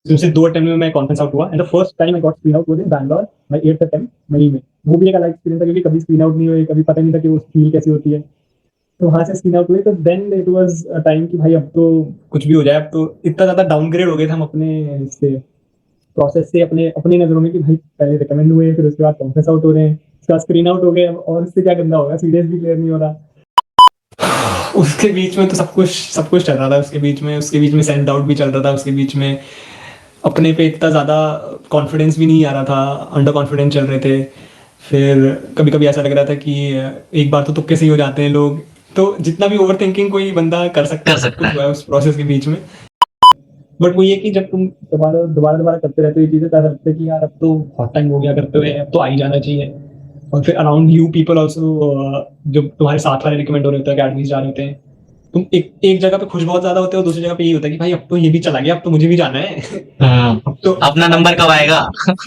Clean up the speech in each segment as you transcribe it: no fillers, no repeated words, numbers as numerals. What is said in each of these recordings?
उसमें से 2 अटेम्प्ट में मैं कॉन्फ्रेंस आउट हुआ and the first time I got screen out was in Bangalore, my 8th attempt मई में। वो भी एक अलग एक्सपीरियंस था क्योंकि कभी स्क्रीन आउट नहीं हुए, कभी पता नहीं था कि वो फील कैसी होती है। तो वहाँ से स्क्रीन आउट हुए, तो then it was a time कि भाई अब तो कुछ भी हो जाए, अब तो इतना ज़्यादा डाउनग्रेड हो गए थे हम अपने इससे प्रोसेस से, अपने अपनी नज़रों में कि भाई पहले रिकमेंड हुए, फिर उसके बाद कॉन्फ्रेंस आउट हो रहे हैं, उसके बाद स्क्रीन आउट हो गए, और इससे क्या गंदा होगा, सीरियस भी क्लियर नहीं हो रहा। उसके बीच में तो सब कुछ चल रहा था, उसके बीच में सेल्फ डाउट भी चल रहा था, उसके बीच में अपने पे इतना ज़्यादा कॉन्फिडेंस भी नहीं आ रहा था, अंडर कॉन्फिडेंस चल रहे थे। फिर कभी कभी ऐसा लग रहा था कि एक बार तो तुक्के से ही हो जाते हैं लोग। तो जितना भी ओवर थिंकिंग कोई बंदा कर सकता है, सब कुछ हुआ है उस प्रोसेस के बीच में। बट वो ये कि जब तुम दोबारा दोबारा दोबारा करते रहते हो ये चीज़ें, तो ऐसा लगता है कि यार अब तो बहुत टाइम हो गया करते हुए, अब तो आ ही जाना चाहिए। और फिर अराउंड यू पीपल ऑल्सो, जो तुम्हारे साथ वाले रिकमेंड हो रहे होते हैं, अकेडमीज जा रहे होते हैं, तुम एक एक जगह पे खुश बहुत ज्यादा होते हो, दूसरी जगह पे ये होता है कि भाई अब तो ये भी चला गया, अब तो मुझे भी जाना है। अब तो अपना नंबर कब आएगा?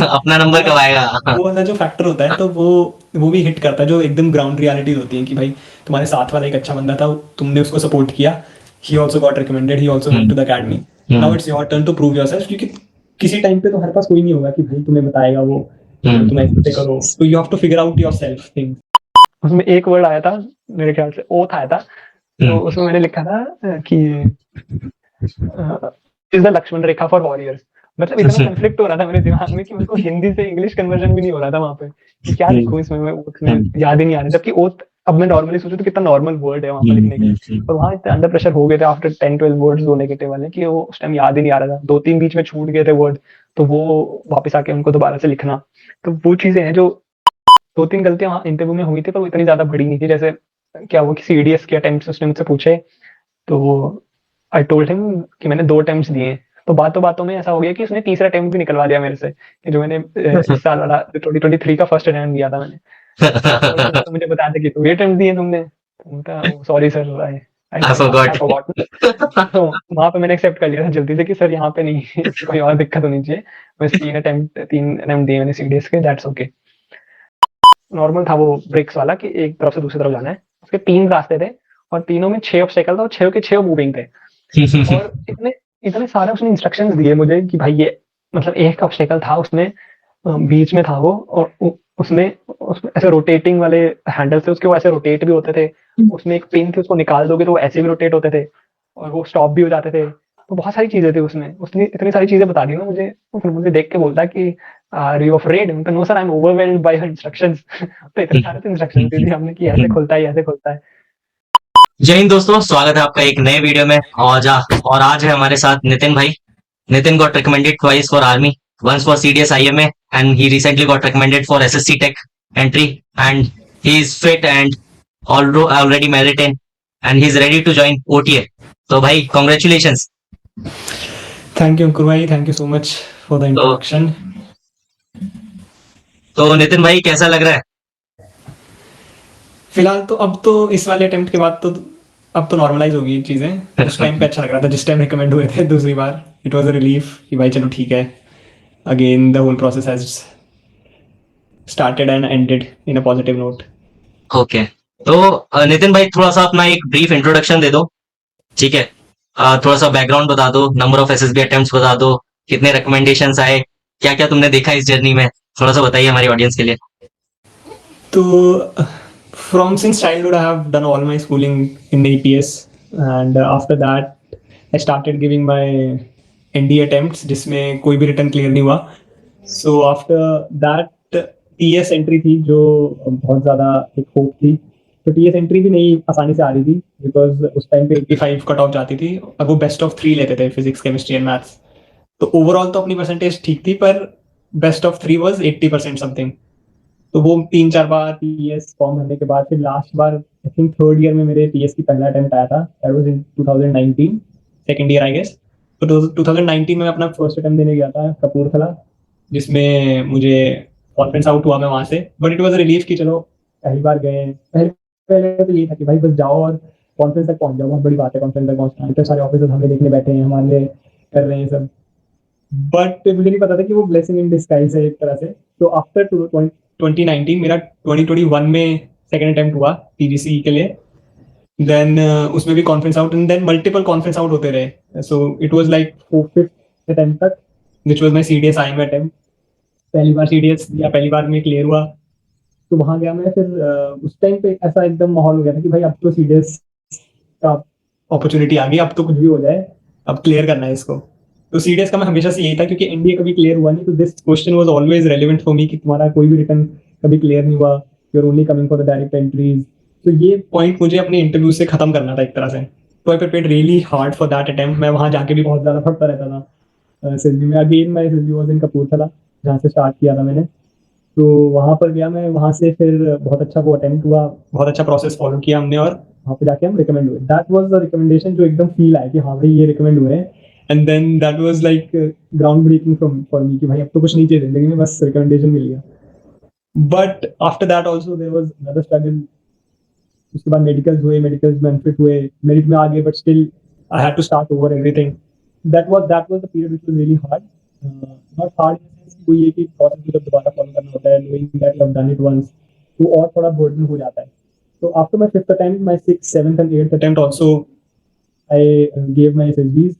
अपना नंबर कब आएगा? वो वाला जो फैक्टर होता है, तो वो भी हिट करता है, जो एकदम ग्राउंड रियलिटी होती है कि भाई तुम्हारे साथ वाला एक अच्छा बंदा था, तुमने उसको सपोर्ट किया, he also got recommended, he also went to the academy, now it's your turn to prove yourself. क्योंकि किसी टाइम पे तो हमारे पास कोई नहीं होगा कि भाई तुम्हें बताएगा वो, तुम ऐसे करो, तो you have to figure out yourself thing. उसमें एक वर्ड आया था, मेरे ख्याल से ओथ आया था, तो उसमें मैंने लिखा था कि is the Lakshman Rekha for warriors. मतलब इतना कंफ्लिक्ट हो रहा था मेरे दिमाग में कि मेरे को हिंदी से इंग्लिश कन्वर्जन भी नहीं हो रहा था वहां पे, कि क्या लिखूं इसमें, मैं उसमें याद ही नहीं आ रहा। जबकि ओथ, अब मैं नॉर्मली सोचूं तो कितना नॉर्मल वर्ड है वहां पर लिखने के लिए, और वहां इतने अंडर प्रेशर हो गए थे आफ्टर 10-12 वर्ड्स वो नेगेटिव वाले, कि वो उस टाइम याद ही नहीं आ रहा था, 2-3 बीच में छूट गए थे वर्ड, तो वो वापस आके उनको दोबारा से लिखना। तो वो चीजें हैं जो 2-3 गलतियां वहां इंटरव्यू में हुई थी, पर वो इतनी ज्यादा बड़ी नहीं थी। जैसे क्या वो किसी ईडीएस के अटेम्प्ट्स उसने मुझसे पूछे, तो आई टोल्ड हिम कि मैंने 2 अटेम्प्ट्स दिए हैं। तो बातों-बातों में ऐसा हो गया कि उसने तीसरा अटेम्प्ट भी निकलवा दिया मेरे से, कि जो मैंने इस साल वाला 2023 का फर्स्ट अटेम्प्ट दिया था मैंने। तो मुझे बता दे कि 2 अटेम्प्ट दिए तुमने। तो उनका sorry sir, I I I I forgot. Forgot. तो वहाँ पे मैंने एक्सेप्ट कर लिया था जल्दी से कि सर यहाँ पे नहीं कोई और दिक्कत होनी चाहिए। बस 3 अटेम्प्ट दिए मैंने सीडीएस के, दैट्स ओके। नॉर्मल था वो ब्रिक्स वाला, कि एक तरफ से दूसरी तरफ जाना है। उसके 3 रास्ते थे और तीनों में 6 ऑब्स्टेकल था, और 6 के 6 मूविंग थे। और इतने इतने सारे उसने इंस्ट्रक्शंस दिए मुझे कि भाई ये, मतलब एक ऑब्स्टेकल था उसमें, बीच में था वो, और उसमें ऐसे रोटेटिंग वाले हैंडल थे उसके, वो ऐसे रोटेट भी होते थे। उसमें एक पिन थी, उसको निकाल दोगे तो वो ऐसे भी रोटेट होते थे, और वो स्टॉप भी हो जाते थे। तो बहुत सारी चीजें थी उसमें, उसने इतनी सारी चीजें बता दी ना मुझे। तो फिर मुझे देख के बोलता है कि are you afraid? No sir, I am overwhelmed by your instructions. तो इतने सारे तो इंस्ट्रक्शन दे दिए हमने कि ऐसे खुलता है, ऐसे खुलता है। जय हिंद दोस्तों, स्वागत है आपका एक नए वीडियो में। और आज है हमारे साथ नितिन भाई। Nitin got recommended twice for army, once for CDS IMA, and he recently got recommended for SSC Tech entry, and he is fit and already married in, and he is ready to join OTA. तो भाई congratulations. Thank you अंकुर भाई, thank you so much for the introduction. तो नितिन भाई कैसा लग रहा है? फिलहाल तो अब तो इस वाले अटेम्प्ट के बाद तो अब तो नॉर्मलाइज हो गई चीज़ें। उस टाइम पे अच्छा लग रहा था जिस टाइम रिकमेंड हुए थे दूसरी बार, इट वाज अ रिलीफ कि भाई चलो ठीक है, again the whole process has started and ended in a positive note. Okay, तो नितिन भाई थोड़ा सा अपना एक ब्रीफ इंट्रोडक्शन दे दो, ठीक है? थोड़ा सा बैकग्राउंड बता दो, नंबर ऑफ एसएसबी अटेम्प्ट्स बता दो, कितने रिकमेंडेशंस आए, क्या क्या तुमने देखा इस जर्नी में, थोड़ा सा बताइए हमारी ऑडियंस के लिए। तो from since childhood I have done all my schooling in APS, and after that I started giving my ND attempts जिसमें कोई भी रिटर्न क्लियर नहीं हुआ। So after that TS entry थी जो बहुत ज़्यादा एक होप थी। तो TS एंट्री भी नहीं आसानी से आ रही थी, बिकॉज उस टाइम पे 85 कट ऑफ जाती थी, अब वो बेस्ट ऑफ 3 लेते थे फिजिक्स केमिस्ट्री एंड मैथ्स। तो ओवरऑल तो अपनी परसेंटेज ठीक थी, पर बेस्ट ऑफ 3 वाज 80% समथिंग। तो वो 3-4 बार टीएस फॉर्म भरने के बाद फिर लास्ट बार आई थिंक थर्ड ईयर में मेरे टीएस की पहला अटेम्प्ट आया था, that was in 2019, second year I guess. तो 2019 में मैं अपना फर्स्ट अटेम्प्ट देने गया था कपूरथला, जिसमें मुझे कॉन्फ्रेंस आउट हुआ मैं वहाँ से। बट इट वाज रिलीफ कि चलो पहली बार गए, पहले पहले तो ये था कि भाई बस जाओ और कॉन्फ्रेंस तक पहुंच जाओ, बहुत बड़ी बात है कॉन्फ्रेंस तक पहुंचना, इतने सारे ऑफिसर्स हमें देखने बैठे हैं, हमारे लिए कर रहे हैं सब। बट मुझे नहीं पता था कि वो ब्लेसिंग इन डिस्गाइज है एक तरह से। तो आफ्टर 2019 मेरा 2021 में सेकंड अटेम्प्ट हुआ पीजीसी के लिए। देन उसमें भी conference out, and then multiple conference out होते रहे। So it was like 4th attempt तक which was my CDS IM attempt. पहली बार CDS या पहली बार में क्लियर हुआ, तो वहाँ गया मैं। फिर उस टाइम पे ऐसा एकदम माहौल हो गया था कि भाई अब तो CDS का अपॉर्चुनिटी आ गई, अब तो कुछ भी हो जाए, अब क्लियर करना है इसको। तो CDS का मैं हमेशा से यही था, क्योंकि NDA कभी क्लियर हुआ नहीं, तो this question was always relevant for me कि तुम्हारा कोई भी रिटर्न कभी क्लियर नहीं हुआ, you are only coming for the direct entries. तो ये पॉइंट मुझे अपने इंटरव्यू से खत्म करना था एक तरह से। तो आई prepared really hard for that attempt. मैं वहाँ जाके भी बहुत ज़्यादा पढ़ता रहता था। SSB में again my SSB was in Kapurthala, जहाँ से स्टार्ट किया था मैंने। तो वहाँ पर गया मैं, वहाँ से फिर बहुत अच्छा वो अटेम्प्ट हुआ, बहुत अच्छा प्रोसेस फॉलो किया हमने, और वहाँ पे जाके हम रिकमेंड हुए। दैट वाज द रिकमेंडेशन जो एकदम फील आया कि हाँ भाई ये रिकमेंड हुए हैं। And then that was like ground breaking from for me कि भाई अब तो कुछ नहीं चाहिए जिंदगी में, बस रिकमेंडेशन मिल गया। But after that also there was another struggle. उसके बाद मेडिकल्स हुए, मेडिकल्स में अनफिट हुए, मेरिट में आ गए, but still I had to start over everything. That was the period which was really hard. Not hard in the sense कि वो ये कि प्रोसेस को जब दोबारा फॉलो करना होता है, knowing that you have done it once, तो और थोड़ा बर्डन हो जाता है। So after my fifth attempt, my sixth, seventh, and eighth attempt also, I gave my SSBs.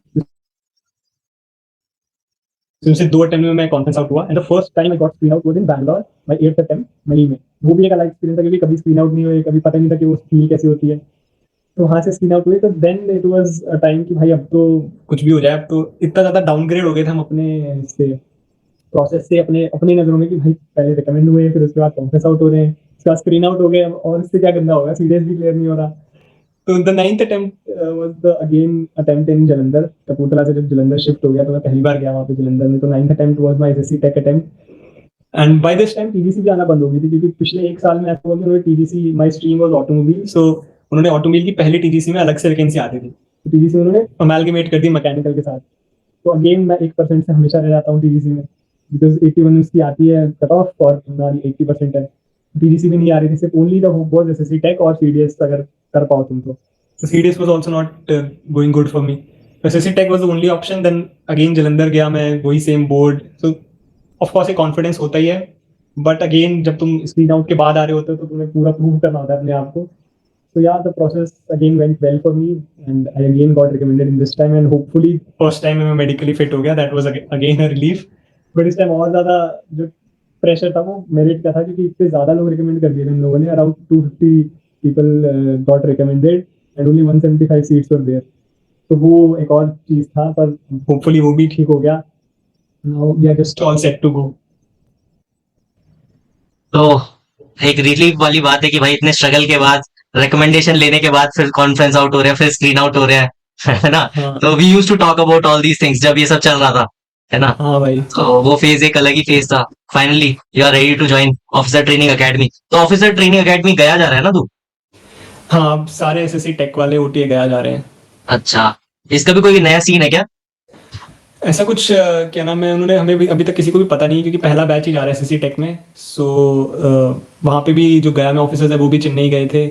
सिर्फ 2 अटेम्प्ट में मैं कॉन्फ्रेंस आउट हुआ, and the first time I got screen out was in Bangalore, my 8th attempt मई में। वो भी एक अलग एक्सपीरियंस था, क्योंकि कभी स्क्रीन आउट नहीं हुए, कभी पता नहीं था कि वो फील कैसी होती है। तो वहाँ से स्क्रीन आउट हुए, तो then it was a time कि भाई अब तो कुछ भी हो जाए। अब तो इतना ज़्यादा डाउनग्रेड हो गए थे हम अपने से प्रोसेस से, अपने अपनी नज़रों में, कि भाई पहले रिकमेंड हुए, फिर उसके बाद कॉन्फ्रेंस आउट हो रहे हैं, उसके बाद स्क्रीन आउट हो गए, और इससे क्या गंदा होगा, सीरियस भी क्लियर नहीं हो रहा। तो the ninth attempt was the again attempt in Jalandhar. Kapurthala से जब जलंधर शिफ्ट हो गया, तो मैं पहली बार गया वहाँ पे जलंधर में। तो ninth attempt was my SSC tech attempt. And by this time TDC भी आना बंद हो गई थी, क्योंकि पिछले एक साल में ऐसा हुआ कि उन्होंने TDC, my stream was automobile, so उन्होंने ऑटोमोबाइल की पहली TDC में अलग से वैकेंसी आती थी, तो TDC उन्होंने अमेलगेमेट कर दी मैकेनिकल के साथ। तो अगेन मैं 1% से हमेशा रह जाता हूँ TDC में, बिकॉज 81 उसकी आती है कट ऑफ, और हमारी 80% है। TDC भी नहीं आ रही थी, सिर्फ only the hope was SSC tech और CDS अगर कर पाओ तुम तो। So CDS was also not going good for me. SSC Tech was the only option. Then again Jalandhar गया मैं, वही same board. So of course एक कॉन्फिडेंस होता ही है, बट अगेन जब तुम स्क्रीन आउट के बाद आ रहे होते हो, तो तुम्हें पूरा प्रूव करना होता है अपने आप को। So yeah, the process again went well for me, and I again got recommended in this time, and hopefully first time में मैं medically fit हो गया, that was again a relief. But इस टाइम और ज़्यादा जो प्रेशर था वो मेरिट का था, क्योंकि इतने ज़्यादा लोग रिकमेंड कर दिए थे इन लोगों ने। Around 250 people got recommended, and only 175 seats were there. तो वो एक और चीज़ था, पर होपफुली वो भी ठीक हो गया। Now we are just all set to go. तो एक रिलीफ वाली बात है कि भाई इतने स्ट्रगल के बाद, रिकमेंडेशन लेने के बाद फिर कॉन्फ्रेंस आउट हो रहे हैं, फिर स्क्रीन आउट हो रहे हैं, है ना? हाँ तो we use to talk about all these things जब ये सब चल रहा था, है ना? हाँ भाई। तो वो फेज एक अलग ही फेज था। Finally you are ready to join officer training academy. तो ऑफिसर ट्रेनिंग एकेडमी गया जा रहा है ना तू? हाँ, अब सारे SSC टेक वाले OTA गया जा रहे हैं। अच्छा, इसका भी कोई नया सीन है क्या? ऐसा कुछ क्या नाम है, उन्होंने हमें भी अभी तक किसी को भी पता नहीं है, क्योंकि पहला बैच ही जा रहा है SSC टेक में। सो वहाँ पे भी जो गया में ऑफिसर्स है, वो भी चेन्नई गए थे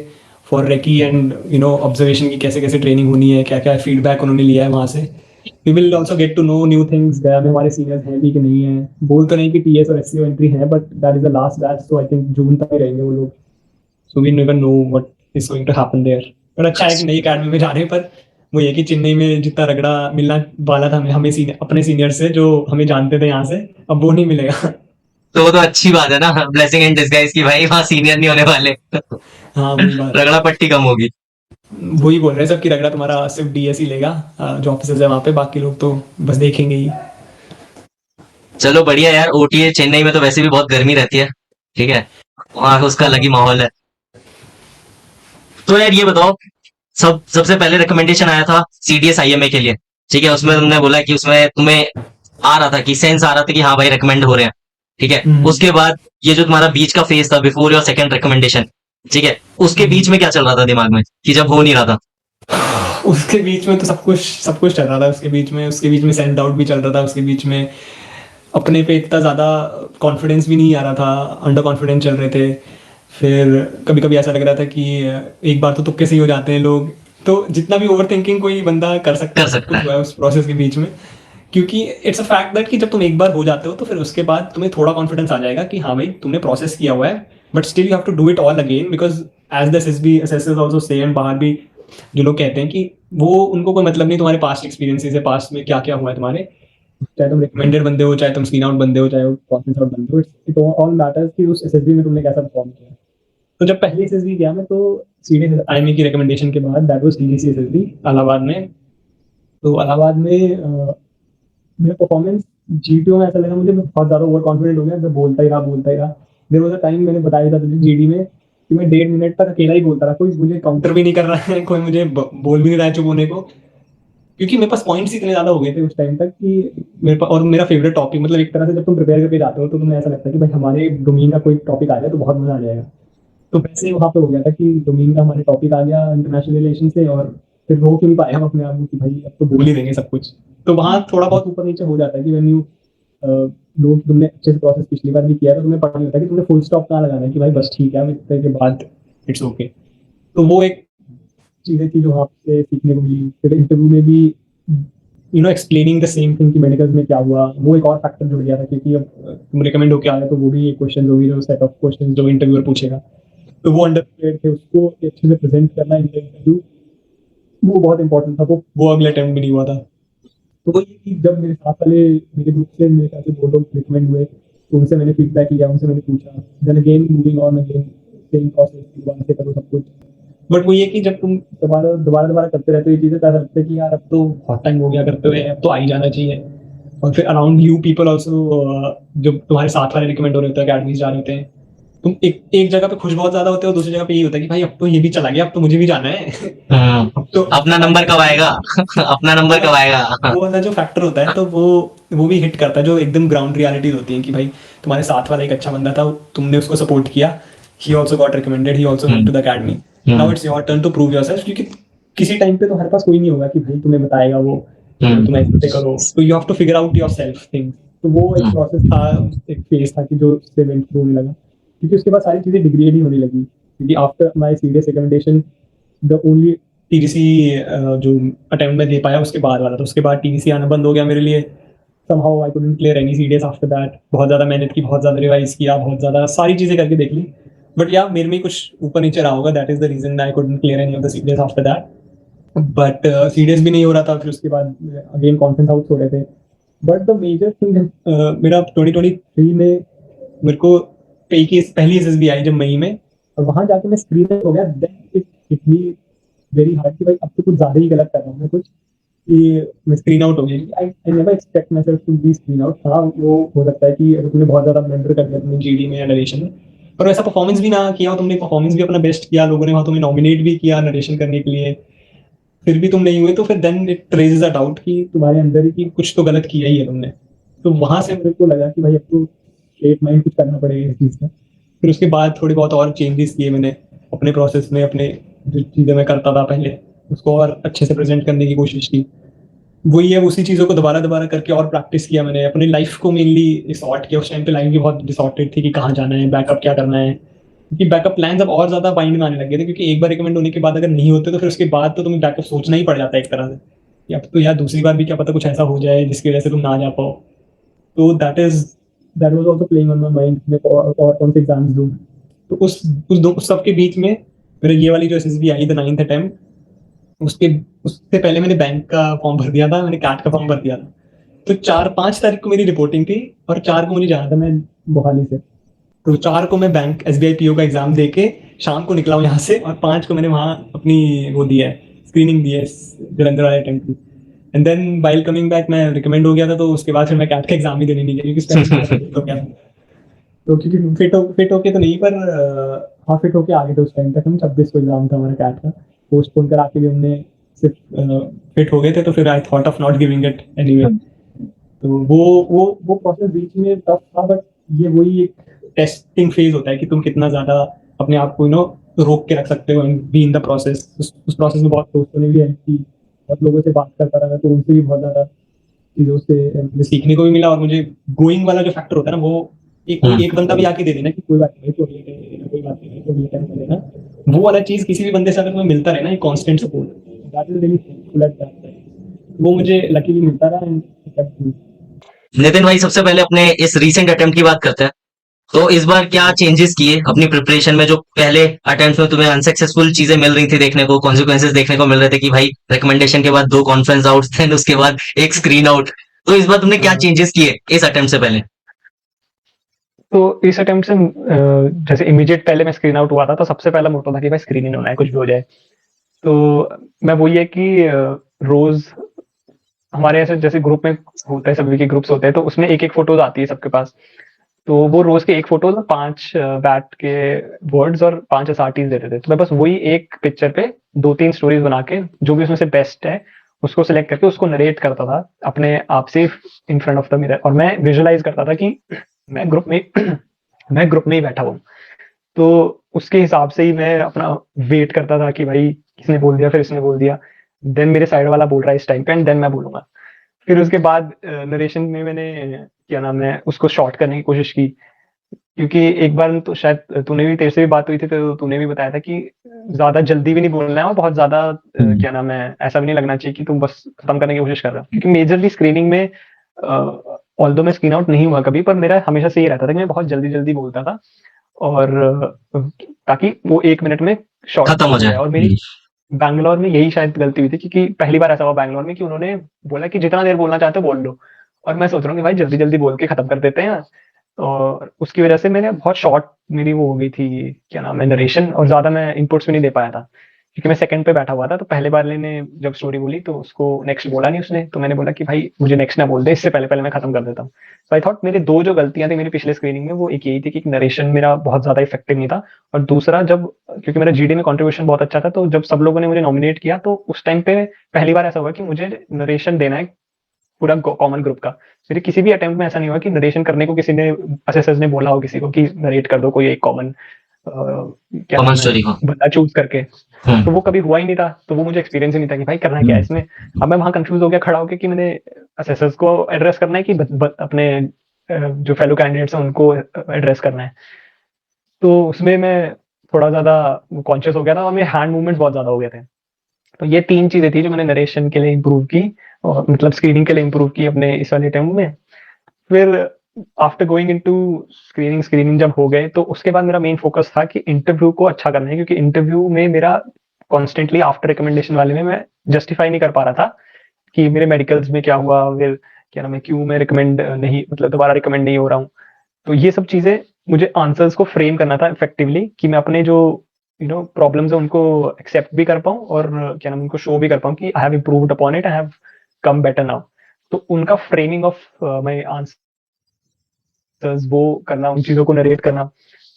फॉर रेकी एंड ऑब्जर्वेशन की कैसे कैसे ट्रेनिंग होनी है, क्या क्या फीडबैक उन्होंने लिया है वहाँ से। We will also get to know new things. Gaya में हमारे सीनियर्स हैं भी कि नहीं है, बोल तो नहीं कि TS और SCO एंट्री है, but that is the last batch, so I think June तक ही रहेंगे वो लोग। So we never know what is going to happen there. पर अच्छा है कि नई अकेडमी में जा रहे हैं, पर वो ये कि चेन्नई में जितना रगड़ा मिलना वाला था हमें अपने सीनियर से, जो हमें जानते थे यहाँ से, अब वो नहीं मिलेगा। तो वो तो अच्छी बात है ना, ब्लेसिंग इन डिस्गाइज की भाई वहाँ सीनियर नहीं होने वाले। हाँ वही बात, रगड़ा पट्टी कम होगी। वही बोल रहे हैं सब कि रगड़ा तुम्हारा सिर्फ DS ही लेगा, जो ऑफिसर्स है वहाँ पे, बाकी लोग तो बस देखेंगे ही। चलो बढ़िया यार, ओटीए चेन्नई में तो वैसे भी बहुत गर्मी रहती है, ठीक है, वहाँ का उसका अलग ही माहौल है। तो यार ये बताओ, सबसे पहले रिकमेंडेशन आया था CDS IMA के लिए, ठीक है, उसमें तुमने बोला कि उसमें तुम्हें आ रहा था कि सेंस आ रहा था कि हाँ भाई रिकमेंड हो रहे हैं, ठीक है। उसके बाद ये जो तुम्हारा बीच का फेज था बिफोर योर सेकंड रिकमेंडेशन, ठीक है, उसके बीच में क्या चल रहा था दिमाग में कि जब हो नहीं रहा था? उसके बीच में तो सब कुछ चल रहा था। उसके बीच में सेल्फ डाउट भी चल रहा था। उसके बीच में अपने पे इतना ज़्यादा कॉन्फिडेंस भी नहीं आ रहा था, अंडर कॉन्फिडेंस चल रहे थे। फिर कभी कभी ऐसा लग रहा था कि एक बार तो तुक्के से ही हो जाते हैं लोग। तो जितना भी ओवर थिंकिंग कोई बंदा कर सकता कर सकता है। हुआ है उस प्रोसेस के बीच में, क्योंकि इट्स अ फैक्ट दैट कि जब तुम एक बार हो जाते हो, तो फिर उसके बाद तुम्हें थोड़ा कॉन्फिडेंस आ जाएगा कि हाँ भाई तुमने प्रोसेस किया हुआ है, but still you have to do it all again, because as the SSB assessors also say, and बाहर भी जो लोग कहते हैं कि वो उनको कोई मतलब नहीं तुम्हारे पास्ट एक्सपीरियंसेस है, पास्ट में क्या क्या हुआ है तुम्हारे, चाहे तुम रिकमेंडेड बंदे हो, चाहे तुम स्क्रीन आउट बंदे हो, चाहे कॉन्फिडेंस आउट बंदे हो, इट ऑल मैटर्स कि उस एसएसबी में तुमने कैसा परफॉर्म किया। तो जब पहली एसएसबी गया मैं, तो सीडीएस आईएमए की रिकमेंडेशन के बाद, that was CDC SSB Allahabad में। तो इलाहाबाद में मेरा परफॉर्मेंस जीटीओ में ऐसा लगा मुझे, मैं बहुत ज़्यादा ओवर कॉन्फिडेंट हो गया, मैं बोलता ही रहा। देयर वाज अ टाइम, मैंने बताया था तुझे जीडी में, कि मैं 1.5 मिनट तक अकेला ही बोलता रहा, कोई मुझे काउंटर भी नहीं कर रहा है, कोई मुझे बोल भी नहीं रहा है चुप होने को, क्योंकि मेरे पास पॉइंट्स इतने ज़्यादा हो गए थे उस टाइम तक कि मेरे पास, और मेरा फेवरेट टॉपिक, मतलब एक तरह से जब तुम प्रिपेयर करके जाते हो तो तुम्हें ऐसा लगता है कि भाई हमारे डोमेन का कोई टॉपिक आ जाए तो बहुत मजा आ जाएगा। तो वैसे वहाँ पे हो गया था कि डोमेन का हमारे टॉपिक आ गया इंटरनेशनल रिलेशन से, और फिर रोक नहीं पाए हम अपने आप को कि भाई अब तो बोल ही देंगे सब कुछ। तो वहाँ थोड़ा बहुत ऊपर नीचे हो जाता है कि व्हेन यू लोग, तुमने अच्छे से प्रोसेस पिछली बार भी किया, तो तुम्हें पता नहीं होता कि तुमने फुल स्टॉप कहाँ लगाना है, कि भाई बस ठीक है, अब इतने के बाद इट्स ओके। तो वो एक चीज़ें थी जो वहाँ से सीखने को मिली। फिर इंटरव्यू में भी एक्सप्लेनिंग द सेम थिंग कि मेडिकल में क्या हुआ, वो एक और फैक्टर जुड़ गया था, क्योंकि अब तुम रिकमेंड होके आए तो वो भी एक क्वेश्चन होगी, जो सेट ऑफ क्वेश्चन जो इंटरव्यूअर पूछेगा, तो वो अंडर थे, उसको अच्छे से प्रेजेंट करना इन इंटरव्यू, वो बहुत इंपॉर्टेंट था। वो अगले अटेम्प्ट भी नहीं हुआ था। तो वो ये कि जब मेरे साथ वाले, मेरे ग्रुप से मेरे ख्याल से 2 लोग रिकमेंड हुए, तो उनसे मैंने फीडबैक लिया, उनसे मैंने पूछा, then again moving on, again same process, दोबारा से करो सब कुछ। बट वो ये कि जब तुम दोबारा करते रहते हो ये चीज़ें, तो ऐसा लगता है कि यार अब तो बहुत टाइम हो गया करते हुए, अब तो आ ही जाना चाहिए। और फिर अराउंड यू पीपल ऑल्सो, जो तुम्हारे साथ वाले रिकमेंड हो रहे होते हैं, अकेडमीज जा रहे होते हैं, तुम एक जगह पे खुश बहुत ज्यादा होते हो, दूसरी जगह पे ये होता है कि भाई अब तो ये भी चला गया, अब तो मुझे भी जाना है। अब तो अपना नंबर कब आएगा अपना नंबर कब आएगा वो वाला जो फैक्टर होता है, तो वो भी हिट करता है, जो एकदम ग्राउंड रियलिटी होती है कि भाई तुम्हारे साथ वाला एक अच्छा बंदा था, तुमने उसको सपोर्ट किया, he also got recommended, he also went to the academy, now it's your turn to prove yourself. क्योंकि किसी टाइम पे तो हमारे पास कोई नहीं होगा कि भाई तुम्हें बताएगा वो, तुम ऐसे करो, तो you have to figure out yourself things. तो वो एक प्रोसेस था, एक फेज था कि जो उससे वेंट थ्रू होने लगा, क्योंकि उसके बाद सारी चीज़ें डिग्रेड ही होने लगी, क्योंकि after my serious recommendation, the only TDC जो अटेम्प्ट में दे पाया उसके बाद वाला, तो उसके बाद टीडीसी आना बंद हो गया मेरे लिए। somehow I couldn't clear any CDS after that। बहुत ज़्यादा मेहनत की, बहुत ज़्यादा रिवाइज किया, बहुत ज़्यादा सारी चीज़ें करके देख ली, बट या मेरे में कुछ ऊपर नीचे रहा होगा, that is the reason I couldn't clear any of the CDS after that। But CDS भी नहीं हो रहा था, फिर उसके बाद अगेन कॉन्फ्रेंस आउट हो रहे थे। बट द मेजर थिंग, मेरा 2023 में मेरे को कई की पहली एसएसबी आई जब मई में, और वहां जाके मैं स्क्रीन आउट हो गया, then it hit me very hard कि भाई अब तो कुछ ज्यादा ही गलत कर रहा हूँ मैं कुछ, कि मैं स्क्रीन आउट हो गया। I never expect myself to be screen out. हाँ, वो हो सकता है कि अगर तुमने बहुत ज्यादा ब्लंडर कर दिया तुमने जीडी में या नरेशन में, पर वैसा परफॉर्मेंस भी ना किया, तुमने परफॉर्मेंस भी अपना बेस्ट किया, लोगों ने वहाँ तुम्हें नॉमिनेट भी किया नरेशन करने के लिए, फिर भी तुम नहीं हुए, तो फिर then it raises a doubt कि तुम्हारे अंदर ही कि कुछ तो गलत किया ही है तुमने। तो वहां से मेरे को लगा कि भाई अब तो स्ट्रेट माइंड कुछ करना पड़ेगा इस चीज़ का। फिर उसके बाद थोड़ी बहुत और चेंजेस किए मैंने अपने प्रोसेस में, अपने जो चीज़ें मैं करता था पहले उसको और अच्छे से प्रेजेंट करने की कोशिश की। वही है, उसी चीज़ों को दोबारा दोबारा करके और प्रैक्टिस किया मैंने, अपनी लाइफ को मेनली सॉर्ट किया। उस टाइम पे लाइफ भी बहुत डिसॉर्टेड थी कि कहाँ जाना है, बैकअप क्या करना है, क्योंकि बैकअप प्लान्स अब और ज़्यादा माइंड में आने लगे थे, क्योंकि एक बार रिकमेंड होने के बाद अगर नहीं होते तो फिर उसके बाद तो तुम्हें बैकअप सोचना ही पड़ जाता है एक तरह से, कि अब तो यार दूसरी बार भी क्या पता कुछ ऐसा हो जाए जिसकी वजह से तुम ना जा पाओ। तो that was also playing on my mind, मैं और कौन से एग्जाम्स दूं। तो उस सब के बीच में मेरे ये वाली जो SSB I the 9th attempt, उसके उससे पहले मैंने बैंक का फॉर्म भर दिया था, मैंने कैट का फॉर्म भर दिया था। तो 4-5 तारीख को मेरी रिपोर्टिंग थी, और 4 को मुझे जाना था मैं मोहाली से। तो 4 को मैं बैंक एसबीआई पीओ का एग्जाम दे के शाम को निकला हूँ यहाँ से, और 5 को मैंने वहाँ अपनी वो दी है, स्क्रीनिंग दी है जलंधर वाले अटेम्प्ट की। And then while coming back मैं रिकमेंड हो गया था, तो उसके बाद फिर मैं कैट का एग्जाम ही देने नहीं गया, क्योंकि हो गया था। तो क्योंकि फिट होके तो नहीं, पर हाँ फिट होके आ गए थे उस टाइम तक हम। 26 को एग्जाम था हमारा कैट का, पोस्टपोन करा के भी हमने सिर्फ फिट हो गए थे, तो फिर I thought of not giving it anyway. तो वो प्रोसेस बीच में टफ था, बट ये वही एक टेस्टिंग फेज होता है कि तुम कितना ज्यादा अपने आप को रोक के रख सकते हो and be in the process. उस प्रोसेस में बहुत दोस्तों ने भी हेल्प की, बहुत लोगों से बात करता रहा, तो उनसे भी बहुत ज्यादा चीजों से मुझे सीखने को भी मिला। और मुझे गोइंग वाला जो फैक्टर होता है ना, वो एक बंदा भी आके दे देना कि कोई बात नहीं, तो कोई बात नहीं, तो कर देना, वो वाला चीज किसी भी बंदे से अगर तुम्हें मिलता रहे ना, एक constant support, that is really helpful at that time. वो मुझे लकीली मिलता रहा एंड नितिन भाई, सबसे पहले अपने इस रीसेंट अटेम्प्ट की बात करते हैं। तो इस बार क्या चेंजेस किए अपनी प्रिपरेशन में? जो पहले अटेम्प्ट में तुम्हें अनसक्सेसफुल चीजें मिल रही थी देखने को, कॉन्सिक्वेंसेस देखने को मिल रहे थे कि भाई रिकमेंडेशन के बाद 2 कॉन्फ्रेंस आउट, देन उसके बाद एक स्क्रीन आउट, तो इस बार तुमने क्या हाँ। चेंजेस किए इस अटेम्प्ट से पहले? तो इस अटेम्प्ट से जैसे इमीडिएट पहले मैं स्क्रीन आउट हुआ था, तो सबसे पहला मोटो था कि भाई स्क्रीन इन होना है, कुछ भी हो जाए। तो मैं वही है कि रोज हमारे ऐसे जैसे ग्रुप में होता है, सभी के ग्रुप्स होते हैं, तो उसमें एक एक फोटोज आती है सबके पास। तो वो रोज के एक फोटो में 5 बैट के वर्ड्स और 5 एसआरटीज देते थे। तो मैं बस वही एक पिक्चर पे 2-3 स्टोरीज बना के, जो भी उसमें से बेस्ट है, उसको सिलेक्ट करके उसको नरेट करता था अपने आप से in front of the mirror, और मैं विजुअलाइज करता था कि मैं ग्रुप में मैं ग्रुप में ही बैठा हूँ। तो उसके हिसाब से ही मैं अपना वेट करता था कि भाई किसने बोल दिया, फिर इसने बोल दिया, देन मेरे साइड वाला बोल रहा है इस टाइम पे, एंड देन मैं बोलूंगा। फिर उसके बाद नरेशन में मैंने क्या नाम है उसको शॉर्ट करने की कोशिश की, क्योंकि एक बार तो शायद तूने भी तेरे से भी बात हुई थी, तो तूने भी बताया था कि ज्यादा जल्दी भी नहीं बोलना है और बहुत ज्यादा हम्म। क्या नाम है ऐसा भी नहीं लगना चाहिए कि तुम बस खत्म करने की कोशिश कर रहे हो। क्योंकि मेजरली स्क्रीनिंग में ऑल्दो मैं स्क्रीन आउट नहीं हुआ कभी, पर मेरा हमेशा से ये रहता था कि मैं बहुत जल्दी जल्दी बोलता था, और ताकि वो 1 मिनट में शॉर्ट खत्म हो हो जाए। जाए। और मेरी बैंगलोर में यही शायद गलती हुई थी, क्योंकि पहली बार ऐसा हुआ बैंगलोर में कि उन्होंने बोला कि जितना देर बोलना चाहते हो बोल लो, और मैं सोच रहा हूँ कि भाई जल्दी जल्दी बोल के खत्म कर देते हैं। और उसकी वजह से मैंने बहुत शॉर्ट मेरी वो हो गई थी क्या नाम है नरेशन, और ज्यादा मैं इनपुट्स भी नहीं दे पाया था, क्योंकि मैं सेकंड पे बैठा हुआ था। तो पहले वाले ने जब स्टोरी बोली तो उसको नेक्स्ट बोला नहीं उसने, तो मैंने बोला कि भाई मुझे नेक्स्ट ना बोल दे, इससे पहले पहले मैं खत्म कर देता हूँ। तो आई थॉट मेरे दो जो गलतियां थी मेरी पिछले स्क्रीनिंग में, वो एक यही थी कि नरेशन मेरा बहुत ज्यादा इफेक्टिव नहीं था, और दूसरा जब क्योंकि मेरा जीडी में कंट्रीब्यूशन बहुत अच्छा था, तो जब सब लोगों ने मुझे नॉमिनेट किया तो उस टाइम पे पहली बार ऐसा हुआ कि मुझे नरेशन देना है पूरा कॉमन ग्रुप का। मेरे किसी भी अटेम्प्ट में ऐसा नहीं हुआ कि नरेशन करने को किसी ने असेसर्स ने बोला हो किसी को कि नरेट कर दो कोई एक कॉमन क्या कॉमन नाम है स्टोरी को। बंदा चूज करके। तो हम्म। वो कभी हुआ ही नहीं था, तो वो मुझे एक्सपीरियंस ही नहीं था कि भाई करना क्या है हम्म। इसमें। अब मैं वहां कंफ्यूज हो गया खड़ा होकर कि मैंने असेसर्स को एड्रेस करना है कि अपने जो फेलो कैंडिडेट्स हैं उनको एड्रेस करना है। तो उसमें मैं थोड़ा ज्यादा कॉन्शियस हो गया था, और मेरे हैंड मूवमेंट्स बहुत ज्यादा हो गए थे। तो ये 3 चीजें थी जो मैंने नरेशन के लिए इम्प्रूव की, और मतलब स्क्रीनिंग के लिए इम्प्रूव की अपने इस वाले अटेम्प्ट में। फिर after going into screening screening जब हो गए, तो उसके बाद मेरा मेन फोकस था कि इंटरव्यू को अच्छा करना है, क्योंकि इंटरव्यू में मेरा कॉन्स्टेंटली आफ्टर रिकमेंडेशन वाले में मैं जस्टिफाई नहीं कर पा रहा था कि मेरे मेडिकल्स में क्या हुआ, फिर क्या नाम है क्यों मैं रिकमेंड नहीं मतलब दोबारा रिकमेंड नहीं हो रहा हूँ। तो ये सब चीजें मुझे आंसर्स को फ्रेम करना था इफेक्टिवली, कि मैं अपने जो प्रॉब्लम्स है उनको एक्सेप्ट भी कर पाऊँ, और क्या नाम उनको शो भी कर पाऊँ कि I have improved upon it, I have come better now. तो उनका फ्रेमिंग ऑफ माय आंसर्स वो करना, उन चीजों को नरेट करना,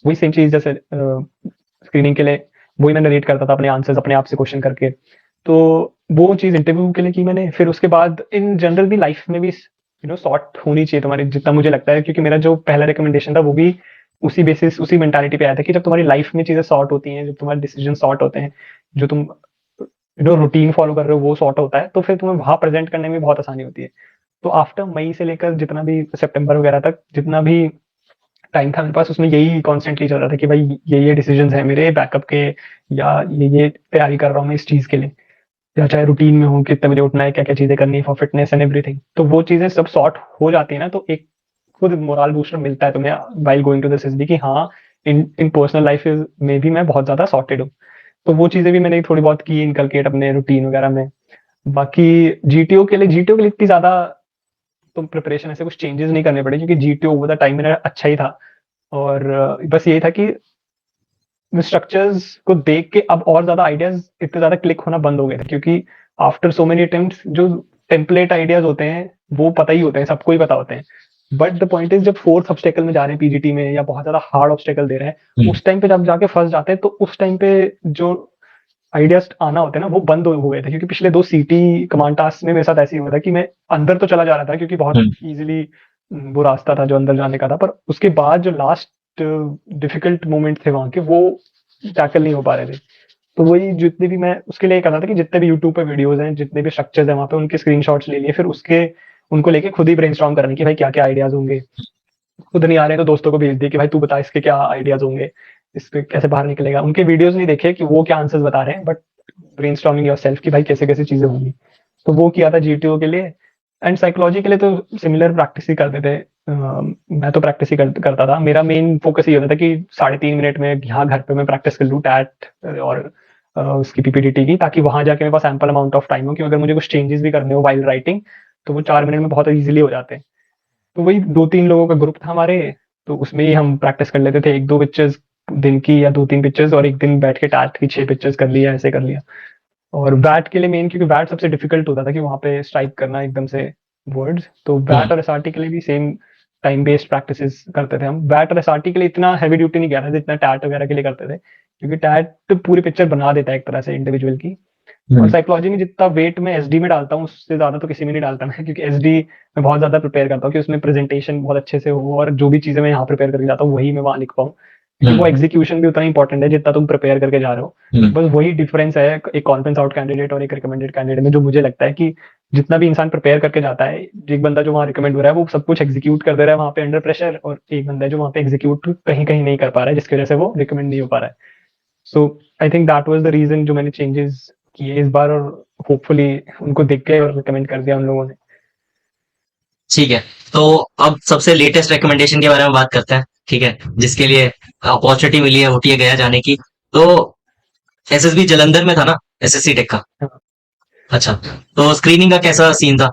वही सेम चीज जैसे स्क्रीनिंग के लिए वही मैं नरेट करता था अपने आंसर्स अपने आप से क्वेश्चन करके। तो वो चीज इंटरव्यू के लिए की मैंने। फिर उसके बाद इन जनरल भी लाइफ में भी सॉर्ट होनी चाहिए तुम्हारी, जितना मुझे लगता है, क्योंकि मेरा जो पहला रिकमेंडेशन था वो भी उसी बेसिस उसी मेंटालिटी पे आया था कि जब तुम्हारी लाइफ में चीजें सॉर्ट होती हैं, जब तुम्हारे डिसीजन सॉर्ट होते हैं, जो तुम रूटीन फॉलो कर रहे हो वो सॉर्ट होता है, तो फिर तुम्हें वहां प्रेजेंट करने में बहुत आसानी होती है। तो आफ्टर मई से लेकर जितना भी सितंबर वगैरह तक जितना भी टाइम था मेरे पास, उसमें यही कॉन्स्टेंटली चल रहा था कि भाई ये डिसीजन है मेरे बैकअप के, या ये तैयारी कर रहा हूँ मैं इस चीज के लिए, या चाहे रूटीन में हो कितने बजे उठना है, क्या क्या चीजें करनी है फॉर फिटनेस एंड एवरीथिंग। तो वो चीजें सब सॉर्ट हो जाती है ना, तो एक खुद मोरल बूस्टर मिलता है तुम्हें while going to this SB कि हाँ इन इन पर्सनल लाइफ में भी मैं बहुत ज्यादा सॉर्टेड हूँ। तो वो चीजें भी मैंने थोड़ी बहुत की इनकलकेट अपने रूटीन वगैरह में। बाकी जीटीओ के लिए इतनी ज्यादा तो प्रिपरेशन ऐसे कुछ चेंजेस नहीं करने पड़े, क्योंकि जीटीओ ओवर द टाइम मेरा अच्छा ही था। और बस यही था कि स्ट्रक्चर्स को देख के अब और ज्यादा आइडियाज इतने ज्यादा क्लिक होना बंद हो गए थे, क्योंकि आफ्टर सो मेनी अटेम्प्ट्स जो टेम्पलेट आइडियाज होते हैं वो पता ही होते हैं, सबको ही पता होते हैं। बट द पॉइंट इज जब फोर्थ ऑब्स्टेकल में जा रहे हैं पीजीटी में, या बहुत ज्यादा हार्ड ऑब्स्टेकल दे रहे हैं, हम्म। उस टाइम पे जब जाके फंस जाते हैं, तो उस टाइम पे जो आइडियाज आना होते हैं ना वो बंद हो गए थे। क्योंकि पिछले 2 सीटी कमांड टास्क में मेरे साथ ऐसे ही हुआ था कि मैं अंदर तो चला जा रहा था, क्योंकि बहुत हम्म। इजीली वो रास्ता था जो अंदर जाने का था, पर उसके बाद जो लास्ट डिफिकल्ट मोमेंट थे वहां के, वो टैकल नहीं हो पा रहे थे। तो वही जितने भी मैं उसके लिए कर रहा था कि जितने भी यूट्यूब पे वीडियोस हैं, जितने भी स्ट्रक्चर्स हैं वहां पे, उनके स्क्रीनशॉट्स ले लिए, फिर उसके उनको लेके खुद ही ब्रेनस्टॉर्म करने की भाई क्या क्या आइडियाज होंगे। खुद नहीं आ रहे तो दोस्तों को भेज दिए कि भाई तू बता इसके क्या आइडियाज होंगे, इस पे कैसे बाहर निकलेगा। उनके वीडियोस नहीं देखे कि वो क्या आंसर्स बता रहे हैं, बट ब्रेनस्टॉर्मिंग योरसेल्फ कि भाई कैसे कैसे चीजें होंगी। तो वो किया था जीटीओ के लिए। एंड साइकोलॉजी के लिए तो सिमिलर प्रैक्टिस ही करते थे। मैं तो प्रैक्टिस ही करता था। मेरा मेन फोकस ये होता था कि 3.5 मिनट में यहाँ घर पे मैं प्रैक्टिस कर लूँ टैट और उसकी पीपीटीटी की, ताकि वहां जाके मेरे पास एम्पल अमाउंट ऑफ टाइम हो कि अगर मुझे कुछ चेंजेस भी करने हो वाइल राइटिंग, तो वो 4 मिनट में बहुत ईजिली हो जाते हैं। तो वही 2-3 लोगों का ग्रुप था हमारे, तो उसमें ही हम प्रैक्टिस कर लेते थे, 1-2 पिक्चर्स दिन की या 2-3 पिक्चर्स, और एक दिन बैठ के टाट की 6 पिक्चर्स कर लिया, ऐसे कर लिया। और बैट के लिए मेन, क्योंकि बैट सबसे डिफिकल्ट होता था कि वहाँ पे स्ट्राइक करना एकदम से वर्ड्स, तो बैट और एसआरटी के लिए भी सेम टाइम बेस्ड प्रैक्टिसेस करते थे हम। बैट और एसआरटी के लिए इतना हैवी ड्यूटी नहीं किया था जितना टैट वगैरह के लिए करते थे, क्योंकि टैट तो पूरी पिक्चर बना देता है एक तरह से इंडिविजुअल की। और साइकोलॉजी में जितना वेट मैं एसडी में डालता हूँ उससे ज्यादा तो किसी में नहीं डालता मैं, क्योंकि एसडी मैं बहुत ज्यादा प्रिपेयर करता हूँ कि उसमें प्रेजेंटेशन बहुत अच्छे से हो, और जो भी चीजें मैं यहाँ प्रिपेयर करके जाता हूँ वही मैं वहाँ लिख पाऊँ, क्योंकि वो एग्जीक्यूशन भी उतना इंपॉर्टेंट है जितना तुम प्रिपेयर करके जा रहे हो। बस वही डिफरेंस है एक कॉन्फ्रेंस आउट कैंडिडेट और एक रिकमेंडेड कैंडिडेट में, जो मुझे लगता है कि जितना भी इंसान प्रिपेयर करके जाता है, एक बंदा जो वहाँ रिकमेंड हो रहा है वो सब कुछ एग्जीक्यूट कर दे रहा है वहाँ पे अंडर प्रेशर, और एक बंदा है जो वहाँ पे एग्जीक्यूट कहीं कहीं नहीं कर पा रहा है, जिसकी वजह से वो रिकमेंड नहीं हो पा रहा है। So I think that was the reason जो मैंने चेंजेस किए इस बार, और होपफुली उनको देख के और रिकमेंड कर दिया उन लोगों ने। ठीक है, तो अब सबसे लेटेस्ट रिकमेंडेशन के बारे में बात करते हैं, ठीक है, जिसके लिए अपॉर्चुनिटी मिली है होती है गया जाने की। तो एसएसबी जलंधर में था ना, एसएससी टेक का? हाँ। अच्छा, तो स्क्रीनिंग का कैसा सीन था?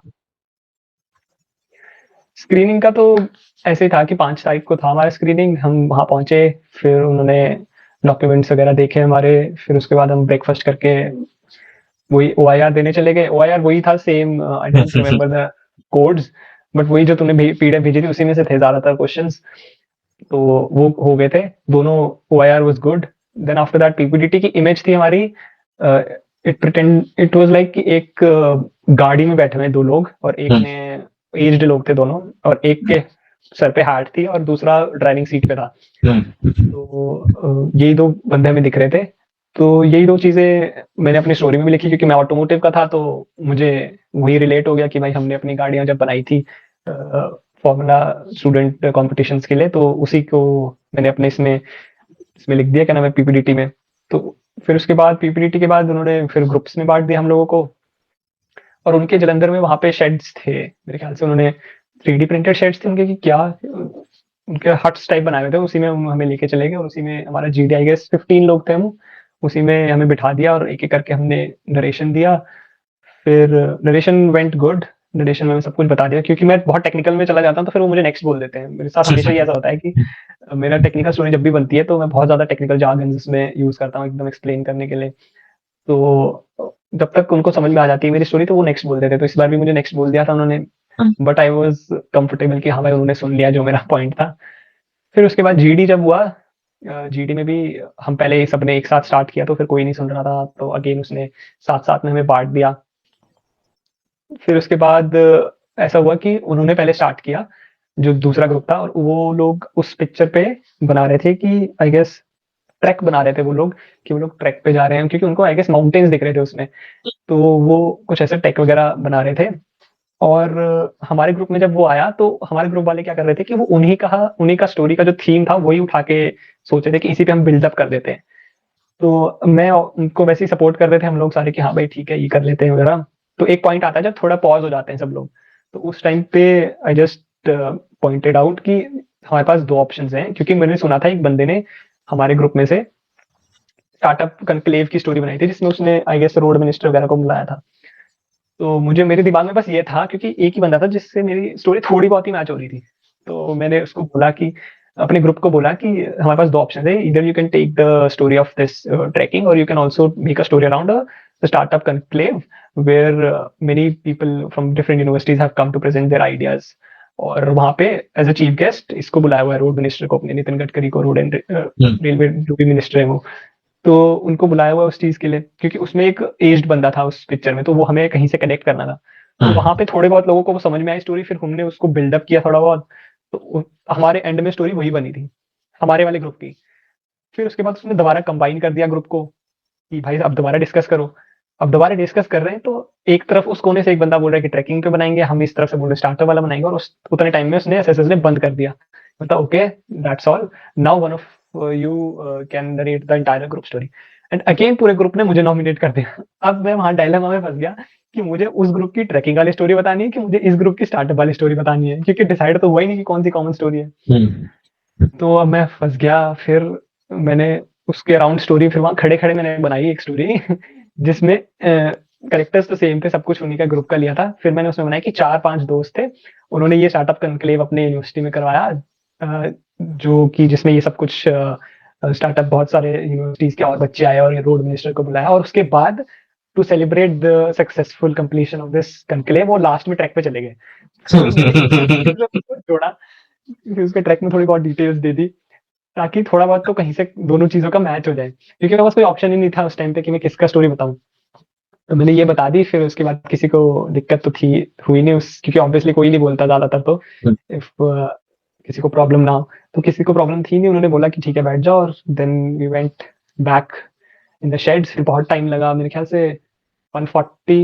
स्क्रीनिंग का तो ऐसे ही था कि 5 तारीख को था हमारा स्क्रीनिंग, हम वहाँ पहुंचे, फिर उन्होंने डॉक्यूमेंट्स वगैरह देखे हमारे, फिर उसके बाद हम ब्रेकफास्ट करके वही ओआईआर देने चले गए। ओआईआर वही था same, I don't remember the codes, but वही जो तूने पीडीएफ भेजी थी उसी में से थे ज्यादातर क्वेश्चंस, तो वो हो गए थे दोनों। OIR was good. Then after that PPDT की इमेज थी हमारी, इट वाज लाइक कि एक गाड़ी में बैठे हुए 2 लोग, और एक ने एज्ड लोग थे दोनों, और एक के सर पे हैट थी और दूसरा ड्राइविंग सीट पे था। तो यही 2 बंदे हमें दिख रहे थे। तो यही 2 चीजें मैंने अपनी स्टोरी में भी लिखी, क्योंकि मैं ऑटोमोटिव का था, तो मुझे वही रिलेट हो गया कि भाई हमने अपनी गाड़ियां जब बनाई थी फॉर्मूला स्टूडेंट कॉम्पिटिशन्स के लिए, तो उसी को मैंने अपने इसमें लिख दिया, क्या नाम है, पीपीडीटी में। तो फिर उसके बाद पीपीडीटी के बाद उन्होंने फिर ग्रुप्स में बांट दिया हम लोगों को, और उनके जलंधर में वहां पे शेड्स थे, मेरे ख्याल से उन्होंने 3D प्रिंटेड शेड्स थे उनके, कि क्या उनके हट्स टाइप बनाए हुए थे, उसी में हमें लेके चले गए, और उसी में हमारा जीडी, आई गेस 15 लोग थे हम, उसी में हमें बिठा दिया और एक एक करके हमने नरेशन दिया। फिर नरेशन वेंट गुड, नरेशन में सब कुछ बता दिया, क्योंकि मैं बहुत टेक्निकल में चला जाता हूँ तो फिर वो मुझे नेक्स्ट बोल देते हैं। मेरे साथ हमेशा ही ऐसा होता है कि मेरा टेक्निकल स्टोरी जब भी बनती है तो मैं बहुत ज्यादा टेक्निकल जार्गन्स इसमें यूज करता हूँ एकदम एक्सप्लेन करने के लिए। तो जब तक उनको समझ में आ जाती है मेरी स्टोरी तो वो नेक्स्ट बोल देते हैं, तो इस बार भी मुझे नेक्स्ट बोल दिया था उन्होंने, बट आई वाज कंफर्टेबल कि हाँ भाई उन्होंने सुन लिया जो मेरा पॉइंट था। फिर उसके बाद जीडी जब हुआ, जीडी में भी हम पहले सबने एक साथ स्टार्ट किया, तो फिर कोई नहीं सुन रहा था, तो अगेन उसने साथ साथ में हमें बांट दिया। फिर उसके बाद ऐसा हुआ कि उन्होंने पहले स्टार्ट किया, जो दूसरा ग्रुप था, और वो लोग उस पिक्चर पे बना रहे थे कि आई गेस ट्रैक बना रहे थे वो लोग, कि वो लोग ट्रैक पे जा रहे हैं, क्योंकि उनको आई गेस माउंटेन्स दिख रहे थे उसमें, तो वो कुछ ऐसे ट्रैक वगैरह बना रहे थे। और हमारे ग्रुप में जब वो आया तो हमारे ग्रुप वाले क्या कर रहे थे कि वो उन्हीं का स्टोरी का जो थीम था वही उठा के सोच रहे थे कि इसी पे हम बिल्डअप कर देते हैं। तो मैं उनको वैसे ही सपोर्ट कर रहे थे हम लोग सारे कि हाँ भाई ठीक है ये कर लेते हैं वगैरह। तो एक पॉइंट आता है जब थोड़ा पॉज हो जाते हैं सब लोग, तो उस टाइम पे आई जस्ट पॉइंटेड आउट कि हमारे पास 2 ऑप्शंस हैं, क्योंकि मैंने सुना था एक बंदे ने हमारे ग्रुप में से स्टार्टअप कनक्लेव की स्टोरी बनाई थी, जिसमें उसने आई गेस रोड मिनिस्टर वगैरह को बुलाया था। तो मुझे मेरे दिमाग में बस ये था, क्योंकि एक ही बंदा था जिससे मेरी स्टोरी थोड़ी बहुत ही मैच हो रही थी, तो मैंने उसको बोला कि अपने ग्रुप को बोला कि हमारे पास 2 ऑप्शन है, इधर you can take the story of this trekking, और you can also make a story around the startup conclave where many people from different universities have come to present their ideas. और वहां पे as a chief guest इसको बुलाया हुआ है, road minister को, अपने नितिन गडकरी को, रोड एंड रेलवे जो भी मिनिस्टर है वो, तो उनको बुलाया हुआ उस चीज के लिए, क्योंकि उसमें एक एज्ड बंदा था उस पिक्चर में, तो वो हमें कहीं से कनेक्ट करना था। तो वहां पे थोड़े बहुत लोगों को वो समझ में आई स्टोरी, फिर हमने उसको बिल्डअप किया थोड़ा बहुत, तो हमारे एंड में स्टोरी वही बनी थी हमारे वाले ग्रुप की। फिर उसके बाद उसने दोबारा कंबाइन कर दिया ग्रुप को कि भाई अब दोबारा डिस्कस करो। अब दोबारा डिस्कस कर रहे हैं, तो एक तरफ उस कोने से एक बंदा बोल रहा है कि ट्रैकिंग पे बनाएंगे, हम इस तरफ से बोल रहे हैं स्टार्टअप वाला बनाएंगे, और उस उतने टाइम में उसने एसएसएस ने बंद कर दिया। मतलब okay that's all, now one of you can narrate the entire group story. And again पूरे ग्रुप ने मुझे नॉमिनेट कर दिया। अब मैं वहां डायलेमा में फंस गया कि मुझे उस ग्रुप की ट्रैकिंग वाली स्टोरी बतानी है कि मुझे इस ग्रुप की स्टार्टअप वाली स्टोरी बतानी है, क्योंकि डिसाइड तो हुआ ही नहीं कि कौन सी कॉमन स्टोरी है। तो अब मैं फंस गया। फिर मैंने उसके अराउंड स्टोरी फिर वहां खड़े खड़े मैंने बनाई एक स्टोरी जिसमें कैरेक्टर्स तो सेम थे, सब कुछ उन्हीं का ग्रुप का लिया था। फिर मैंने उसमें बनाया कि 4-5 दोस्त थे, उन्होंने ये स्टार्टअप कॉन्क्लेव अपने यूनिवर्सिटी में करवाया, जो कि जिसमें ये सब कुछ स्टार्टअप, बहुत सारे यूनिवर्सिटीज के और बच्चे आए और रोड मिनिस्टर को बुलाया, और उसके बाद to celebrate the successful completion of this conclave वो लास्ट में ट्रैक पे चले गए। तो मैंने जोड़ा, फिर उसके ट्रैक में थोड़ी बहुत डिटेल्स दे दी, ताकि थोड़ा बहुत तो कहीं से दोनों चीजों का मैच हो जाए, क्योंकि मेरे पास कोई ऑप्शन ही नहीं था उस टाइम पे कि मैं किसका स्टोरी बताऊं। तो मैंने ये बता दी, फिर उसके बाद किसी को दिक्कत तो थी हुई नहीं उस, क्योंकि ऑब्वियसली कोई नहीं बोलता ज्यादातर, तो इफ किसी को प्रॉब्लम ना हो, तो किसी को प्रॉब्लम थी नहीं, उन्होंने बोला कि ठीक है बैठ जाओ, और then we went back in the sheds. फिर बहुत टाइम लगा, मेरे ख्याल से 140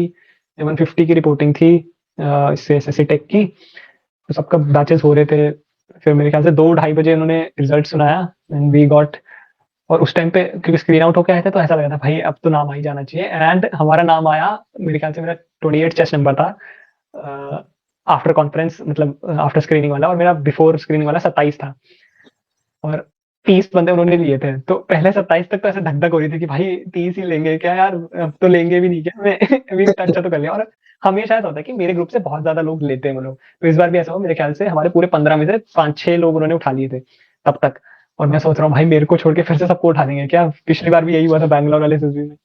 150 की रिपोर्टिंग थी इससे एसएससी टेक की, तो सबका बैचेस हो रहे थे। फिर मेरे ख्याल से 2-2:30 बजे उन्होंने रिजल्ट सुनाया, एंड वी गॉट, और उस टाइम पे क्योंकि स्क्रीन आउट होके आए थे तो ऐसा लगा था भाई अब तो नाम आ ही जाना चाहिए, एंड हमारा नाम आया। मेरे ख्याल से मेरा 28 चेस्ट नंबर था आफ्टर कॉन्फ्रेंस, मतलब आफ्टर स्क्रीनिंग वाला, और मेरा बिफोर स्क्रीनिंग वाला 27 था, और 30 बंदे उन्होंने लिए थे। तो पहले 27 तक तो ऐसे धक धक हो रही थी कि भाई 30 ही लेंगे क्या यार, अब तो लेंगे भी नहीं क्या, मैं अभी अच्छा तो कर लिया। और हमेशा ऐसा होता है कि मेरे ग्रुप से बहुत ज्यादा लोग लेते हैं वो लोग, तो इस बार भी ऐसा हो, मेरे ख्याल से हमारे पूरे 15 में से 5-6 लोग उन्होंने उठा लिए थे तब तक। और मैं सोच रहा हूँ भाई मेरे को छोड़ के फिर से सबको उठा लेंगे क्या, पिछली बार भी यही हुआ था बैंगलोर वाले सीजन में।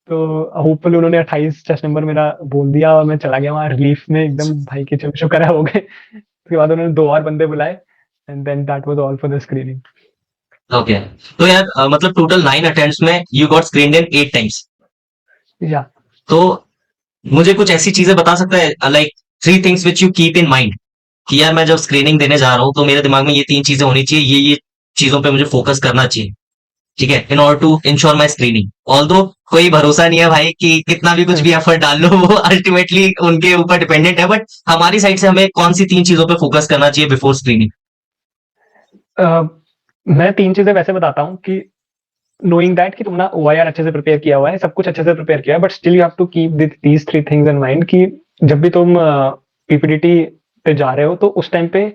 तो होपफुली उन्होंने 28 चेस्ट नंबर मेरा बोल दिया, और मैं चला गया वहाँ रिलीफ में एकदम, भाई के शुक्र है हो गए। उसके बाद उन्होंने 2 और बंदे बुलाए, and then that was all for the screening. Okay, तो यार मतलब टोटल 9 अटेम्प्ट्स में you got screened in 8 times. या तो मुझे कुछ ऐसी चीजें बता सकता है, like 3 things which you keep in mind कि यार मैं जब स्क्रीनिंग देने जा रहा हूँ तो मेरे दिमाग में ये 3 चीजें होनी चाहिए, ये चीजों पे मुझे फोकस करना चाहिए, ठीक है, in order to ensure my screening. Although कोई भरोसा नहीं है भाई कि कितना भी कुछ भी एफर्ट डाल लो वो अल्टीमेटली उनके ऊपर डिपेंडेंट है, बट हमारी साइड से हमें कौन सी 3 चीजों पे फोकस करना चाहिए बिफोर स्क्रीनिंग? मैं 3 चीजें वैसे बताता हूँ कि नोइंग दैट कि तुमने ओआईआर अच्छे से प्रिपेयर किया हुआ है, सब कुछ अच्छे से प्रिपेयर किया है, but still you have to keep these 3 things in mind कि जब भी तुम पीपीडीटी पे जा रहे हो तो उस टाइम पे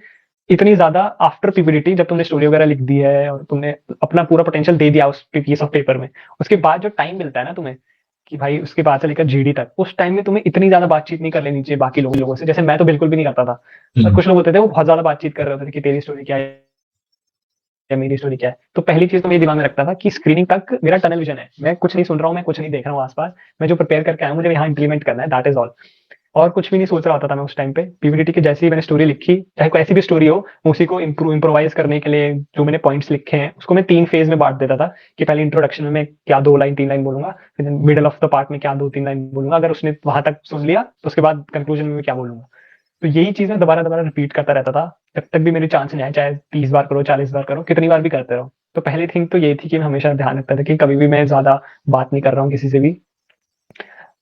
इतनी ज्यादा आफ्टर पीपीडीटी, जब तुमने स्टोरी वगैरह लिख दी है और तुमने अपना पूरा पोटेंशियल दे दिया उस पीस ऑफ पेपर में, उसके बाद जो टाइम मिलता है ना तुम्हें, कि भाई उसके बाद से लेकर जीडी तक, उस टाइम में तुम्हें इतनी ज्यादा बातचीत नहीं कर लेनी चाहिए बाकी लोगों से, जैसे मैं तो बिल्कुल भी नहीं करता था। और कुछ लोग होते थे वो बहुत ज्यादा बातचीत कर रहे होते थे कि तेरी स्टोरी क्या है या मेरी स्टोरी क्या है। तो पहली चीज तो मेरे दिमाग में रखता था कि स्क्रीनिंग तक मेरा टनल विजन है, मैं कुछ नहीं सुन रहा हूँ, मैं कुछ नहीं देख रहा हूँ आसपास, मैं जो प्रिपेयर करके आया हूँ मुझे यहाँ इंप्लीमेंट करना है, दैट इज ऑल। और कुछ भी नहीं सोच रहा होता था मैं उस टाइम पे। पीपीटी की जैसे ही मैंने स्टोरी लिखी, चाहे कोई ऐसी भी स्टोरी हो, मैं उसी को इम्प्रोवाइज करने के लिए जो मैंने पॉइंट्स लिखे हैं उसको मैं 3 फेज में बांट देता था, कि पहले इंट्रोडक्शन में मैं क्या 2 लाइन 3 लाइन बोलूंगा, फिर मिडल ऑफ द पार्ट में क्या 2-3 लाइन बोलूंगा, अगर उसने वहां तक सुन लिया तो उसके बाद कंक्लूजन में मैं क्या बोलूंगा। तो यही चीज मैं दोबारा दोबारा रिपीट करता रहता था, जब तक भी मेरी चांस नहीं आए, चाहे 30 बार करो, 40 बार करो, कितनी बार भी करते रहो। तो पहली थिंग तो ये थी कि मैं हमेशा ध्यान रखता था कि कभी भी मैं ज्यादा बात नहीं कर रहा हूँ किसी से भी।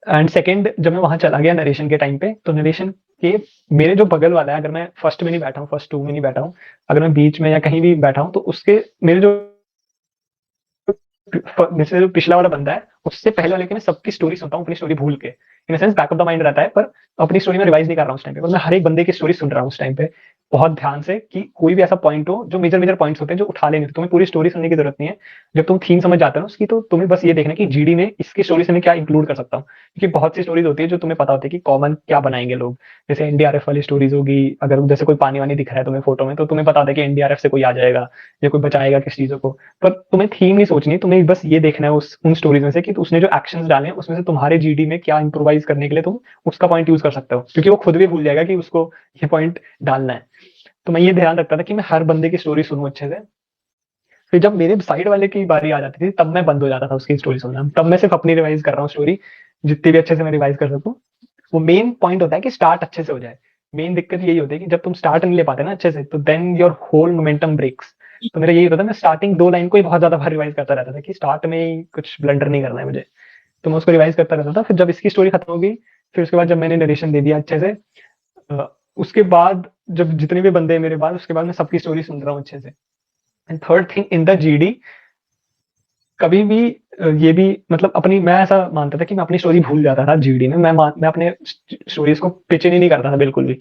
एंड सेकंड, जब मैं वहां चला गया नरेशन के टाइम पे, तो नरेशन के मेरे जो बगल वाला है, अगर मैं फर्स्ट में नहीं बैठा हूँ, फर्स्ट 2 में नहीं बैठा हूँ, अगर मैं बीच में या कहीं भी बैठा हूँ, तो उसके मेरे जो जैसे जो पिछला वाला बंदा है उससे पहले वाले की मैं सबकी स्टोरी सुनता हूँ अपनी स्टोरी भूल के, in sense back of the mind रहता है, पर अपनी स्टोरी में रिवाइज नहीं कर रहा हूँ उस टाइम पे, पर मैं हर एक बंदे की स्टोरी सुन रहा हूँ उस टाइम पे बहुत ध्यान से, कि कोई भी ऐसा पॉइंट हो जो मेजर मेजर पॉइंट्स होते हैं जो उठा लेने, तुम्हें पूरी स्टोरी सुनने की जरूरत नहीं है। जब तुम थीम समझ जाते हो ना उसकी, तो तुम्हें बस ये देखना है कि जीडी में इसकी स्टोरी से मैं क्या इंक्लूड कर सकता हूँ, क्योंकि बहुत सी स्टोरीज होती है जो तुम्हें पता होती है कि कॉमन क्या बनाएंगे लोग, जैसे एनडीआरएफ वाली स्टोरीज होगी, अगर जैसे कोई पानी वानी दिख रहा है तुम्हें फोटो में, तो तुम्हें पता है कि एनडीआरएफ से कोई आ जाएगा या कोई बचाएगा किस चीजों को। पर तुम्हें थीम नहीं सोचनी, तुम्हें बस ये देखना है उस उन स्टोरीज में से कि उसने जो एक्शंस डाले हैं उसमें से तुम्हारे जीडी में क्या इंप्रोवाइज करने के लिए तुम उसका पॉइंट यूज कर सकते हो, क्योंकि वो खुद भी भूल जाएगा कि उसको ये पॉइंट डालना है। तो मैं ये ध्यान रखता था कि मैं हर बंदे की स्टोरी सुनूं अच्छे से। फिर जब मेरे साइड वाले की बारी आ जाती थी तब मैं बंद हो जाता था उसकी स्टोरी सुनना, तब मैं सिर्फ अपनी रिवाइज कर रहा हूँ स्टोरी, जितनी भी अच्छे से मैं रिवाइज कर सकूं। वो मेन पॉइंट होता है कि स्टार्ट अच्छे से हो जाए। मेन दिक्कत यही होती है कि जब तुम स्टार्ट नहीं ले पाते ना अच्छे से, तो then your whole momentum breaks. तो मेरा यही होता था, मैं स्टार्टिंग 2 लाइन को ही बहुत ज्यादा बार रिवाइज करता रहता था कि स्टार्ट में ही कुछ ब्लंडर नहीं करना है मुझे, तो मैं उसको रिवाइज करता रहता था। फिर जब इसकी स्टोरी खत्म हो गई, फिर उसके बाद जब मैंने नरेशन दे दिया अच्छे से, उसके बाद जब जितने भी बंदे हैं मेरे बाद, उसके बाद मैं सबकी स्टोरी सुन रहा हूँ अच्छे से। And third thing in the GD, कभी भी ये भी मतलब अपनी, मैं ऐसा मानता था कि मैं अपनी स्टोरी भूल जाता था जीडी में, मैं अपने स्टोरीज को पिच इन ही नहीं करता था बिल्कुल भी,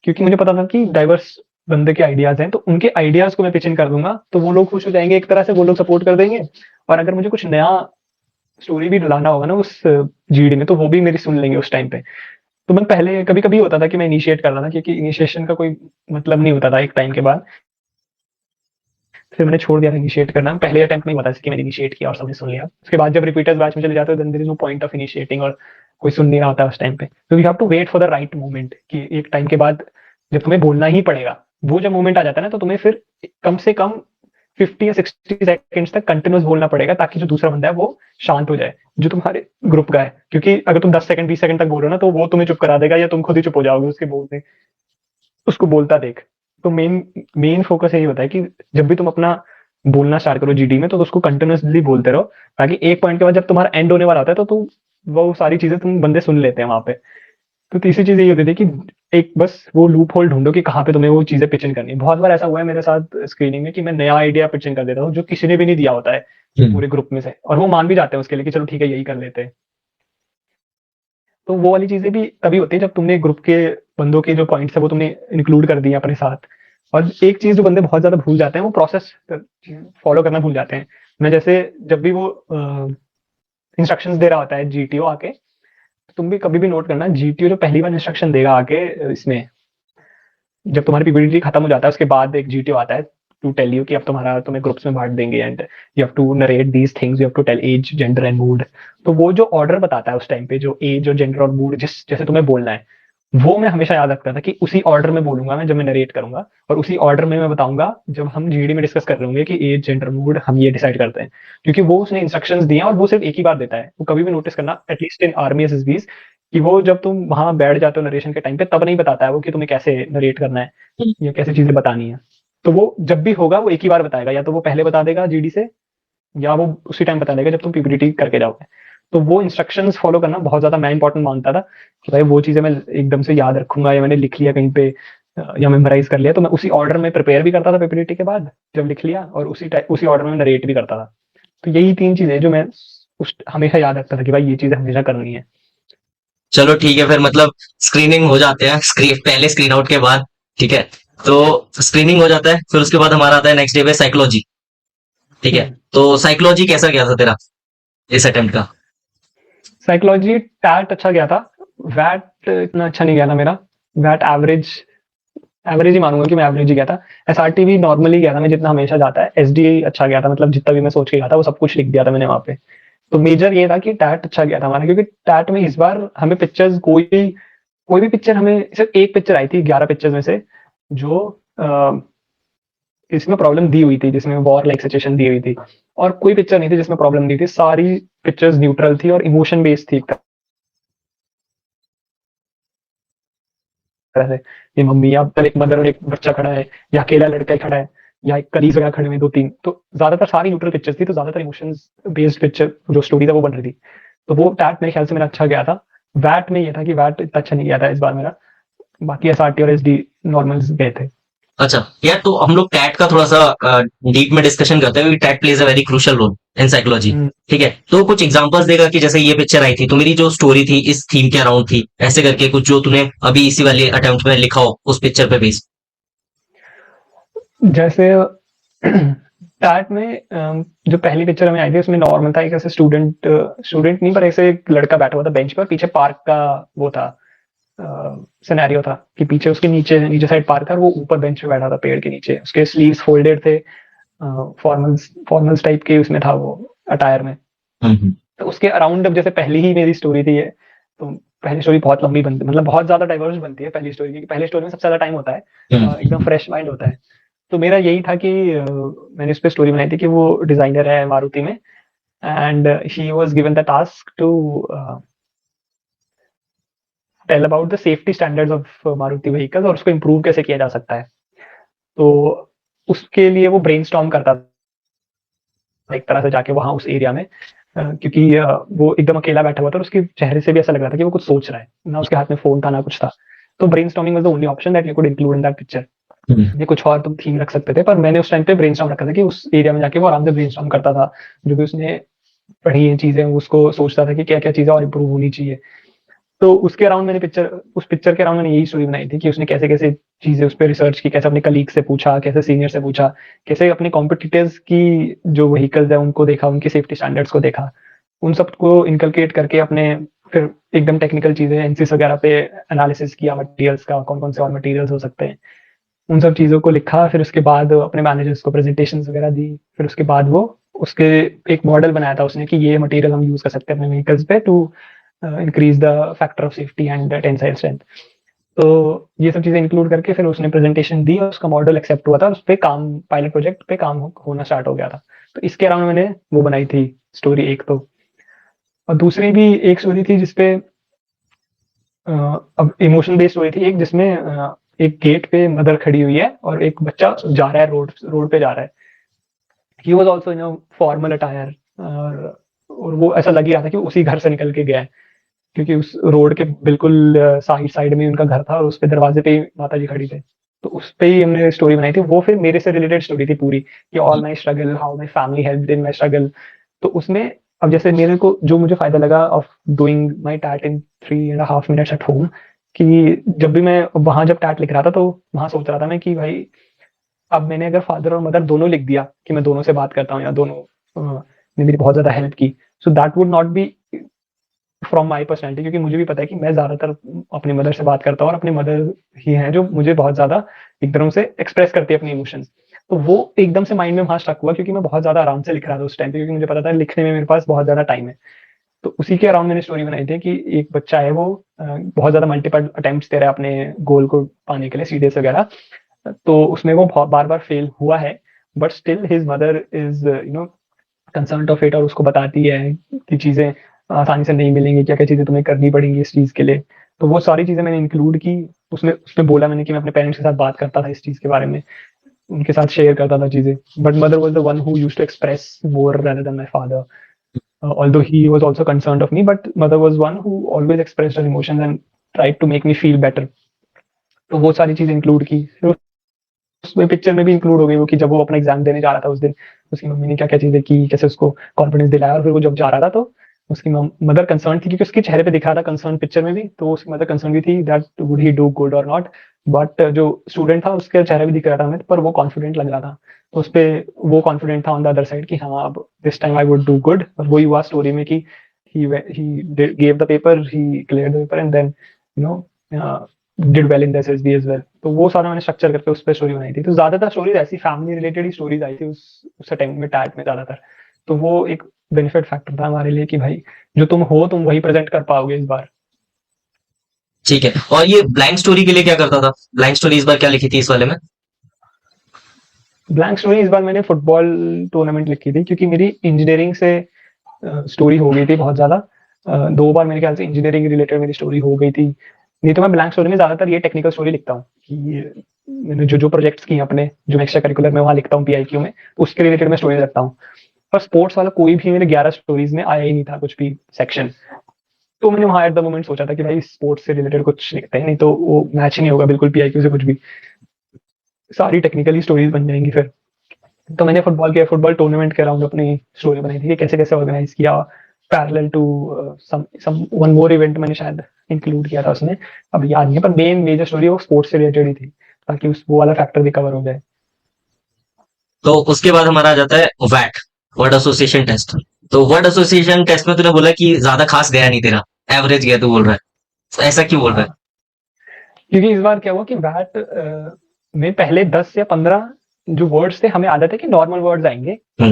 क्योंकि मुझे पता था कि डाइवर्स बंदे के आइडियाज हैं, तो उनके आइडियाज को मैं पिच इन कर दूंगा तो वो लोग खुश हो जाएंगे, एक तरह से वो लोग सपोर्ट कर देंगे। और अगर मुझे कुछ नया स्टोरी भी लाना होगा ना उस जीडी में, तो वो भी मेरी सुन लेंगे उस टाइम पे। तो मैं पहले कभी-कभी होता था कि मैं इनिशिएट कर रहा था, क्योंकि इनिशिएशन का कोई मतलब नहीं होता था एक टाइम के बाद। फिर मैंने छोड़ दिया था इनिशिएट करना। पहले अटेम्प्ट में ही हुआ था कि मैंने इनिशिएट किया और सबने सुन लिया। उसके बाद जब रिपीटर्स बैच में चले जाते हो, then there is no point of initiating, और कोई सुन नहीं रहा होता उस टाइम पे। तो you have to wait for the right moment, कि एक टाइम के बाद जब तुम्हें बोलना ही पड़ेगा, वो जब मोमेंट आ जाता है ना, तो तुम्हें फिर कम से कम 50 या 60 सेकंड्स तक कंटिन्यूअस बोलना पड़ेगा, ताकि जो दूसरा बंदा है वो शांत हो जाए, जो तुम्हारे ग्रुप का है। क्योंकि अगर तुम 10 सेकंड 20 सेकंड तक बोल रहे हो ना, तो वो तुम्हें चुप करा देगा, या तुम खुद ही चुप हो जाओगे उसके बोलने, उसको बोलता देख। तो मेन मेन फोकस यही होता है कि जब भी तुम अपना बोलना स्टार्ट करो जीडी में, तो उसको कंटिन्यूअसली बोलते रहो, ताकि एक पॉइंट के बाद जब तुम्हारा एंड होने वाला होता है, तो तुम वो सारी चीजें तुम बंदे सुन लेते हैं वहां पे। तो तीसरी चीज ये होती थी कि एक बस वो लूप होल ढूंढो कि कहाँ पे तुम्हें वो चीजें पिचिंग करनी है। बहुत बार ऐसा हुआ है मेरे साथ स्क्रीनिंग में कि मैं नया आइडिया पिचिंग कर देता हूँ, जो किसी ने भी नहीं दिया होता है पूरे ग्रुप में से, और वो मान भी जाते हैं उसके लिए कि चलो ठीक है यही कर लेते हैं। तो वो वाली चीजें भी तभी होती है जब तुमने ग्रुप के बंदों के जो पॉइंट्स है वो तुमने इंक्लूड कर दिए अपने साथ। और एक चीज जो बंदे बहुत ज्यादा भूल जाते हैं, वो प्रोसेस फॉलो करना भूल जाते हैं। मैं जैसे जब भी वो इंस्ट्रक्शंस दे रहा होता है जीटीओ आके, तुम भी कभी भी नोट करना, जीटीओ जो पहली बार इंस्ट्रक्शन देगा आके इसमें, जब तुम्हारी पीपीटी खत्म हो जाता है, उसके बाद एक जीटीओ आता है टू टेल यू कि अब तुम्हें ग्रुप्स में बांट देंगे, and you have to narrate these things, you have to tell age gender and mood. तो वो जो ऑर्डर बताता है उस टाइम पे, जो एज और जेंडर और मूड जिस जैसे तुम्हें बोलना है, वो मैं हमेशा याद रखता था कि उसी ऑर्डर में बोलूंगा मैं जब मैं नरेट करूंगा, और उसी ऑर्डर में मैं बताऊंगा जब हम जीडी में डिस्कस कर रहे होंगे कि एज जेंडर मूड हम ये डिसाइड करते हैं। क्योंकि वो उसने इंस्ट्रक्शंस दिए हैं, और वो सिर्फ एक ही बार देता है। वो कभी भी नोटिस करना, एटलीस्ट इन आर्मी एसएसबीज, कि वो जब तुम वहां बैठ जाते हो नरेशन के टाइम पे, तब नहीं बताता है वो कि तुम्हें कैसे नरेट करना है या कैसे चीजें बतानी है। तो वो जब भी होगा वो एक ही बार बताएगा, या तो वो पहले बता देगा जीडी से, या वो उसी टाइम बता देगा जब तुम पीपीटी करके जाओगे। तो वो इंस्ट्रक्शंस फॉलो करना बहुत ज्यादा मैं इंपॉर्टेंट मानता था, कि भाई वो चीजें मैं एकदम से याद रखूंगा, या मैंने लिख लिया कहीं पे या मेमोराइज कर लिया, तो मैं उसी ऑर्डर में प्रिपेयर भी करता था पीपीटी के बाद जब लिख लिया, और उसी ऑर्डर में नरेट भी करता था। तो यही तीन चीजें जो मैं हमेशा याद रखता था कि भाई ये चीजें हमेशा करनी है। चलो ठीक है, फिर मतलब स्क्रीनिंग हो जाते हैं, पहले स्क्रीन आउट के बाद, ठीक है। तो स्क्रीनिंग हो जाता है, फिर उसके बाद हमारा आता है नेक्स्ट डे पे साइकोलॉजी, ठीक है। हम्म। तो साइकोलॉजी कैसा गया था तेरा इस अटेम्प्ट का? साइकोलॉजी टैट अच्छा गया था, वैट इतना अच्छा नहीं गया था मेरा। वैट एवरेज, एवरेज ही मानूंगा कि मैं एवरेज ही गया था। एसआरटी भी नॉर्मली गया था मैं, जितना हमेशा जाता है। एसडी अच्छा गया था, मतलब जितना भी मैं सोच के गया था वो सब कुछ लिख दिया था मैंने वहां पे। तो मेजर ये था कि टैट अच्छा गया था हमारा, क्योंकि टैट में इस बार हमें पिक्चर्स कोई भी पिक्चर, हमें सिर्फ एक पिक्चर आई थी 11 पिक्चर्स में से, जो इसमें प्रॉब्लम दी हुई थी, जिसमें वॉर लाइक सिचुएशन दी हुई थी। और कोई पिक्चर नहीं थी जिसमें प्रॉब्लम दी थी, सारी पिक्चर्स न्यूट्रल थी और इमोशन बेस्ड थी एक तरह से। ये मम्मी, या फिर एक मदर और एक बच्चा खड़ा है, या अकेला लड़का ही खड़ा है, या एक कलीग वगैरह खड़े हुए दो तीन, तो ज्यादातर सारी न्यूट्रल पिक्चर्स थी, तो ज्यादातर इमोशंस बेस्ड पिक्चर जो स्टोरी था वो बन रही थी। तो वो टैट मेरे ख्याल से मेरा अच्छा गया था। वैट में ये था कि वैट इतना अच्छा नहीं गया था इस बार मेरा। बाकी एसआरटी और एसडी नॉर्मल गए थे। अच्छा यार, तो हम लोग टैट का थोड़ा सा डीप में डिस्कशन करते हैं, क्योंकि TAT plays a very crucial role in psychology. Hmm. ठीक है, तो कुछ एग्जांपल्स देगा कि जैसे ये पिक्चर आई थी तो मेरी जो स्टोरी थी इस थीम के अराउंड थी, ऐसे करके कुछ जो तूने अभी इसी वाले अटेम्प्ट में लिखा हो उस पिक्चर पे बेस्ड। जैसे टैट में जो पहली पिक्चर हमें आई थी उसमें नॉर्मल था, एक ऐसे स्टूडेंट स्टूडेंट नहीं पर ऐसे एक लड़का बैठा हुआ था बेंच पर, पीछे पार्क का वो था, सिनेरियो था कि पीछे उसके नीचे नीचे साइड पार्क था, और वो ऊपर बेंच पे बैठा था पेड़ के नीचे। उसके स्लीव्स फोल्डेड थे, फॉर्मल्स फॉर्मल्स टाइप के उसमें था वो अटायर में। हम्म। तो उसके अराउंड अब जैसे पहली ही मेरी स्टोरी थी ये, तो पहली स्टोरी बहुत लंबी बनती, मतलब बहुत ज्यादा डाइवर्स बनती है पहली स्टोरी, क्योंकि पहली स्टोरी में सबसे ज्यादा टाइम होता है, एकदम फ्रेश माइंड होता है। तो मेरा यही था कि मैंने इस पे स्टोरी बनाई थी कि वो डिजाइनर है मारुति में, and he was given the task to tell about the safety standards of Maruti vehicles, और उसको इम्प्रूव कैसे किया जा सकता है। तो उसके लिए वो ब्रेनस्टॉर्म करता था एक तरह से जाके वहां उस एरिया में, क्योंकि वो एकदम अकेला बैठा हुआ था, और उसके चेहरे से भी ऐसा लग रहा था कि वो कुछ सोच रहा है, ना उसके हाथ में फोन था ना कुछ था। तो brainstorming was the only option that you could include in that picture. ये कुछ और तुम थीम रख सकते थे, पर मैंने उस टाइम पे ब्रेनस्टॉर्म रखा था कि उस एरिया में जाके वो आराम से ब्रेनस्टॉर्म करता था, जो भी उसने पढ़ी है चीजें, उसको सोचता था कि क्या क्या चीजें और इम्प्रूव होनी चाहिए। तो उसके अराउंड मैंने पिक्चर उस पिक्चर के अराउंड मैंने यही स्टोरी बनाई थी कि उसने कैसे कैसे चीजें उस पर रिसर्च की, कैसे अपने कलीग से पूछा, कैसे सीनियर से पूछा, कैसे अपने कॉम्पिटिटर्स की जो व्हीकल्स है उनको देखा, उनके सेफ्टी स्टैंडर्ड्स को देखा। उन सब को इनकलकेट करके अपने फिर एकदम टेक्निकल चीजें एनसीस वगैरह पे एनालिसिस किया मटेरियल्स का, कौन कौन से और मटेरियल्स हो सकते हैं, उन सब चीज़ों को लिखा। फिर उसके बाद अपने मैनेजर्स को प्रेजेंटेशंस वगैरह दी। फिर उसके बाद वो उसके एक मॉडल बनाया था उसने कि ये मटेरियल हम यूज़ कर सकते हैं अपने व्हीकल्स पे to increase the factor of safety and tensile strength. तो ये सब चीज़ें इंक्लूड करके फिर उसने प्रेजेंटेशन दी और उसका मॉडल एक्सेप्ट हुआ था। उस पे काम, पायलट प्रोजेक्ट पे काम होना स्टार्ट हो गया था। तो इसके अराउंड मैंने वो बनाई थी स्टोरी एक तो। और दूसरी भी एक स्टोरी थी जिसपे अब इमोशन बेस्ड स्टोरी थी एक, जिसमें एक गेट पे मदर खड़ी हुई है और एक बच्चा जा रहा है, रोड रोड पे जा रहा है। He was also in formal attire, और वो ऐसा लग ही रहा था कि उसी घर से निकल के गया है, क्योंकि उस रोड के बिल्कुल साइड साइड में उनका घर था और उस पे दरवाजे पे ही माता जी खड़ी थे। तो उस पे ही हमने स्टोरी बनाई थी। वो फिर मेरे से रिलेटेड स्टोरी थी पूरी, कि all my struggle, how my family helped in my struggle. तो उसमें अब जैसे मेरे को जो मुझे फायदा लगा of doing my TAT in 3.5 minutes at home, कि जब भी मैं वहां जब टैट लिख रहा था तो वहां सोच रहा था मैं कि भाई अब मैंने अगर फादर और मदर दोनों लिख दिया कि मैं दोनों से बात करता हूँ या दोनों ने मेरी बहुत ज्यादा हेल्प की, so that would not be from my personality, क्योंकि मुझे भी पता है कि मैं ज्यादातर अपनी मदर से बात करता हूँ और अपनी मदर ही है जो मुझे बहुत ज्यादा एकदम से एक्सप्रेस करती है अपनी इमोशंस। तो वो एकदम से माइंड में वहां स्टक हुआ, क्योंकि मैं बहुत ज्यादा आराम से लिख रहा था उस टाइम पे, क्योंकि मुझे पता था लिखने में मेरे पास बहुत ज्यादा टाइम है। तो उसी के अराउंड मैंने स्टोरी बनाई थी कि एक बच्चा है, वो बहुत ज्यादा मल्टीपल अटेम्प्ट्स दे रहा है अपने गोल को पाने के लिए, सीडीएस वगैरह। तो उसमें वो बार बार फेल हुआ है, but still his mother is concern of it, और उसको बताती है कि चीजें आसानी से नहीं मिलेंगी, क्या क्या चीजें तुम्हें करनी पड़ेंगी इस चीज के लिए। तो वो सारी चीजें मैंने इंक्लूड की उसमें। उसमें बोला मैंने कि मैं अपने पेरेंट्स के साथ बात करता था इस चीज के बारे में, उनके साथ शेयर करता था चीजें, but mother was the one who used to express more rather than my father. Although he was also concerned of me, but mother was one who always expressed her emotions and tried to make me feel better. तो वो सारी चीजें include की। फिर उसमें picture में भी include हो गई वो, कि जब वो अपना एग्जाम देने जा रहा था उस दिन, उसकी मम्मी ने क्या क्या चीजें की, कैसे उसको कॉन्फिडेंस दिलाया। और फिर वो जब जा रहा था तो उसकी मदर कंसर्न थी, क्योंकि उसके चेहरे पे दिखा था कंसर्न पिक्चर में भी, तो उसकी मदर कंसर्न भी थी that would he do good और नॉट। बट जो स्टूडेंट था उसके चेहरे भी दिख रहा था हमें, पर वो कॉन्फिडेंट लग रहा था। तो उस पे वो कॉन्फिडेंट था ऑन द अदर साइड कि हाँ अब this time I would do good. और वही हुआ स्टोरी में कि he gave the paper, he cleared the paper, and then you know did well in the SSB as well. तो वो सारा मैंने स्ट्रक्चर करके उस पर स्टोरी बनाई थी। तो ज्यादातर स्टोरीज ऐसी family related he stories I थी उस टाइम में टैट में ज्यादातर। तो वो एक बेनिफिट फैक्टर था हमारे लिए कि भाई जो तुम हो तुम वही प्रेजेंट कर पाओगे इस बार। ठीक है। और ये ब्लाइंड स्टोरी के लिए क्या करता था? ब्लाइंड स्टोरी इस बार क्या लिखी थी इस वाले में? ब्लैंक स्टोरी इस बार मैंने फुटबॉल टूर्नामेंट लिखी थी, क्योंकि मेरी इंजीनियरिंग से स्टोरी हो गई थी बहुत ज्यादा। 2 बार मेरे ख्याल से इंजीनियरिंग रिलेटेड मेरी स्टोरी हो गई थी। नहीं तो मैं ब्लैंक स्टोरी में ज्यादातर ये टेक्निकल स्टोरी लिखता हूँ कि मैंने जो जो प्रोजेक्ट्स किए अपने, जो एक्स्ट्रा करिकुलर में वहां लिखता हूँ पीआईक्यू में, तो उसके रिलेटेड मैं स्टोरी रखता हूँ। पर स्पोर्ट्स वाला कोई भी मेरे 11 स्टोरीज में आया ही नहीं था कुछ भी सेक्शन। तो मैंने वहां एट द मोमेंट सोचा था कि भाई स्पोर्ट्स से रिलेटेड कुछ लिखते हैं, नहीं तो वो मैच ही नहीं होगा बिल्कुल पीआईक्यू से कुछ भी, सारी टेक्निकली स्टोरीज बन जाएंगी फिर। तो मैंने फुटबॉल टूर्नामेंट के अराउंड अपनी स्टोरी बनाई थी कि कैसे कैसे ऑर्गेनाइज किया, parallel to some one more event मैंने शायद इंक्लूड किया था उसमें, अब याद नहीं है, पर मेन मेजर स्टोरी वो स्पोर्ट्स से रिलेटेड ही थी, ताकि उस वो वाला फैक्टर भी कवर हो जाए। तो उसके बाद हमारा आ जाता है वैट, वर्ड एसोसिएशन टेस्ट। तो वर्ड एसोसिएशन टेस्ट में तूने बोला कि ज्यादा खास गया नहीं तेरा, एवरेज गया तू बोल रहा है, ऐसा क्यों बोल रहा हाँ, क्योंकि इस बार क्या हुआ कि वैट में पहले 10 या 15 जो वर्ड्स थे, हमें आदत है कि नॉर्मल वर्ड्स आएंगे है?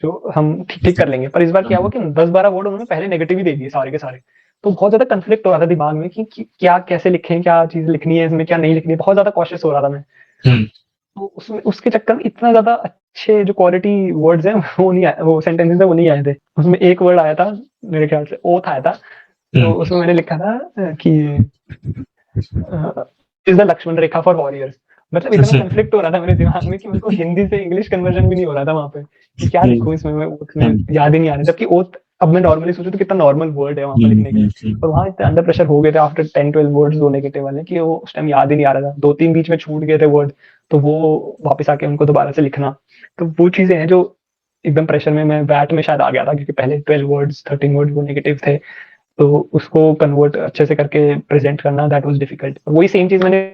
जो हम ठीक ठीक कर लेंगे, पर इस बार क्या हुआ कि 10-12 वर्ड उन्होंने पहले नेगेटिव ही दे दिए सारे के सारे। तो बहुत ज्यादा कंफ्लिक्ट हो रहा था दिमाग में कि क्या कैसे लिखें, क्या चीज लिखनी है इसमें, क्या नहीं लिखनी है। बहुत ज्यादा कॉशियस हो रहा था मैं। हम्म। तो उसमें उसके चक्कर में इतना ज्यादा अच्छे जो क्वालिटी वर्ड्स हैं वो नहीं आए, वो सेंटेंसेस है वो नहीं आए थे। उसमें एक वर्ड आया था मेरे ख्याल से ओथ आया था। तो हम्म। उसमें मैंने लिखा था कि is the Lakshman Rekha for warriors. मतलब इतना कंफ्लिक्ट हो रहा था मेरे दिमाग में कि मेरे को हिंदी से इंग्लिश कन्वर्जन भी नहीं हो रहा था वहां पे, कि क्या लिखूं इसमें, मैं उसमें याद ही नहीं आ रहा। जबकि ओथ अब मैं नॉर्मली सोचूं तो कितना नॉर्मल वर्ड है वहां पर लिखने के लिए, और वहां इतने अंडर प्रेशर हो गए थे आफ्टर 10-12 वर्ड्स वो नेगेटिव वाले, कि वो उस टाइम याद ही नहीं आ रहा था। 2-3 बीच में छूट गए थे वर्ड, तो वो वापस आके उनको दोबारा से लिखना। तो वो चीजें हैं जो एकदम प्रेशर में मैं बैट में शायद आ गया था, क्योंकि पहले 12 वर्ड्स 13 वर्ड्स वो नेगेटिव थे। तो उसको कन्वर्ट अच्छे से करके प्रेजेंट करना दैट वाज डिफिकल्ट। वही सेम चीज मैंने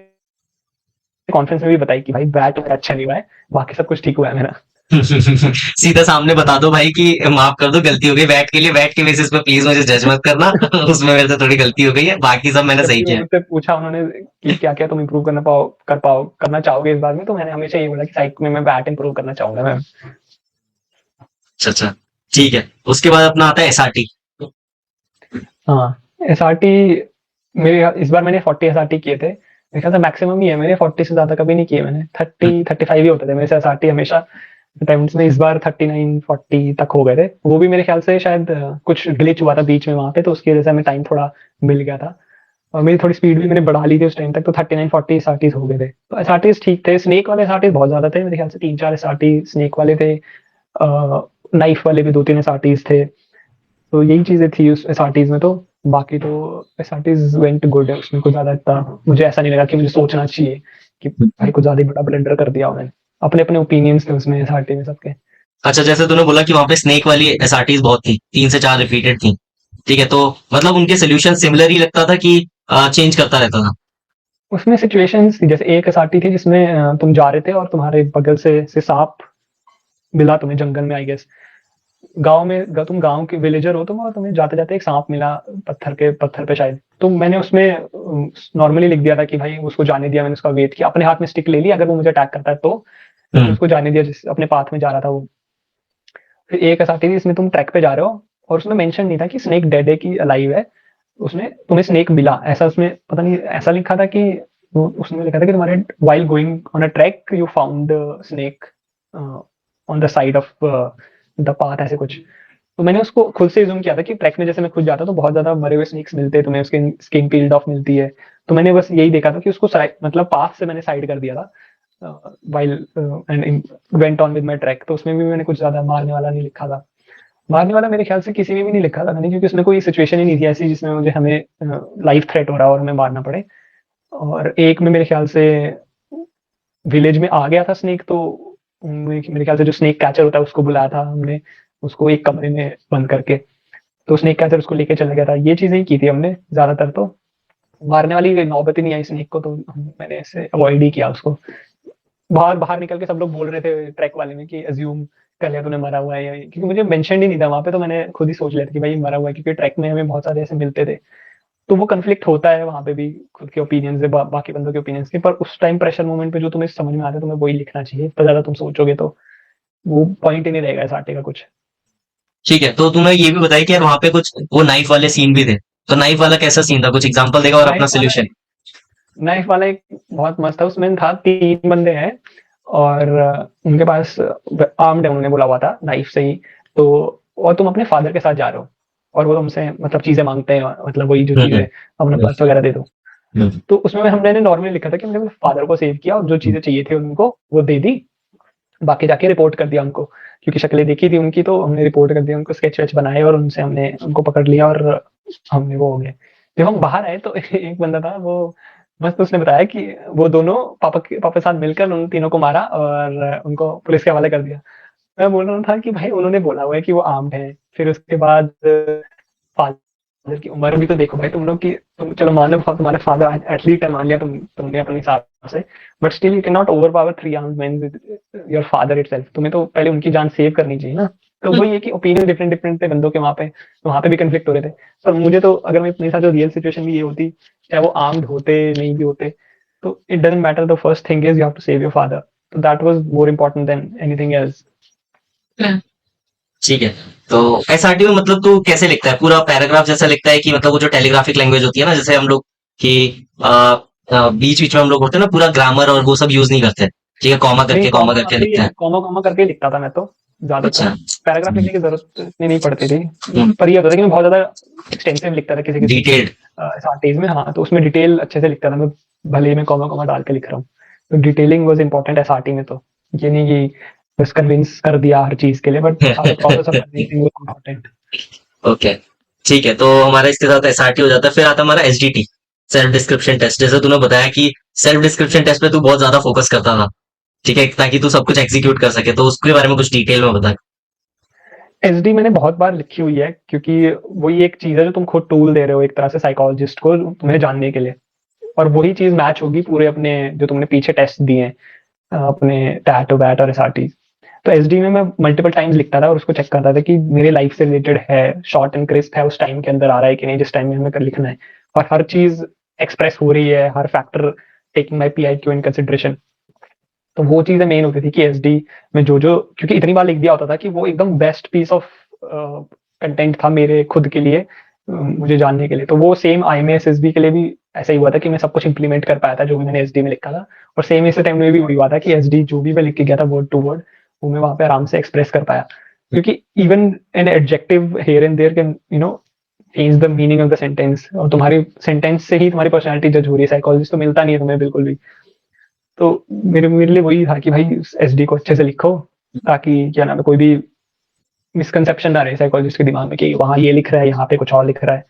कॉन्फ्रेंस में भी बताई कि भाई बैट मेरा अच्छा नहीं हुआ है, बाकी सब कुछ ठीक हुआ है मेरा। सीधा सामने बता दो भाई कि माफ कर दो, गलती हो गई, बैठ के लिए बैठ के बेसिस पे प्लीज मुझे जज मत करना। उसमें मेरे से थोड़ी गलती हो गई है, बाकी सब मैंने जब सही भी किया है। मुझसे पूछा उन्होंने कि क्या क्या तुम इम्प्रूव करना चाहोगे इस बार में, तो मैंने हमेशा ये बोला कि साइक में मैं बैट इम्प्रूव करना चाहूंगा मैम। अच्छा अच्छा, ठीक है। उसके बाद अपना आता है SRT। हाँ, एसआरटी मेरे इस बार मैंने 40 एसआरटी किए थे, मेरे ख्याल से मैक्सिमम ही है मेरे, 40 से ज्यादा कभी नहीं किए मैंने, 30-35 ही होते थे मेरे से एसआरटी हमेशा अटेम्प्ट्स में। इस बार 39-40 तक हो गए थे, वो भी मेरे ख्याल से शायद कुछ ग्लिच हुआ था बीच में वहां पे, तो उसकी वजह से हमें टाइम थोड़ा मिल गया था, और मेरी थोड़ी स्पीड भी मैंने बढ़ा ली थी उस टाइम तक, तो 39-40 एसआरटीज हो गए थे। तो एसआरटीज ठीक थे, स्नेक वाले एसआरटीज बहुत ज्यादा थे, मेरे ख्याल से 3-4 एसआरटी स्नेक वाले थे, नाइफ वाले भी 2-3 एसआरटीज थे। तो यही चीजें थी उस एसआरटीज में, तो बाकी तो एसआरटीज वेंट गुड है, उसमें कुछ ज्यादा इतना मुझे ऐसा नहीं लगा कि मुझे सोचना चाहिए कि भाई कुछ ज्यादा ही बड़ा ब्लंडर कर दिया मैंने। अपने अपने ओपिनियंस थे उसमें एसआरटी में सबके। अच्छा, जैसे तूने बोला कि वहां पे स्नेक वाली SRTs बहुत थी, 3 से 4 रिपीटेड थी, ठीक है, तो मतलब उनके सोल्यूशन सिमिलर ही लगता था कि चेंज करता रहता था? उसमें सिचुएशंस थी, जैसे एक एसआरटी थी जिसमें तुम जा रहे थे और तुम्हारे बगल से सांप मिला तुम्हें जंगल में, आई गेस गांव में, तुम गांव के विलेजर हो तुम, और तुम्हें जाते जाते एक सांप मिला पत्थर पे शायद, तो मैंने उसमें नॉर्मली लिख दिया था कि भाई उसको जाने दिया, मैंने उसका वेट किया, अपने हाथ में स्टिक ले ली अगर वो मुझे अटैक करता है तो, मैंने हम्म। उसको जाने दिया जिस अपने पाथ में जा रहा था वो। फिर एक एसआरटी थी इसमें तुम ट्रैक पे जा रहे हो, और उसमें मेंशन नहीं था कि स्नेक डेड है कि अलाइव है, उसमें तुम्हें स्नेक मिला ऐसा, उसमें पता नहीं ऐसा लिखा था कि उसमें लिखा था कि तुम्हारे while going on a track you found snake on the side of the path, ऐसे कुछ। तो मैंने उसको खुद से जूम किया था कि ट्रैक में जैसे मैं खुद जाता तो बहुत ज्यादा मरे हुए स्नेक्स मिलते हैं तुम्हें, उसकी स्किन पील्ड ऑफ मिलती है, तो मैंने बस यही देखा था कि उसको मतलब पाथ से मैंने साइड कर दिया था while and went on with my track, तो उसमें भी मैंने कुछ ज्यादा मारने वाला नहीं लिखा था। मारने वाला मेरे ख्याल से किसी में भी नहीं लिखा था मैंने, क्योंकि उसमें कोई सिचुएशन ही नहीं थी ऐसी जिसमें मुझे हमें लाइफ थ्रेट हो रहा हो और हमें मारना पड़े। और एक में मेरे ख्याल से विलेज में आ गया था स्नेक, तो मेरे ख्याल से जो स्नेक कैचर होता है उसको बुलाया था हमने, उसको एक कमरे में बंद करके, तो स्नेक कैचर उसको लेके चला गया था। ये चीजें ही की थी हमने ज्यादातर, तो मारने वाली नौबत ही नहीं आई स्नेक को, तो मैंने ऐसे अवॉइड ही किया उसको। बाहर बाहर निकल के सब लोग बोल रहे थे ट्रैक वाले में कि अज्यूम कर लिया तूने मरा हुआ है, या क्योंकि मुझे मेंशन ही नहीं था वहां पे, तो मैंने खुद ही सोच लिया था कि भाई मरा हुआ है, क्योंकि ट्रैक में हमें बहुत सारे ऐसे मिलते थे, तो वो कन्फ्लिक्ट होता है वहां पे भी खुद के ओपिनियन से बाकी बंदों के ओपिनियन के, पर उस टाइम प्रेशर मोमेंट पे जो तुम्हें समझ में आता है तुम्हें वही लिखना चाहिए, तो ज्यादा तुम सोचोगे तो वो पॉइंट ही नहीं रहेगा इस आर्टिकल का कुछ। ठीक है, तो तूने ये भी बताया कि यार वहां पे कुछ वो नाइफ वाले सीन भी थे, तो नाइफ वाला कैसा सीन था, कुछ एग्जांपल देगा और अपना नाइफ वाला सोल्यूशन। नाइफ वाला एक बहुत मस्त था, उसमें था 3 बंदे हैं, और उनके पास आर्म्ड है, उन्होंने बोला हुआ था नाइफ से ही, तो और तुम अपने फादर के साथ जा रहे हो, और वो तुमसे मतलब चीजें मांगते हैं, मतलब वही जो चीजें हम्म। अपना पर्स वगैरह दे दो। हम्म। तो उसमें हमने नॉर्मली लिखा था कि हमने फादर को सेव किया और जो चीजें चाहिए थी उनको वो दे दी, बाकी जाके रिपोर्ट कर दिया उनको, क्योंकि शक्लें देखी थी उनकी, तो हमने रिपोर्ट कर दिया उनको, स्केच वेच बनाए और उनसे हमने उनको पकड़ लिया, और हमने वो हो गए। जब हम बाहर आए तो एक बंदा था वो मस्त, उसने बताया कि वो दोनों पापा के साथ मिलकर उन तीनों को मारा और उनको पुलिस के हवाले कर दिया। मैं बोल रहा था कि भाई उन्होंने बोला हुआ है कि वो आर्म्ड है, फिर उसके बाद फादर की उम्र भी तो देखो भाई तुम लोग की, तुम चलो मान लो तुम्हारे फादर एथलीट है, मान लिया तुमने अपने हिसाब से, but still you can not over power 3 armed man with your father itself, तुम्हें तो पहले उनकी जान सेव करनी चाहिए ना। तो वही है कि ओपिनियन डिफरेंट डिफरेंट थे बंदों के वहां पे भी कंफ्लिक्ट हो रहे थे। पर मुझे तो अगर मैं मेरे साथ जो रियल सिचुएशन भी ये होती, चाहे वो आर्म्ड होते नहीं भी होते, तो it doesn't matter, the first thing is you have to save your father, तो that was more important than anything else. ठीक है, तो SRT में मतलब तू कैसे लिखता है, पूरा पैराग्राफ जैसा लिखता है कि मतलब वो जो टेलीग्राफिक लैंग्वेज होती है ना, जैसे हम लोग कि बीच बीच में हम लोग होते हैं ना, पूरा ग्रामर और वो सब यूज नहीं करते, ठीक है, नहीं, कॉमा करके लिखते हैं? कॉमा कॉमा करके ही लिखता था मैं तो ज्यादातर, अच्छा। पैराग्राफ लिखने की जरूरत इतनी नहीं पड़ती थी। हम्म। पर ये होता था कि मैं बहुत ज्यादा एक्सटेंसिव लिखता था किसी किसी डिटेल्ड। शॉर्टेज में, हाँ, तो उसमें डिटेल अच्छे से लिखता था मैं, भले ही मैं कॉमा कॉमा डाल के लिख रहा हूँ, तो डिटेलिंग वाज इंपॉर्टेंट एसआरटी में, तो ये नहीं कि बस कन्विंस कर दिया हर चीज के लिए, बट हाँ the process of convincing was important. Okay, ठीक है, तो हमारा इसके साथ SRT हो जाता है, फिर आता है हमारा SDT, सेल्फ डिस्क्रिप्शन टेस्ट। जैसे तूने बताया कि सेल्फ डिस्क्रिप्शन टेस्ट पे तू बहुत ज्यादा फोकस करता था, ठीक है, ताकि तू सब कुछ एग्जीक्यूट कर सके, तो उसके बारे में कुछ डिटेल में बता। एसडी मैंने बहुत बार लिखी हुई है, क्योंकि वही एक चीज है जो तुम खुद टूल दे रहे हो एक तरह से साइकोलॉजिस्ट को तुम्हें जानने के लिए, और वही चीज मैच होगी पूरे अपने जो तुमने पीछे टेस्ट दिए हैं अपने टैट बैट और एसआरटी, तो एसडी में मैं मल्टीपल टाइम्स लिखता था और उसको चेक करता था कि मेरे लाइफ से रिलेटेड है, शॉर्ट एंड क्रिस्प है, उस टाइम के अंदर आ रहा है कि नहीं जिस टाइम में हमें लिखना है, और हर चीज एक्सप्रेस हो रही है, हर factor taking my P I Q in consideration. तो वो चीजें मेन होती थी कि एसडी में जो जो, क्योंकि इतनी बार लिख दिया होता था कि वो एकदम बेस्ट पीस ऑफ कंटेंट था मेरे खुद के लिए, मुझे जानने के लिए। तो वो सेम आई में एस बी के लिए भी ऐसा ही हुआ था कि मैं सब कुछ इंप्लीमेंट कर पाया था जो भी मैंने एसडी में लिखा था, और सेम इस टाइम में भी वही हुआ था कि एसडी जो भी मैं लिख के गया था वर्ड टू वर्ड, वो मैं वहां पे आराम से एक्सप्रेस कर पाया। क्योंकि even an adjective here and there can change the meaning of the sentence, और तुम्हारी सेंटेंस से ही तुम्हारी पर्सनैलिटी जज हो रही है। साइकोलॉजिस्ट तो मिलता नहीं है तुम्हें बिल्कुल भी। तो मेरे लिए वही था कि भाई एसडी को अच्छे से लिखो, ताकि क्या नाम है, कोई भी मिसकंसेप्शन ना रहे साइकोलॉजिस्ट के दिमाग में कि वहाँ ये लिख रहा है, यहाँ पे कुछ और लिख रहा है।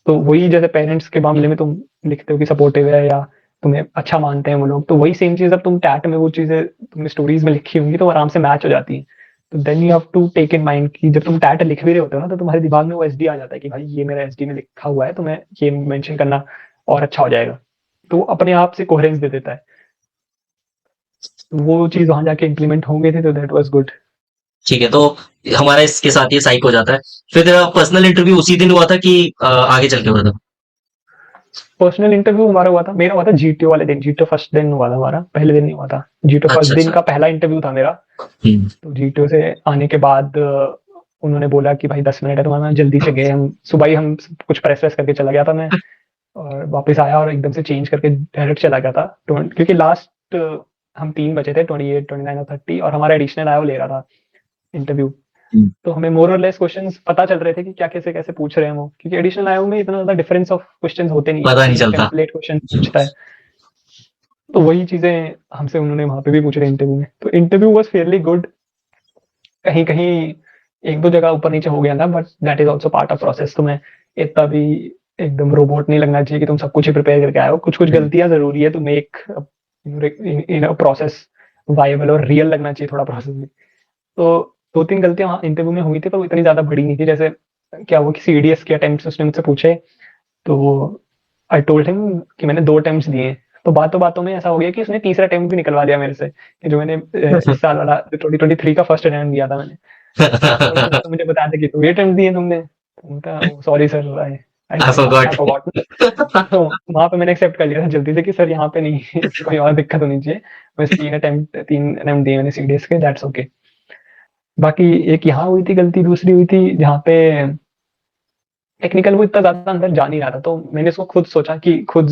तो वही जैसे पेरेंट्स के मामले में तुम लिखते हो कि सपोर्टिव है या तुम्हें अच्छा मानते हैं वो लोग, तो वही सेम चीज अब तुम टैट में वो चीजें तुमने स्टोरीज में लिखी होंगी तो आराम से मैच हो जाती है। तो then you have to take in mind कि जब तुम टैट लिख भी रहे होते हो ना, तो तुम्हारे दिमाग में वो एसडी आ जाता है कि भाई ये मेरा एसडी में लिखा हुआ है, तो मैं ये मेंशन करना और अच्छा हो जाएगा। तो अपने आप से कोहेरेंस दे देता है। तो वो चीज वहां जाके इम्प्लीमेंट हो गई थी, तो दैट वाज गुड। ठीक है, तो हमारा इसके साथ ये साइक हो जाता है। फिर तेरा पर्सनल इंटरव्यू उसी दिन हुआ था कि आगे चल के हुआ था? पर्सनल इंटरव्यू हमारा हुआ था, मेरा हुआ था जीटीओ वाले दिन। जीटीओ फर्स्ट दिन हुआ था हमारा, पहले दिन नहीं हुआ था। जीटीओ फर्स्ट अच्छा, दिन अच्छा। का पहला इंटरव्यू था मेरा। हम्म। तो जीटीओ से आने के बाद उन्होंने बोला कि भाई 10 मिनट है तुम्हारा। जल्दी से गए हम, सुबह ही हम कुछ प्रेस वेस करके चला गया था मैं, और वापस आया और एकदम से चेंज करके डायरेक्ट चला गया था। क्योंकि लास्ट हम 3 बचे थे, 28, 29 और 30, और हमारा एडिशनल आया वो ले रहा था इंटरव्यू। हम्म। तो हमें मोर और लेस क्वेश्चंस पता चल रहे थे कि क्या कैसे कैसे पूछ रहे हैं वो, क्योंकि एडिशनल आयो में इतना ज्यादा डिफरेंस ऑफ क्वेश्चंस होते नहीं है, पता नहीं सेम चलता। टेम्पलेट क्वेश्चन पूछता है। तो वही चीजें हमसे उन्होंने वहां पे भी पूछ रहे इंटरव्यू में। तो इंटरव्यू वाज फेयरली गुड। कहीं कहीं एक दो जगह ऊपर नीचे हो गया था, but that is also part of process. तुम्हें इतना भी एकदम रोबोट नहीं लगना चाहिए कि तुम सब कुछ ही प्रिपेयर करके आए हो। कुछ कुछ गलतियां जरूरी है, तुम्हें एक इन प्रोसेस वायबल और रियल लगना चाहिए थोड़ा प्रोसेस में। तो 2-3 गलतियां वहाँ इंटरव्यू में हुई थी, पर वो इतनी ज्यादा बड़ी नहीं थी। जैसे क्या वो कि सीडीएस के अटेम्प्ट्स उसने मुझसे पूछे, तो आई टोल्ड हिम कि मैंने 2 अटेम्प्ट्स दिए। तो बातों बातों में ऐसा हो गया कि उसने तीसरा अटेम्प्ट भी निकलवा दिया मेरे से, कि जो मैंने इस साल वाला 2023 का फर्स्ट अटेम्प्ट दिया था मैंने। तो उसने तो मुझे बताया था कि 2 अटेम्प्ट दिए तुमने। उनका sorry sir, I I I forgot. I forgot. तो वहां पे मैंने एक्सेप्ट कर लिया था जल्दी से कि सर यहाँ पे नहीं कोई और दिक्कत होनी चाहिए। बस 3 अटेम्प्ट दिए मैंने सीडीएस के, दैट्स ओके। बाकी एक यहाँ हुई थी गलती, दूसरी हुई थी जहाँ पे टेक्निकल वो इतना ज्यादा अंदर जा नहीं रहा था। तो मैंने उसको खुद सोचा कि खुद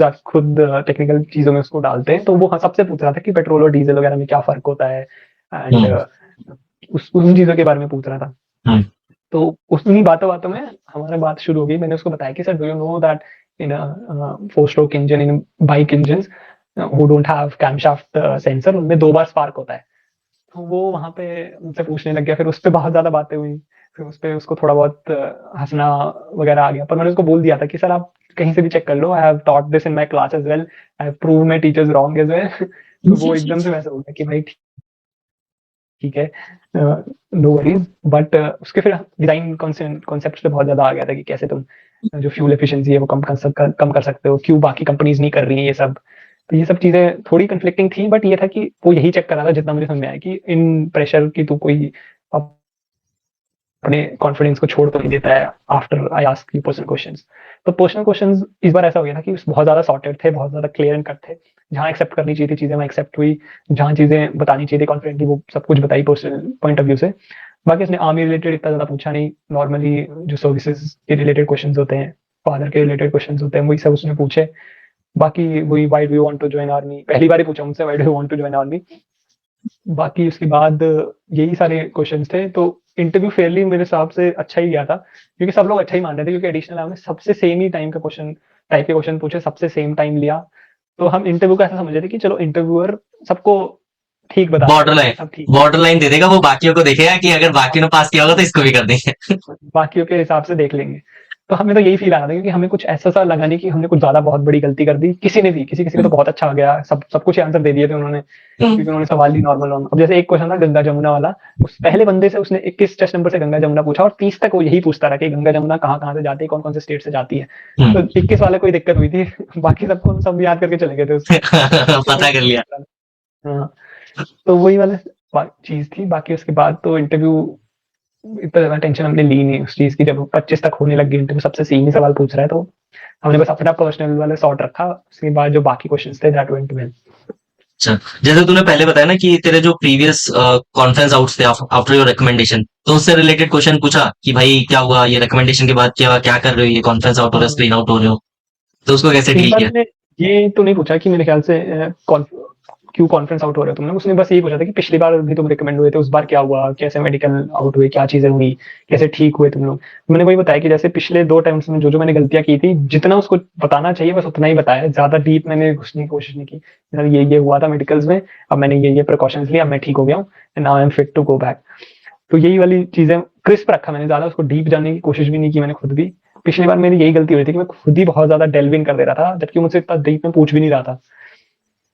टेक्निकल चीजों में उसको डालते हैं। तो वो सबसे पूछ रहा था कि पेट्रोल और डीजल वगैरह में क्या फर्क होता है, एंड हम्म। उन चीजों के बारे में पूछ रहा था। हम्म। तो उन्हीं बातों बातों में हमारा बात शुरू हो गई। मैंने उसको बताया कि sir, do you know that in 4 stroke engine, in bike engine who don't have camshaft sensor, उनमें 2 बार स्पार्क होता है। तो वो वहां पे मुझसे पूछने लग गया। फिर उस पर बहुत ज्यादा बातें हुई। फिर उस पे उसको थोड़ा बहुत हंसना वगैरह आ गया। पर मैंने उसको बोल दिया था कि सर आप कहीं से भी चेक कर लो, I have taught this in my class as well, I have prove my teachers wrong as well. तो वो एकदम से वैसा हो गया कि भाई ठीक है, नो वरीज। बट उसके फिर डिजाइन कॉन्सेप्ट पे बहुत ज्यादा आ गया था कि कैसे तुम जो फ्यूल एफिशिएंसी है वो कम कर सकते हो, क्यों बाकी कंपनीज नहीं कर रही है ये सब। तो ये सब चीजें थोड़ी कंफ्लिक्टिंग थी, बट ये था कि वो यही चेक कर रहा था, जितना मुझे समझ में आया, कि इन प्रेशर की तू कोई अपने कॉन्फिडेंस को छोड़ तो नहीं देता है after I ask you personal questions. तो पर्सनल क्वेश्चंस इस बार ऐसा हो गया था कि बहुत ज्यादा सॉर्टेड थे, बहुत ज्यादा क्लियर एंड कट थे। जहां एक्सेप्ट करनी चाहिए थी चीजें वहां एक्सेप्ट हुई, जहां चीजें बतानी चाहिए थी कॉन्फिडेंटली वो सब कुछ बताई पर्सनल पॉइंट ऑफ व्यू से। बाकी उसने आर्मी रिलेटेड इतना ज्यादा पूछा नहीं। नॉर्मली जो सर्विसेज के रिलेटेड क्वेश्चन होते हैं, फादर के रिलेटेड क्वेश्चन होते हैं, वही सब उसने पूछे। बाकी वही, why do you want to join army, पहली बार ही पूछा मुझसे, why do you want to join army. बाकी उसके बाद यही सारे क्वेश्चंस थे। तो इंटरव्यू फेयरली मेरे हिसाब से अच्छा ही गया था, क्योंकि सब लोग अच्छा ही मान रहे थे, क्योंकि एडिशनल में सबसे सेम ही टाइम का क्वेश्चन, टाइप के क्वेश्चन पूछे, सबसे सेम टाइम लिया। तो हम इंटरव्यू का ऐसा समझ रहे थे कि चलो इंटरव्यूअर सबको ठीक बता रहा है, बॉर्डर कि लाइन, सब ठीक है। बॉर्डर लाइन दे देगा, वो बाकियों को देखेगा कि अगर बाकियों ने पास किया होगा तो इसको भी कर देंगे। बाकियों के हिसाब से देख लेंगे। तो हमें तो यही फील आ रहा था, क्योंकि हमें कुछ ऐसा सा लगा नहीं कि हमने कुछ ज्यादा बहुत बड़ी गलती कर दी। किसी ने भी, किसी किसी को तो बहुत अच्छा आ गया, सब कुछ आंसर दे दिए थे उन्होंने, क्योंकि उन्होंने सवाल ही नॉर्मल नॉर्मल। अब जैसे एक क्वेश्चन था गंगा जमुना वाला, उस पहले बंदे से उसने 21 टेस्ट नंबर से गंगा जमुना पूछा, और 30 तक वो यही पूछता रहा कि गंगा जमुना कहाँ कहाँ से जाती है, कौन कौन से स्टेट से जाती है। तो 21 वाले कोई दिक्कत हुई थी बाकी सबको हम सब याद करके चले गए थे उसके। पता कर लिया। हाँ, तो वही वाला। चीज थी। बाकी उसके बाद तो इंटरव्यू इतना ज्यादा टेंशन हमने ली नहीं उस चीज की। जब 25 तक होने लग गई इंटरव्यू, सबसे सेम ही सवाल पूछ रहा है, तो हमने बस अपना पर्सनल वाला सॉर्ट रखा। उसके बाद जो बाकी क्वेश्चंस थे दैट वेंट वेल। अच्छा, जैसे तूने पहले बताया ना कि तेरे जो प्रीवियस कॉन्फ्रेंस आउट्स थे आफ्टर योर रिकमेंडेशन, तो उससे रिलेटेड क्वेश्चन पूछा कि भाई क्या हुआ, ये रिकमेंडेशन के बाद क्या क्या कर रहे हो, ये कॉन्फ्रेंस आउट हो रहा है, स्क्रीन आउट हो रहे हो, तो उसको कैसे इस डील बार किया? मैंने ये तो नहीं पूछा कि मेरे ख्याल से क्यों कॉन्फ्रेंस आउट हो रहे हो तुमने। उसने बस यही पूछा था कि पिछली बार भी तुम रिकमेंड हुए थे, उस बार क्या हुआ, कैसे मेडिकल आउट हुए, क्या चीजें हुई, कैसे ठीक हुए तुम लोग। मैंने वही बताया कि जैसे पिछले 2 टाइम्स में जो जो मैंने गलतियां की थी, जितना उसको बताना चाहिए बस उतना ही बताया, ज्यादा डीप मैंने घुसने की कोशिश नहीं की। यार ये हुआ था मेडिकल्स में, अब मैंने ये प्रिकॉशंस लिया, अब मैं ठीक हो गया हूँ, now I am fit to go back. तो यही वाली चीजें क्रिस्प रखा मैंने, ज्यादा उसको डीप जानने की कोशिश भी नहीं की मैंने खुद भी। पिछली बार मेरी यही गलती हुई थी कि मैं खुद ही बहुत ज्यादा डेल्व इन कर दे रहा था, जबकि मुझसे इतना डीप में पूछ भी नहीं रहा था।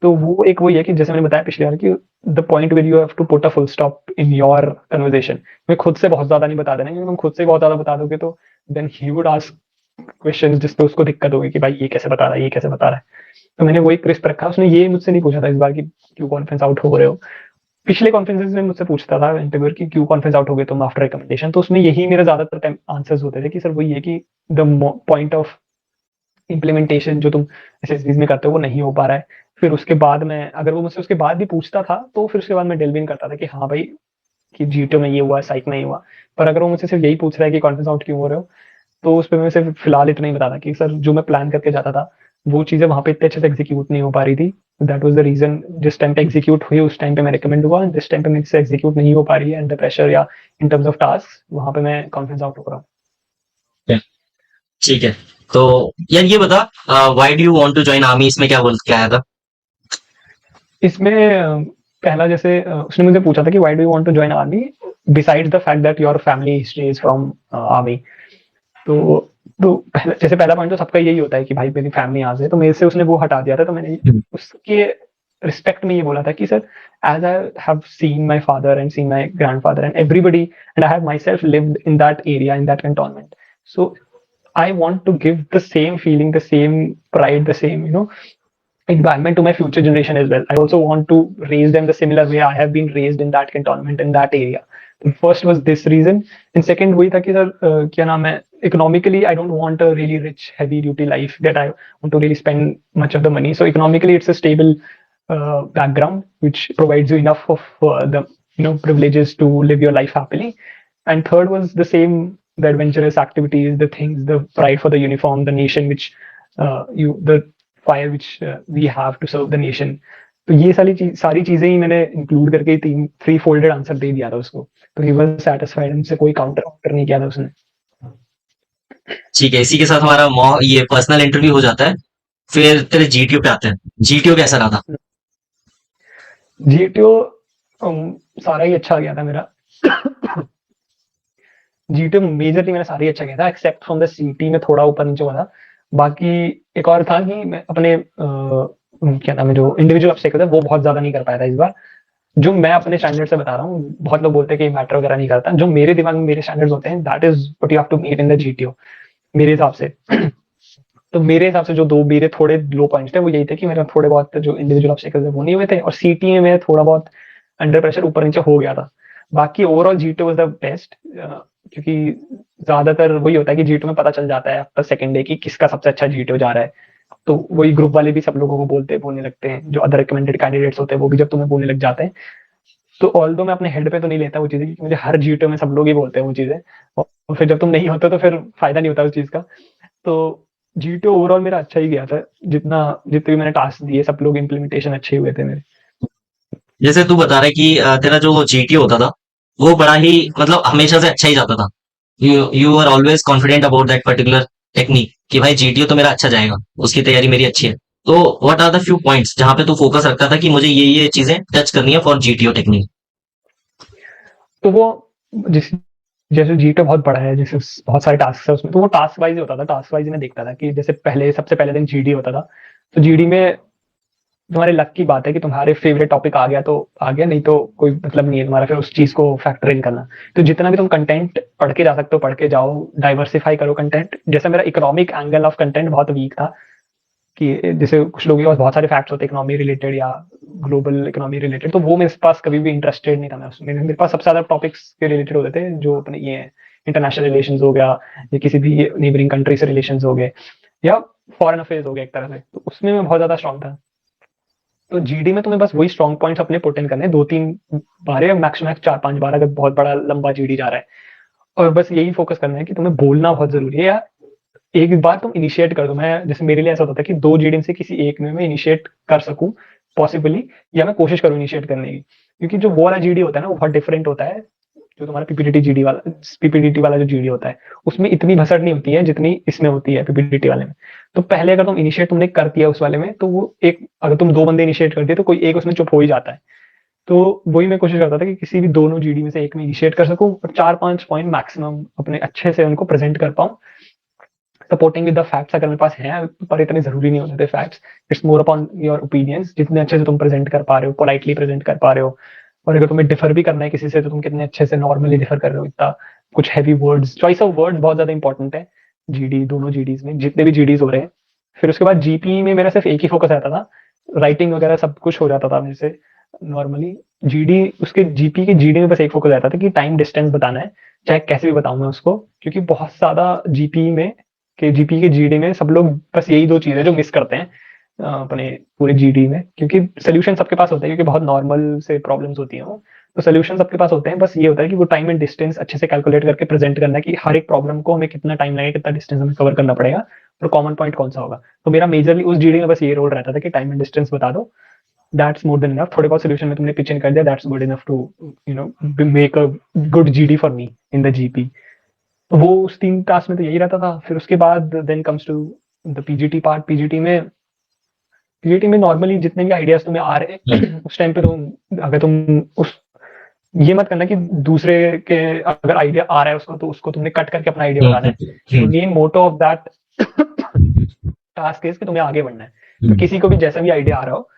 तो वो एक वही है कि जैसे मैंने बताया पिछली बार कि the point where you have to put a full stop in your conversation. मैं खुद से बहुत ज्यादा नहीं बता देना, क्योंकि तुम खुद से बहुत ज्यादा बता दोगे तो then he would ask questions जिसपे उसको दिक्कत होगी कि भाई ये कैसे बता रहा है, ये कैसे बता रहा है। तो मैंने वही क्रिस्प रखा। उसने ये मुझसे नहीं पूछा था इस बार कि क्यों कॉन्फ्रेंस आउट हो रहे हो। पिछले कॉन्फ्रेंसेस में मुझसे पूछता था इंटरव्यूअर कि क्यों कॉन्फ्रेंस आउट हो गए तुम आफ्टर रिकमेंडेशन, तो उसमें यही मेरे ज्यादातर टाइम आंसर्स होते थे कि सर वही है कि द पॉइंट ऑफ इम्प्लीमेंटेशन जो तुम एसएसबीज में करते हो वो नहीं हो पा रहा है। फिर उसके बाद मैं, अगर वो मुझसे उसके बाद भी पूछता था तो फिर उसके बाद मैं डेल्व इन करता था कि हाँ भाई, कि जीटीओ में ये हुआ, साइक में ये हुआ। पर अगर वो मुझसे सिर्फ यही पूछ रहा है कि कॉन्फ्रेंस आउट क्यों हो रहे हो, तो उस पर मैं सिर्फ फिलहाल इतना ही बताता कि सर जो मैं प्लान करके जाता था वो चीजें वहां पे इतने अच्छे से एग्जीक्यूट नहीं हो पा रही थी। That was the reason. जिस टाइम पे एग्जीक्यूट हुई उस टाइम पे मैं रिकमेंड हुआ, जिस टाइम पे मेरे से एग्जीक्यूट नहीं हो पा रही है अंडर प्रेशर या इन टर्म्स ऑफ टास्क, वहां पे मैं कॉन्फ्रेंस आउट हो रहा हूँ। ठीक है, तो यार ये बता, why do you want to join army, इसमें क्या बोल के आया था? इसमें पहला जैसे उसने मुझे पूछा था कि why do you want to join army besides the fact that your family history is from army. तो जैसे पहला पॉइंट तो सबका यही होता है कि भाई मेरी फैमिली यहाँ से है, तो मेरे से उसने वो हटा दिया था। तो मैंने उसके रिस्पेक्ट में ये बोला था कि sir, as I have seen my father and seen my grandfather and everybody, and I have myself lived in that area, in that cantonment, so I want to give the same feeling, the same pride, the same, environment to my future generation as well. I also want to raise them the similar way I have been raised in that cantonment, in that area. The first was this reason, and second वही था कि sir क्या नाम है, economically I don't want a really rich heavy duty life that I want to really spend much of the money. So economically it's a stable background which provides you enough of the privileges to live your life happily. And third was the adventurous activities, the things, the pride for the uniform, the nation which the fire which we have to serve the nation. तो ये सारी चीजें ही मैंने include करके 3 folded answer दे दिया था उसको। तो ही वाज सेटिस्फाइड, हमसे कोई काउंटर नहीं किया था उसने। ठीक है, इसी के साथ हमारा ये पर्सनल इंटरव्यू हो जाता है, फिर तेरे जीटीओ पे आते हैं। जीटीओ कैसा रहा था? जीटीओ सारा ही अच्छा गया था मेरा। जीटीओ मेजरली मैंने सारी अच्छा किया था, एक्सेप्ट फ्रॉम द सीटी में थोड़ा ऊपर नीचे हुआ था। बाकी एक और था कि मैं अपने क्या नाम है, जो इंडिविजुअल ऑब्स्टेकल है वो बहुत ज्यादा नहीं कर पाया था इस बार। जो मैं अपने स्टैंडर्ड से बता रहा हूँ, बहुत लोग बोलते हैं कि मैटर वगैरह नहीं करता, जो मेरे दिमाग में मेरे स्टैंडर्ड्स होते हैं that is what you have to meet in the GTO मेरे हिसाब से। तो मेरे हिसाब से जो दो मेरे थोड़े लो पॉइंट्स थे वो यही थे कि मेरे थोड़े बहुत जो इंडिविजुअल ऑब्स्टेकल्स है वो नहीं हुए थे, और सीटी में मेरे थोड़ा बहुत अंडर प्रेशर ऊपर नीचे हो गया था। बाकी overall GTO was the best, क्योंकि ज्यादातर वही होता है कि जीटीओ में पता चल जाता है आफ्टर सेकंड डे कि किसका सबसे अच्छा जीटीओ जा रहा है। तो वही ग्रुप वाले भी सब लोगों को बोलने लगते हैं, जो अदर रिकमेंडेड कैंडिडेट्स होते हैं वो भी जब तुम्हें बोलने लग जाते हैं। तो ऑल दो मैं अपने हेड पे तो नहीं लेता वो चीजें, क्योंकि मुझे हर जीटीओ में सब लोग ही बोलते हैं वो चीजें, और फिर जब तुम नहीं होते तो फिर फायदा नहीं होता उस चीज का। तो जीटीओ ओवरऑल मेरा अच्छा ही गया था, जितने भी मैंने टास्क दिए सब लोग इम्प्लीमेंटेशन अच्छे हुए थे मेरे। जैसे तू बता रहा है कि तेरा जो जीटीओ होता था वो बड़ा ही मतलब हमेशा से अच्छा ही जाता था, you are always confident about that particular technique कि भाई जीटीओ तो मेरा अच्छा जाएगा, उसकी तैयारी मेरी अच्छी है। तो what are the few points जहां पे तू फोकस रखता था कि मुझे ये चीजें टच करनी है फॉर जीटीओ टेक्निक? तो वो जिस जैसे जीटीओ बहुत बड़ा है, जैसे बहुत सारे टास्क है उसमें, तो वो टास्क वाइज ही होता था। टास्क वाइज मैं देखता था कि जैसे सबसे पहले दिन जीडी होता था, तो जीडी में तुम्हारे लक की बात है कि तुम्हारे फेवरेट टॉपिक आ गया तो आ गया, नहीं तो कोई मतलब नहीं है तुम्हारा फिर उस चीज को फैक्टर इन करना। तो जितना भी तुम कंटेंट पढ़ के जा सकते हो पढ़ के जाओ, डाइवर्सिफाई करो कंटेंट। जैसे मेरा इकोनॉमिक एंगल ऑफ कंटेंट बहुत वीक था, कि जैसे कुछ लोगों के पास बहुत सारे फैक्ट्स होते हैं इकोनॉमी रिलेटेड या ग्लोबल इकोनॉमी रिलेटेड, तो वो मेरे पास कभी भी इंटरेस्टेड नहीं था मैं उसमें। मेरे पास सबसे ज्यादा टॉपिक्स के रिलेटेड होते थे जो अपने ये हैं, इंटरनेशनल रिलेशंस हो गया या किसी भी नेबरिंग कंट्री से रिलेशंस हो गए या फॉरेन अफेयर्स हो गए एक तरह से, तो उसमें मैं बहुत ज्यादा स्ट्रांग था। तो जीडी में तुम्हें बस वही स्ट्रॉन्ग पॉइंट्स अपने पुट इन करने हैं, 2-3 बार या मैक्स 4-5 बार अगर बहुत बड़ा लंबा जीडी जा रहा है, और बस यही फोकस करना है कि तुम्हें बोलना बहुत जरूरी है। या एक बार तुम इनिशिएट कर दो, मैं जैसे मेरे लिए ऐसा होता है कि 2 जीडी से किसी एक में मैं इनिशिएट कर सकूं पॉसिबली, या मैं कोशिश करूं इनिशिएट करने की, क्योंकि जो वो वाला जीडी होता है ना वो बहुत डिफरेंट होता है। जो तुम्हारा पीपीडीटी जीडी वाला, पीपीडीटी वाला जो जीडी होता है उसमें इतनी भसड़ नहीं होती है जितनी इसमें होती है पीपीडीटी वाले में। तो पहले अगर तुम इनिशिएट तुमने कर दिया उस वाले में, तो वो एक, अगर तुम 2 बंदे इनिशिएट कर दिए तो कोई एक उसमें चुप हो ही जाता है। तो वही मैं कोशिश करता था कि किसी भी दोनों जीडी में से एक में इनिशिएट कर सकूं और 4-5 पॉइंट मैक्सिमम अपने अच्छे से उनको प्रेजेंट कर पाऊं, सपोर्टिंग विद द फैक्ट्स अगर मेरे पास हैं, पर इतने जरूरी नहीं होते थे facts. It's more upon your opinions, जितने अच्छे से तुम प्रेजेंट कर पा रहे हो, पोलाइटली प्रेजेंट कर पा रहे हो। और अगर तुम्हें डिफर भी करना है किसी से तो तुम कितने अच्छे से नॉर्मली डिफर कर रहे हो, इतना कुछ heavy words, choice of words बहुत ज्यादा इंपॉर्टेंट है जीडी, दोनों जीडीज में जितने भी जीडीज हो रहे हैं। फिर उसके बाद जीपी में मेरा सिर्फ एक ही फोकस रहता था, राइटिंग वगैरह सब कुछ हो जाता था मेरे से नॉर्मली। जीडी उसके जीपी के जीडी में बस एक फोकस रहता था कि टाइम डिस्टेंस बताना है, चाहे कैसे भी बताऊं मैं उसको, क्योंकि बहुत ज्यादा जीपी में के जीपी के जीडी में सब लोग बस यही 2 चीजें जो मिस करते हैं अपने पूरे जीडी में, क्योंकि सोल्यूशन सबके पास होते हैं, क्योंकि बहुत नॉर्मल से प्रॉब्लम्स होती हैं वो, तो सोल्यूशन सबके पास होते हैं। बस ये होता है कि वो टाइम एंड डिस्टेंस अच्छे से कैलकुलेट करके प्रेजेंट करना है कि हर एक प्रॉब्लम को हमें कितना टाइम लगेगा, कितना डिस्टेंस हमें कवर करना पड़ेगा और कॉमन पॉइंट कौन सा होगा। तो मेरा मेजरली उस जीडी में बस ये रोल रहता था कि टाइम एंड डिस्टेंस बता दो, दैट्स मोर देन इनफ। थोड़े बहुत सोल्यूशन में तुमने पिच इन कर दिया, that's good enough to you know make a good GD for me in the GP. तो वो उस 3 टास्क में तो यही रहता था। फिर उसके बाद then comes to the PGT part. PGT में नॉर्मली जितने भी आइडियाज तुम्हें आ रहे हैं उस टाइम पे तुम, अगर तुम उस, ये मत करना कि दूसरे के अगर आइडिया आ रहा है उसको तो उसको तुमने कट करके अपना आइडिया बताना है। तो main motto of that task is कि तुम्हें आगे बढ़ना है। तो किसी को भी जैसा भी आइडिया आ रहा हो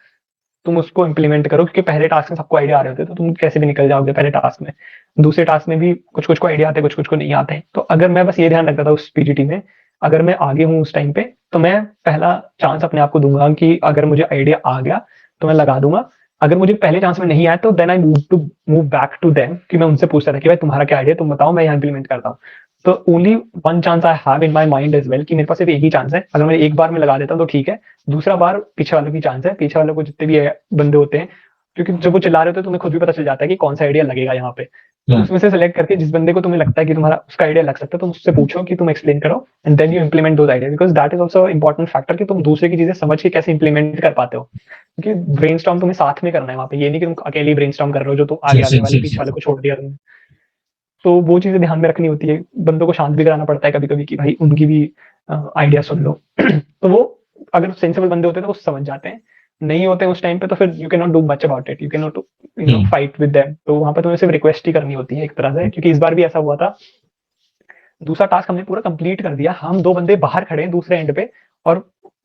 तुम उसको इम्प्लीमेंट करो, क्योंकि पहले टास्क में सबको आइडिया आ रहे होते तो तुम कैसे भी निकल जाओगे पहले टास्क में। दूसरे टास्क में भी कुछ कुछ को आइडिया आते हैं, कुछ कुछ को नहीं आते हैं। तो अगर मैं बस ये ध्यान रखता था उस पीजीटी में, अगर मैं आगे हूँ उस टाइम पे तो मैं पहला चांस अपने आप को दूंगा कि अगर मुझे आइडिया आ गया तो मैं लगा दूंगा। अगर मुझे पहले चांस में नहीं आया तो then I move back to them, कि मैं उनसे पूछता था कि भाई तुम्हारा क्या आइडिया, तुम बताओ, मैं यहाँ इंप्लीमेंट करता हूँ। तो only one chance I have in my mind as well, कि मेरे पास सिर्फ एक ही चांस है। अगर मैं एक बार में लगा देता हूँ तो ठीक है, दूसरा बार पीछे वालों की चांस है। पीछे वालों को जितने भी बंदे होते हैं, क्योंकि जब वो चिल्ला रहे होते हैं तुम्हें खुद भी पता चल जाता है कि कौन सा आइडिया लगेगा यहाँ पे। तो उसमें से सिलेक्ट करके जिस बंदे को तुम्हें लगता है कि तुम्हारा उसका आइडिया लग सकता है, तुम उससे पूछो कि तुम एक्सप्लेन करो, and then you implement those idea, because that is also important factor कि तुम दूसरे की चीजें समझ के कैसे इंप्लीमेंट कर पाते हो। क्योंकि ब्रेनस्टॉर्म तुम्हें साथ में करना है वहाँ पे, ये नहीं कि तुम अकेले ब्रेनस्टॉर्म कर रहे हो जो तुम आगे आगे वाले पीछे वाले को छोड़ दिया तुमने। तो वो चीजें ध्यान में रखनी होती है, बंदों को शांत भी कराना पड़ता है कभी कभी कि भाई उनकी भी आइडिया सुन लो। तो वो अगर सेंसिबल बंदे होते हैं तो वो समझ जाते हैं, नहीं होते उस टाइम पे तो फिर you can not do much about it, you can not fight with them. तो वहां पे तुम्हें सिर्फ रिक्वेस्ट ही करनी होती है एक तरह से। क्योंकि इस बार भी ऐसा हुआ था, दूसरा टास्क हमने पूरा कंप्लीट कर दिया, हम 2 बंदे बाहर खड़े हैं दूसरे एंड पे और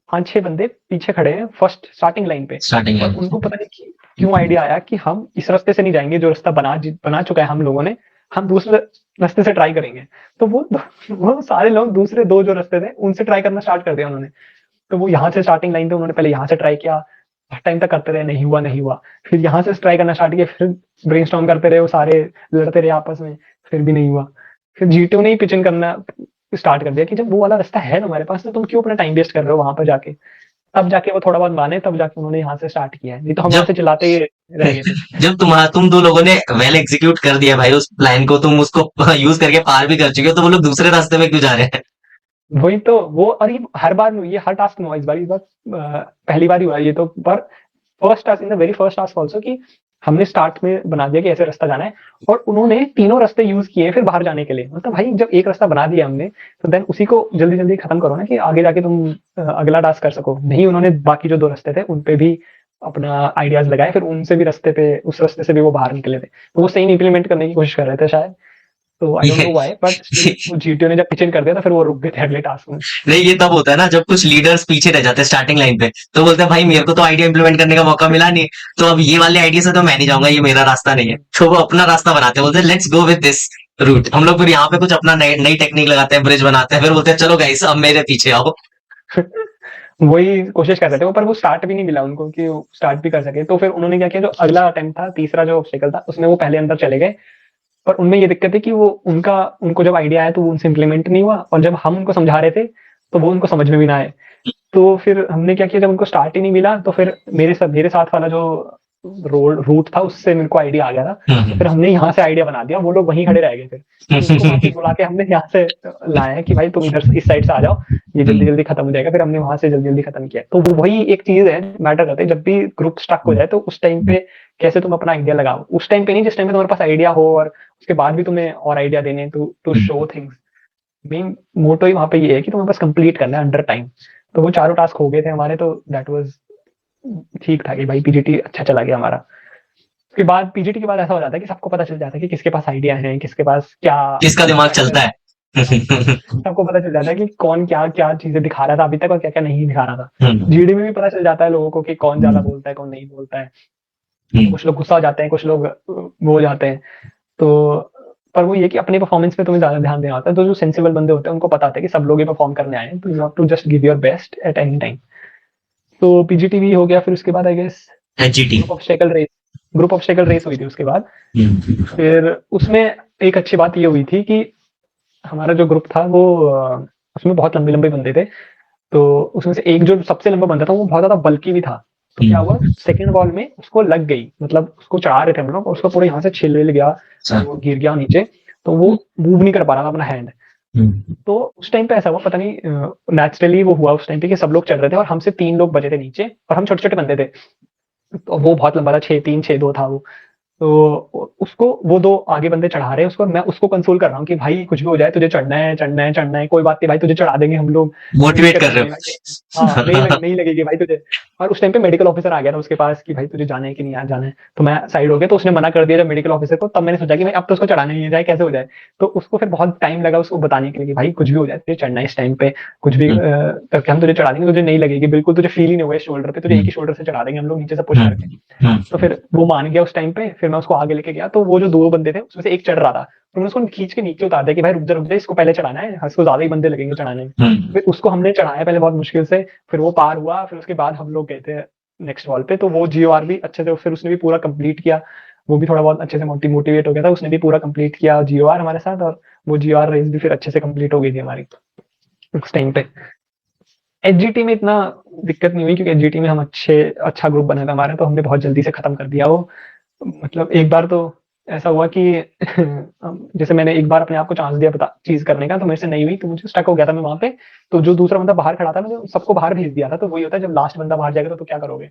5-6 बंदे पीछे खड़े हैं फर्स्ट स्टार्टिंग लाइन पे। और उनको पता नहीं क्यों आइडिया आया कि हम इस रास्ते से नहीं जाएंगे जो रास्ता बना चुका है हम लोगों ने, हम दूसरे रास्ते से ट्राई करेंगे। तो वो सारे लोग दूसरे 2 जो रास्ते थे उनसे ट्राई करना स्टार्ट कर दिया उन्होंने। तो वो यहाँ से स्टार्टिंग लाइन पे उन्होंने पहले यहाँ से ट्राई किया, टाइम तक करते रहे, नहीं हुआ। फिर यहाँ से ट्राई करना स्टार्ट किया, फिर ब्रेनस्टॉर्म करते रहे, वो सारे लड़ते रहे आपस में, फिर भी नहीं हुआ। फिर जीटीओ ने ही पिच इन करना स्टार्ट कर दिया कि जब वो वाला रास्ता है तुम्हारे पास तो तुम क्यों अपना टाइम वेस्ट कर रहे हो वहां पर जाके। तब जाके वो थोड़ा बहुत माने, तब जाके उन्होंने यहाँ से स्टार्ट किया है, नहीं तो हम यहाँ से चिल्लाते ही रह गए थे। जब तुम 2 लोगों ने वेल एग्जीक्यूट कर दिया भाई उस प्लान को, तुम उसको यूज करके पार भी कर चुके हो, तो वो लोग दूसरे रास्ते में क्यों जा रहे हैं? वही तो वो, और ये हर बार, ये हर टास्क में हुआ, इस बार पहली बार ही हुआ ये तो। पर first task, in the very first task also, कि हमने स्टार्ट में बना दिया कि ऐसे रास्ता जाना है और उन्होंने तीनों रास्ते यूज किए फिर बाहर जाने के लिए। मतलब भाई जब एक रास्ता बना दिया हमने तो देन उसी को जल्दी जल्दी खत्म करो ना, कि आगे जाके तुम अगला टास्क कर सको। नहीं, उन्होंने बाकी जो 2 रास्ते थे उन पे भी अपना आइडियाज लगाए, फिर उनसे भी रास्ते पे, उस रास्ते से भी वो बाहर निकले थे, तो वो सेम इंप्लीमेंट करने की कोशिश कर रहे थे शायद। तो I don't know why, but वो जीटीओ ने जब किचन कर दिया था फिर वो रुक गए थे अगले टास्क में। नहीं, ये तब होता है ना जब कुछ लीडर्स पीछे रह जाते हैं स्टार्टिंग लाइन पे, तो बोलते हैं भाई मेरे को तो आइडिया इंप्लीमेंट करने का मौका मिला नहीं, तो अब ये वाले आइडिया से तो मैं नहीं जाऊंगा, ये मेरा रास्ता नहीं है। तो वो अपना रास्ता बनाते हैं, बोलते हैं let's go with this route. हम लोग फिर यहाँ पे कुछ अपना नई टेक्निक लगाते हैं, ब्रिज बनाते हैं, फिर बोलते हैं चलो गाइस अब मेरे पीछे आओ। वही कोशिश कर रहे थे वो, पर वो स्टार्ट भी नहीं मिला उनको कि वो स्टार्ट भी कर सके। तो फिर उन्होंने क्या किया, जो अगला अटेम्प्ट था, तीसरा जो ऑब्स्टेकल था, उसमें वो पहले अंदर चले गए। पर उनमें ये दिक्कत है कि वो उनको जब आइडिया आया तो वो उनसे इम्प्लीमेंट नहीं हुआ, और जब हम उनको समझा रहे थे तो वो उनको समझ में भी ना आए। तो फिर हमने क्या किया, जब उनको स्टार्ट ही नहीं मिला तो फिर मेरे साथ वाला जो रोड रूट था उससे मेरे को आइडिया आ गया था। तो फिर हमने यहाँ से आइडिया बना दिया, वो लोग वहीं खड़े रह गए फिर। तो उनको वापस बुला के हमने यहाँ से लाया है कि भाई तुम इधर इस साइड से आ जाओ, ये जल्दी जल्दी खत्म हो जाएगा। फिर हमने वहां से जल्दी जल्दी खत्म किया। तो वो वही एक चीज है, मैटर करता है जब भी ग्रुप स्टक हो जाए तो उस टाइम पे कैसे तुम अपना आइडिया लगाओ। उस टाइम पे नहीं, जिस टाइम पे तुम्हारे पास आइडिया हो और उसके बाद भी तुम्हें और आइडिया देने, to show things. Main motto ही वहां पे ये है कि तुम्हें बस कंप्लीट करना है अंडर टाइम। तो वो चारों टास्क हो गए थे हमारे, तो दैट वाज ठीक था कि भाई पीजीटी अच्छा चला गया हमारा। उसके बाद पीजीटी के बाद ऐसा हो जाता है कि सबको पता चल जाता है कि किसके पास आइडिया है, किसके पास क्या किसका दिमाग चलता फैक्टर। है। सबको पता चल जाता है कि कौन क्या क्या चीजें दिखा रहा था अभी तक और क्या क्या नहीं दिखा रहा था। जीडी में भी पता चल जाता है लोगों को कि कौन ज्यादा बोलता है, कौन नहीं बोलता है। तो कुछ लोग गुस्सा हो जाते हैं, कुछ लोग वो हो जाते हैं। तो पर वो ये कि अपने परफॉर्मेंस पे तुम्हें ज्यादा ध्यान देना होता है। तो जो सेंसिबल बंदे होते हैं उनको पता होता है कि सब लोग ये परफॉर्म करने आए हैं, तो you have to just give your best at any time. तो पीजीटी भी हो गया। फिर उसके बाद I guess HGT. Group obstacle race हुई थी उसके बाद। फिर उसमें एक अच्छी बात ये हुई थी कि हमारा जो ग्रुप था वो उसमें बहुत लंबे लंबे बंदे थे। तो उसमें से एक जो सबसे लंबा बंदा था वो बहुत ज्यादा बल्की भी था। तो क्या हुआ, सेकंड बॉल में उसको लग गई, मतलब उसको चढ़ा रहे थे हम लोग और उसको पूरे यहाँ से छिल गया और वो गिर गया नीचे। तो वो मूव नहीं कर पा रहा था अपना हैंड। तो उस टाइम पे ऐसा हुआ, पता नहीं नेचुरली वो हुआ उस टाइम पे कि सब लोग चढ़ रहे थे और हमसे 3 लोग बचे थे नीचे, और हम छोटे छोटे बंदे थे। तो वो बहुत लंबा था, 6'3", 6'2" था वो। तो उसको वो 2 आगे बंदे चढ़ा रहे हैं उसको, और मैं उसको कंसोल कर रहा हूँ कि भाई कुछ भी हो जाए तुझे चढ़ना है, चढ़ना है, चढ़ना है, कोई बात नहीं भाई, तुझे चढ़ा देंगे हम लोग, कोई मोटिवेट दिक्कत कर नहीं रहे है भाई। हाँ, हो। नहीं लगेगी भाई तुझे। और उस टाइम पे मेडिकल ऑफिसर आ गया था उसके पास कि भाई तुझे जाना है कि नहीं जाना है। तो मैं साइड हो गया, तो उसने मना कर दिया जब मेडिकल ऑफिसर को, तब मैंने सोचा कि भाई अब तो उसको चढ़ाना ही है, जाए कैसे हो जाए। तो उसको फिर बहुत टाइम लगा उसको बताने के लिए कि भाई कुछ भी हो जाए तुझे चढ़ना है इस टाइम पे, कुछ भी करके हम तुझे चढ़ा देंगे, तुझे नहीं लगेगी बिल्कुल, तुझे फील ही नहीं होगा इस शोल्डर पे, तुझे एक ही शोल्डर से चढ़ा देंगे हम लोग नीचे से पुश करके। तो फिर वो मान गया उस टाइम पे। फिर मैं उसको आगे लेके गया, तो वो जो 2 बंदे थे उसमें से एक चढ़ रहा था, तो मैंने उसको खींच के नीचे उतार दिया कि भाई रुक जा, इसको पहले चढ़ाना है, इसको ज्यादा ही बंदे लगेंगे चढ़ाने में। फिर उसको हमने चढ़ाया पहले बहुत मुश्किल से, फिर वो पार हुआ। फिर उसके बाद हम लोग गए थे नेक्स्ट वॉल पे, तो वो जीओआर भी अच्छे से, फिर उसने भी पूरा कंप्लीट किया। वो भी थोड़ा बहुत अच्छे से मोटिवेट हो गया था, उसने भी पूरा कंप्लीट किया जीओआर हमारे साथ, और वो जीओआर रेस भी फिर अच्छे से कंप्लीट हो गई थी हमारी उस टाइम पे। एचजीटी में इतना दिक्कत नहीं हुई क्योंकि एचजीटी में हम अच्छा ग्रुप बना था हमारा, तो हमने बहुत जल्दी से खत्म कर दिया वो। मतलब एक बार तो ऐसा हुआ कि जैसे मैंने एक बार अपने आप को चांस दिया पता चीज करने का, तो मेरे से नहीं हुई, तो मुझे स्टक हो गया था मैं वहां पे। तो जो दूसरा बंदा बाहर खड़ा था, मैंने सबको बाहर भेज दिया था। तो वही होता है जब लास्ट बंदा बाहर जाएगा तो क्या करोगे।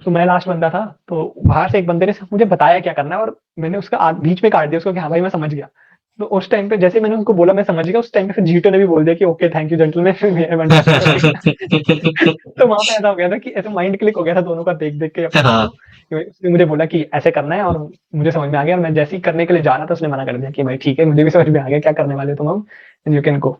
तो मैं लास्ट बंदा था, तो बाहर से एक बंदे ने मुझे बताया क्या करना है, और मैंने उसका बीच में काट दिया उसको कि हाँ भाई मैं समझ गया। तो उस टाइम पे जैसे मैंने उनको बोला मैं समझ गया, उस टाइम पे फिर जीटो ने भी बोल दिया कि ओके थैंक यू जेंटलमैन, फिर मेरे अंडरस्टूड हो गया। तो वहां पे ऐसा हो गया था कि ऐसे माइंड क्लिक हो गया था दोनों का, देख देख के अपने आप को कि उसने मुझे बोला कि ऐसे करना है, और मुझे समझ में आ गया। मैं जैसे ही करने के लिए जा रहा था उसने मना कर दिया कि भाई ठीक है, मुझे भी समझ में आ गया क्या करने वाले हो तुम, अब यू कैन गो।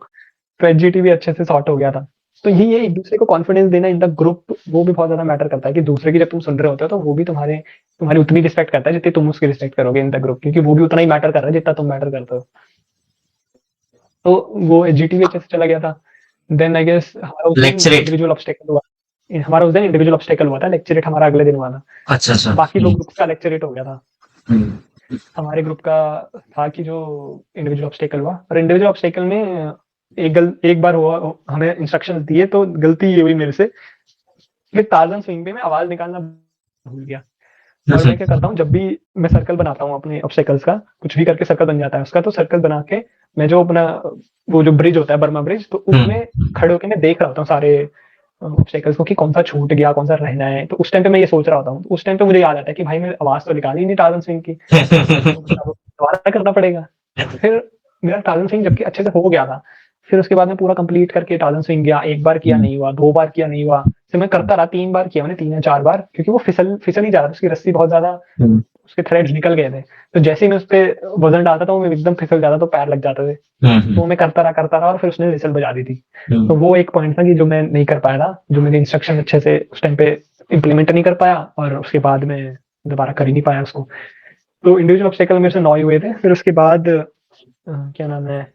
तो एचजीटी भी अच्छे से सॉर्ट हो गया था। तो यही है, एक दूसरे को कॉन्फिडेंस देना इन द ग्रुप, वो भी बहुत ज्यादा मैटर करता है कि दूसरे की जब तुम सुन रहे होते हो तो वो भी तुम्हारी उतनी रिस्पेक्ट करता है जितनी तुम उसकी रिस्पेक्ट करोगे इन द ग्रुप, क्योंकि वो भी उतना ही मैटर कर रहा है जितना तुम मैटर करते हो। तो वो एचजीटी भी अच्छे से चला गया था। देन आई गेस हमारा उस दिन लेक्चरेट। इंडिविजुअल ऑब्स्टेकल हुआ। हमारा उस दिन इंडिविजुअल ऑब्स्टेकल हुआ था, लेक्चरेट हमारा अगले दिन हुआ था। अच्छा अच्छा। बाकी 2 ग्रुप्स का लेक्चरेट हो गया था। हमारे ग्रुप का था कि जो इंडिविजुअल ऑब्स्टेकल हुआ, और इंडिविजुअल ऑब्स्टेकल में एक बार हुआ, हमें इंस्ट्रक्शंस दिए तो गलती ये हुई मेरे से कि टार्जन स्विंग पे मैं आवाज निकालना भूल गया। और मैं क्या करता हूँ, जब भी मैं सर्कल बनाता हूँ अपने ऑब्स्टेकल्स का, कुछ भी करके सर्कल बन जाता है उसका, तो सर्कल बना के मैं जो अपना वो जो ब्रिज होता है बर्मा ब्रिज, तो उसमें खड़े होकर मैं देख रहा होता हूँ सारे ऑब्स्टेकल्स को कि कौन सा छूट गया, कौन सा रहना है। तो उस टाइम पे मैं ये सोच रहा होता हूँ, तो उस टाइम पे मुझे याद आता है कि भाई मैं आवाज तो निकाली नहीं टार्जन स्विंग की, तो दोबारा करना पड़ेगा। फिर मेरा टार्जन स्विंग जबकि अच्छे से हो गया था, फिर उसके बाद मैं पूरा कंप्लीट करके टार्जन स्विंग गया, एक बार किया नहीं हुआ, 2 बार किया नहीं हुआ, फिर मैं करता रहा, 3 बार किया मैंने, 3 या 4 बार, क्योंकि वो फिसल फिसल ही जा रहा था, उसकी रस्सी बहुत ज्यादा, उसके थ्रेड्स निकल गए थे। तो जैसे ही मैं उस पर वजन डालता था वो एकदम फिसल जाता, तो पैर लग जाते थे। तो मैं करता रहा और फिर उसने रिसल बजा दी थी। तो वो एक पॉइंट था कि जो मैं नहीं कर पाया था, जो मेरे इंस्ट्रक्शन अच्छे से उस टाइम पे इम्प्लीमेंट नहीं कर पाया, और उसके बाद में दोबारा कर ही नहीं पाया उसको। तो इंडिविजुअल ऑब्स्टेकल मेरे से 9 ही हुए थे। फिर उसके बाद क्या नाम है,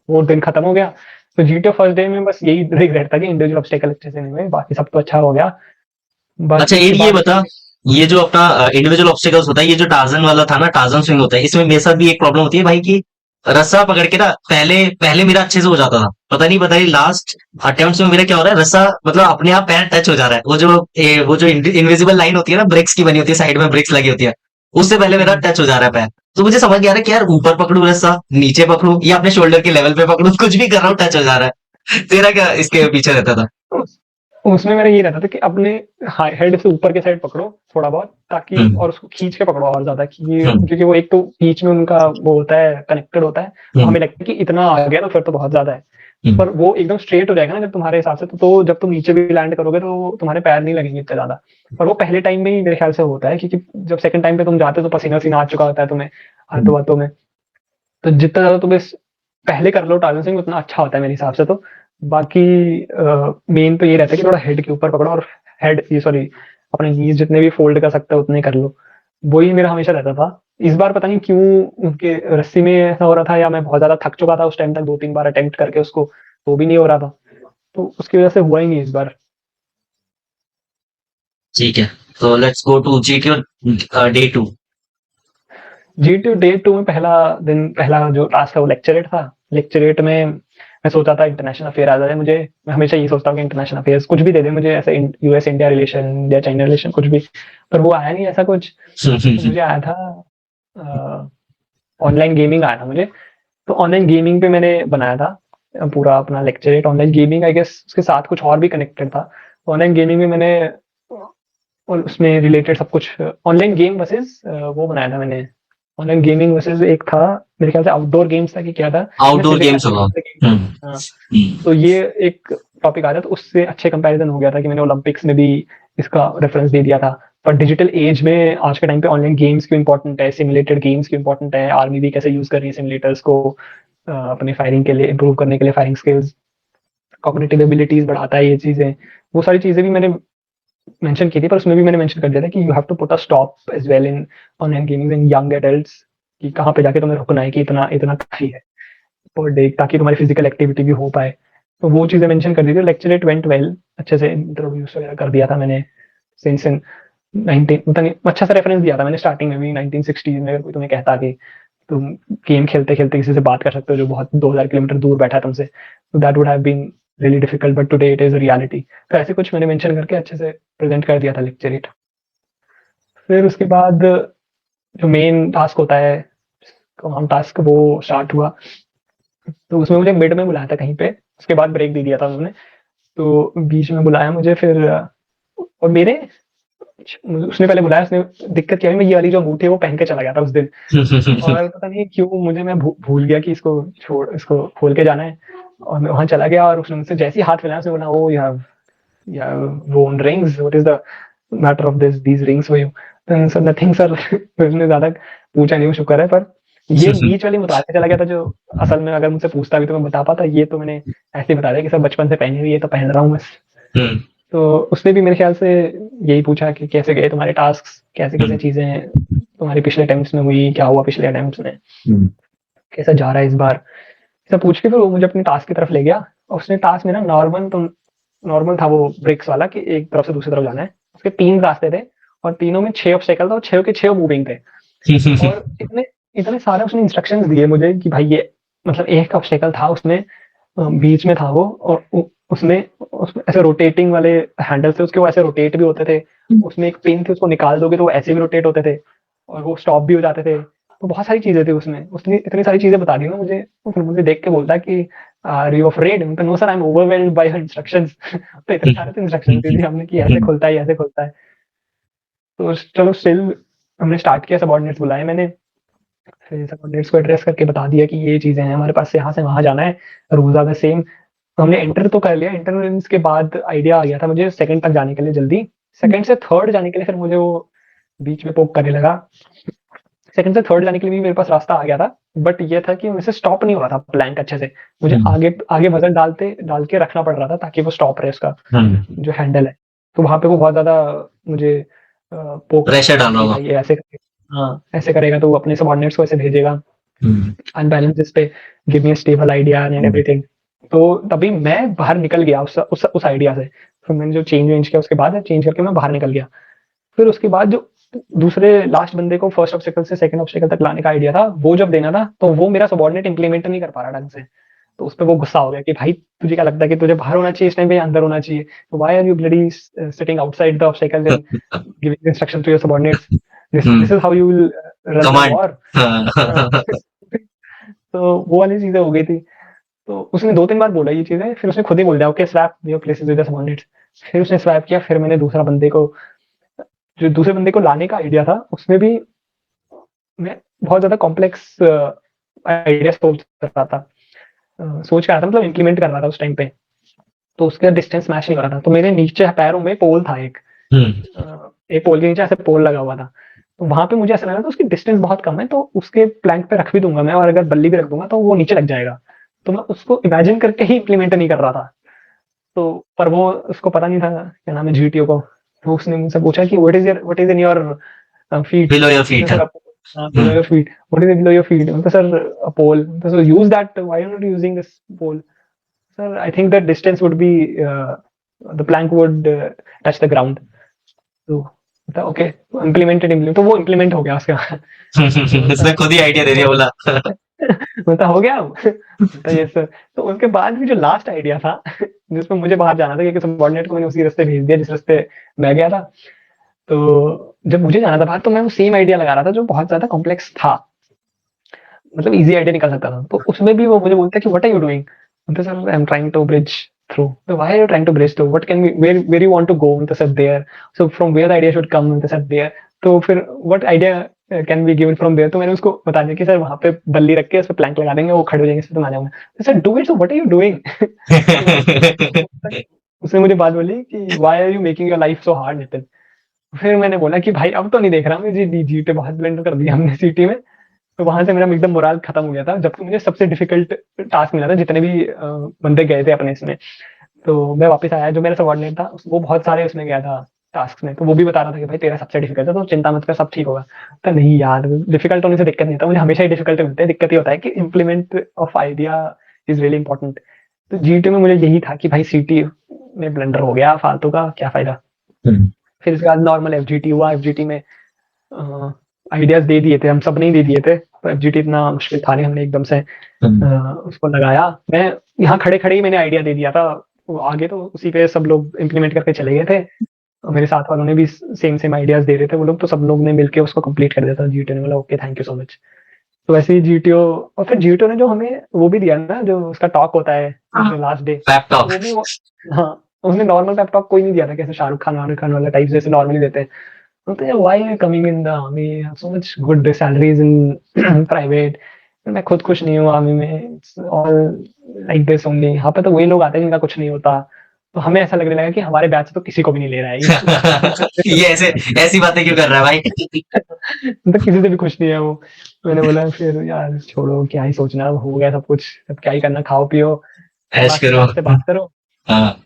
वो दिन खत्म हो गया। तो जीटीए फर्स्ट डे में बस यही रिग्रेट था कि इंडिविजुअल ऑब्स्टेकल अच्छे से नहीं हुए, बाकी सब तो अच्छा हो गया। बस अच्छा उसके ये बाद बता, ये जो अपना इंडिविजुअल ऑब्स्टिकल्स होता है, ये जो टार्जन वाला था ना, टार्जन स्विंग होता है, इसमें मेरे साथ भी एक प्रॉब्लम होती है भाई कि रस्सा पकड़ के ना, पहले पहले मेरा अच्छे से हो जाता था, पता नहीं लास्ट अटेम्प्ट में मेरा क्या हो रहा है, रस्सा मतलब अपने आप पैर टच हो जा रहा है, वो जो इनविजिबल लाइन होती है ना, ब्रेक्स की बनी होती है, साइड में ब्रेक्स लगी होती है, उससे पहले मेरा टच हो जा रहा है पैर। तो मुझे समझ नहीं आ रहा है कि यार ऊपर पकड़ू रस्सा, नीचे पकड़ू, या अपने शोल्डर के लेवल पे पकड़ू, कुछ भी कर रहा हूँ टच हो जा रहा है। तेरा क्या इसके पीछे रहता था? उस- उसमें मेरा ये रहता था कि अपने हेड से ऊपर के साइड पकड़ो थोड़ा बहुत, ताकि हम्म। और उसको खींच के पकड़ो और ज्यादा, हम्म। क्योंकि वो एक तो बीच में उनका वो होता है, कनेक्टेड होता है, तो हम्म। हमें लगता है कि इतना आ गया तो फिर तो बहुत ज्यादा है। हम्म। पर वो एकदम स्ट्रेट हो जाएगा ना जब तुम्हारे हिसाब से, तो जब तुम नीचे भी लैंड करोगे तो तुम्हारे पैर नहीं लगेंगे इतना ज्यादा। पर वो पहले टाइम में ही मेरे ख्याल से होता है, क्योंकि जब सेकंड टाइम पे तुम जाते हो तो पसीना वसीना आ चुका होता है तुम्हें हाथों वाथों में। तो जितना ज्यादा तुम इस पहले कर लो टार्गेट स्विंग, उतना अच्छा होता है मेरे हिसाब से। तो बाकी मेन तो ये रहता है कि थोड़ा हेड के ऊपर पकड़ो, और हेड ये सॉरी अपने नीज जितने भी फोल्ड कर सकते हो उतने कर लो। वही मेरा हमेशा रहता था। इस बार पता नहीं क्यों उनके रस्सी में ऐसा हो रहा था, या मैं बहुत ज्यादा थक चुका था उस टाइम तक, 2-3 बार अटेम्प्ट करके उसको, तो भी नहीं हो रहा था, तो उसकी वजह से हुआ ही नहीं इस बार। ठीक है, तो let's go to GT day two. GT day 2 में पहला दिन, पहला जो टास्क था वो लेक्चरेट था। लेक्चरेट में मैं सोचा था इंटरनेशनल अफेयर आ जाए मुझे। मैं हमेशा ये सोचता हूँ कि इंटरनेशनल अफेयर्स कुछ भी दे दे मुझे, ऐसे यूएस इंडिया रिलेशन या चाइना रिलेशन कुछ भी, पर वो आया नहीं ऐसा कुछ। तो मुझे आया था ऑनलाइन गेमिंग आया था मुझे। तो ऑनलाइन गेमिंग पे मैंने बनाया था पूरा अपना lecturette. Online gaming I guess उसके साथ कुछ और भी कनेक्टेड था। ऑनलाइन गेमिंग में मैंने और उसमें रिलेटेड सब कुछ, ऑनलाइन गेम वर्सेस वो बनाया था मैंने। ऑनलाइन गेमिंग वर्सेस एक था, मेरे ख्याल से आउटडोर गेम्स था कि क्या था, या आउटडोर फिजिकल गेम्स होगा। Activities game. हाँ, तो ये एक टॉपिक आया था, तो उससे अच्छे कंपैरिजन हो गया था कि मैंने ओलंपिक्स में भी इसका रेफरेंस दे दिया था। पर डिजिटल एज में आज के टाइम पे ऑनलाइन गेम्स क्यों इंपॉर्टेंट है, सिमुलेटेड गेम्स क्यों इंपॉर्टेंट है, आर्मी भी कैसे यूज कर रही है सिमुलेटर्स को अपने फायरिंग के लिए, इंप्रूव करने के लिए, फायरिंग स्किल्स, कॉग्निटिव एबिलिटीज बढ़ाता है ये चीजें। वो सारी चीजें भी मैंने मेंशन की थी, पर उसमें भी मैंने मेंशन कर दिया था कि you have to put a stop as well in online gaming in young adults, कि कहाँ पे जाके तुम्हें रुकना है, कि इतना इतना काफी है पर डे, ताकि तुम्हारी फिजिकल एक्टिविटी भी हो पाए। तो वो चीजें मेंशन कर दी थी। लेक्चर इट वेंट वेल, अच्छे से इंट्रोड्यूस वगैरह कर दिया था मैंने। सिंस इन 19 पता नहीं, अच्छा सा रेफरेंस दिया था मैंने स्टार्टिंग में भी, 1960 में। अगर कोई तुम्हें कहता कि तुम गेम खेलते खेलते किसी से बात कर सकते हो जो बहुत 2000 किलोमीटर दूर बैठा है तुमसे, तो that would have been really difficult, but today it is reality. तो ऐसे कुछ मैंने मेंशन करके अच्छे से प्रेजेंट कर दिया था लेक्चर इट। फिर उसके बाद जो मेन टास्क होता है, कमांड टास्क, वो स्टार्ट हुआ। तो उसमें मुझे मिड में बुलाया था कहीं पे, उसके बाद ब्रेक दे दिया था उन्होंने। तो बीच में बुलाया मुझे फिर, और मेरे उसने पहले बुलाया, उसने दिक्कत क्या हुई, मैं ये वाली जो अंगूठी है वो पहन के चला गया था उस दिन। और पता नहीं क्यों मुझे, मैं भूल गया कि इसको छोड़, इसको खोल के जाना है। और मैं वहां चला गया, और उसने मुझसे जैसे ही हाथ मिलाया, उसने बोला, ओ यू हैव वोन rings, what is the matter of these rings for you. Sir nothing sir. उसने ज्यादा पूछा नहीं, वो शुक्र है। पर ये बीच वाली बता के चला गया था, जो असल में अगर मुझसे पूछता भी तो मैं बता पाता। ये तो मैंने ऐसे ही बता दिया कि सर बचपन से पहनी हुई है तो पहन रहा हूँ बस। तो उसने भी मेरे ख्याल से यही पूछा कि कैसे गए तुम्हारे टास्क, कैसे कैसे चीजें तुम्हारे पिछले अटेम्प्ट्स में हुई, क्या हुआ पिछले अटेम्प्ट्स में, कैसा जा रहा है इस बार, सब पूछ के फिर वो मुझे अपने टास्क की तरफ ले गया। और उसने टास्क मेरा नॉर्मल था, वो ब्रिक्स वाला, कि एक तरफ से दूसरी तरफ जाना है। उसके 3 रास्ते थे, और तीनों में 6 ऑब्स्टेकल था, और 6 के 6 मूविंग थे। और इतने इतने सारे उसने इंस्ट्रक्शंस दिए मुझे कि भाई ये, मतलब एक ऑब्स्टेकल था उसमें बीच में था वो, और उसमें ऐसे रोटेटिंग वाले हैंडल थे उसके, वो ऐसे रोटेट भी होते थे। उसमें एक पिन थी, उसको निकाल दोगे तो वो ऐसे भी रोटेट होते थे, और वो स्टॉप भी हो जाते थे। तो बहुत सारी चीजें थी उसमें, उसने इतनी सारी चीजें बता दी ना मुझे। फिर मुझे देख के बोलता है कि are you afraid? No sir, I am overwhelmed by your instructions. तो इतने सारे इंस्ट्रक्शन दे दिए हमने कि ऐसे खुलता है, ऐसे खुलता है। तो चलो स्टिल हमने स्टार्ट किया, सबऑर्डिनेट्स बुलाए मैंने। फिर सबऑर्डिनेट्स को एड्रेस करके बता दिया कि ये चीजें हैं हमारे पास, से यहाँ से वहां जाना है, रूल्स आर द सेम। तो हमने एंटर तो कर लिया। एंटर के बाद आइडिया आ गया था मुझे सेकंड तक जाने के लिए जल्दी। सेकंड से थर्ड जाने के लिए फिर मुझे वो बीच में पोक करने लगा। सेकंड से थर्ड जाने के लिए भी मेरे पास रास्ता आ गया था, बट ये था कि मुझसे स्टॉप नहीं हो रहा था प्लैंक अच्छे से। मुझे आगे आगे वजन डाल के रखना पड़ रहा था, ताकि वो स्टॉप रहे उसका जो हैंडल है। तो वहां पे वो बहुत ज्यादा मुझे पोक कर प्रेशर रहा था डाल रहा कि होगा। भाई ये ऐसे करेगा, हाँ ऐसे करेगा तो वो अपने सबऑर्डिनेट्स को ऐसे भेजेगा, अनबैलेंस, जिस पे give me a stable idea and everything. तो तभी मैं बाहर निकल गया उस आइडिया से। फिर मैंने जो चेंज किया उसके बाद चेंज करके मैं बाहर निकल गया। फिर उसके बाद जो दूसरे लास्ट बंदे को फर्स्ट ऑब्स्टेकल से सेकंड ऑब्स्टेकल तक लाने का आइडिया था, वो जब देना था तो वो मेरा सबॉर्डिनेट इंप्लीमेंट नहीं कर पा रहा ढंग से। तो उस पे वो गुस्सा हो गया कि भाई तुझे क्या लगता है कि तुझे बाहर होना चाहिए इस टाइम पे या अंदर होना चाहिए? तो why are you bloody sitting outside the obstacle and giving instruction to your subordinates? This hmm, is how you will run the command. War. तो वो वाली चीजें हो गई थी। तो उसने 2-3 बार बोला ये चीजें, फिर उसने खुद ही बोल दिया okay swap your places with the subordinates. फिर उसने स्वैप किया, फिर मैंने जो दूसरे बंदे को लाने का आइडिया था उसमें भी मैं बहुत ज्यादा कॉम्प्लेक्स आइडिया सोच रहा था। सोच रहा था मतलब इम्प्लीमेंट कर रहा था उस टाइम पे। तो उसका डिस्टेंस मैच नहीं हो रहा था। तो मेरे नीचे पैरों में पोल था एक पोल के नीचे ऐसे पोल लगा हुआ था। तो वहां पे मुझे ऐसा लगा था उसकी डिस्टेंस बहुत कम है, तो उसके प्लैंक पे रख भी दूंगा मैं, और अगर बल्ली भी रख दूंगा तो वो नीचे लग जाएगा। तो मैं उसको इमेजिन करके ही इम्प्लीमेंट नहीं कर रहा था। तो पर वो उसको पता नहीं था क्या नाम है जीटीओ को। तो उसने मुझसे पूछा कि what is in your feet? Below your feet. Sir below your feet, what is below your feet? Sir pole. Sir use that, why are not using this pole? Sir I think that distance would be the plank would touch the ground. तो okay implement, तो वो implement हो गया उसका। उसने खुद ही idea दे दिया, बोला। मतलब हो गया मतलब ये सर। तो उसके बाद भी जो लास्ट आइडिया था जिसमें मुझे बाहर जाना था, क्योंकि सबॉर्डिनेट को मैंने उसी रास्ते भेज दिया जिस रास्ते मैं गया था। तो जब मुझे जाना था बाहर तो मैं वो सेम आइडिया लगा रहा था जो बहुत ज्यादा कॉम्प्लेक्स था, मतलब इजी आइडिया निकल सकता था। तो उसमें भी वो मुझे बोलता है कि व्हाट आर यू डूइंग? तो sir I am trying to bridge through. तो why are you trying to bridge through? What can we where you want to go? तो sir there. So from where the idea should come? तो sir there. तो फिर what idea can be given from there? तो मैंने उसको बता दिया कि सर वहां पे बल्ली रख के उस पे प्लैंक लगा देंगे, वो खड़े हो जाएंगे, इस पे तुम आ जाओगे। तो sir do it, so what are you doing? तो उसने मुझे बात बोली कि why are you making your life so hard Nitin? फिर मैंने बोला कि भाई अब तो नहीं देख रहा, मुझे जी पे बहुत ब्लेंडर कर दिया हमने सिटी में। तो वहां से मेरा एकदम मोराल खत्म हो गया था, जबकि मुझे सबसे डिफिकल्ट टास्क मिला था जितने भी बंदे गए थे अपने इसमें। तो मैं वापस आया, जो मेरा सबॉर्डिनेट था वो बहुत सारे उसमें गया था टास्क में, तो वो भी बता रहा था कि भाई तेरा सबसे डिफिकल्ट है तो चिंता मत कर, सब ठीक होगा। तो नहीं यार, डिफिकल्ट होने से दिक्कत नहीं होता, मुझे हमेशा ही डिफिकल्ट मिलते हैं। दिक्कत ये होता है कि implement of idea is really important. तो जीटी में मुझे यही था कि भाई सीटी में ब्लंडर हो गया फालतू का, क्या फायदा। फिर इसके बाद नॉर्मल एफजीटी हुआ। एफजीटी में आइडियाज दे दिए थे हम, सब नहीं दे दिए थे, तो एफजीटी इतना मुश्किल था नहीं, हमने एकदम से उसको लगाया। मैं यहाँ खड़े खड़े ही मैंने आइडिया दे दिया था, वो आगे तो उसी पे सब लोग इम्प्लीमेंट करके चले गए थे। और मेरे साथ वालों ने भी सेम सेम आइडियाज दे रहे थे वो लोग, तो सब लोग ने मिलकर उसको कंप्लीट कर दिया था। जीटीओ ने बोला okay thank you so much. तो वैसे ही जीटीओ, और फिर जीटीओ ने जो हमें वो भी दिया ना, जो उसका टॉक होता है लास्ट डे, तो लैपटॉप। वो भी हाँ, उसने नॉर्मल टॉक कोई नहीं दिया था, कैसे शाहरुख खान वाला टाइप जैसे नॉर्मली देते हैं। बोलते हैं why are coming in the army, so much good salaries in private. मैं खुद खुश नहीं हूँ आर्मी में, it's all like this only. यहाँ पे तो वही लोग आते हैं जिनका कुछ नहीं होता। तो हमें ऐसा लगने लगा कि हमारे बैच से तो किसी को भी नहीं ले रहा है ये। ये ऐसे ऐसी बातें क्यों कर रहा है भाई? मतलब किसी से भी खुश नहीं है वो। मैंने बोला फिर यार छोड़ो, क्या ही सोचना, अब हो गया सब कुछ, अब क्या ही करना, खाओ पियो और ऐश बाकी करो। बैच से बात करो। हाँ।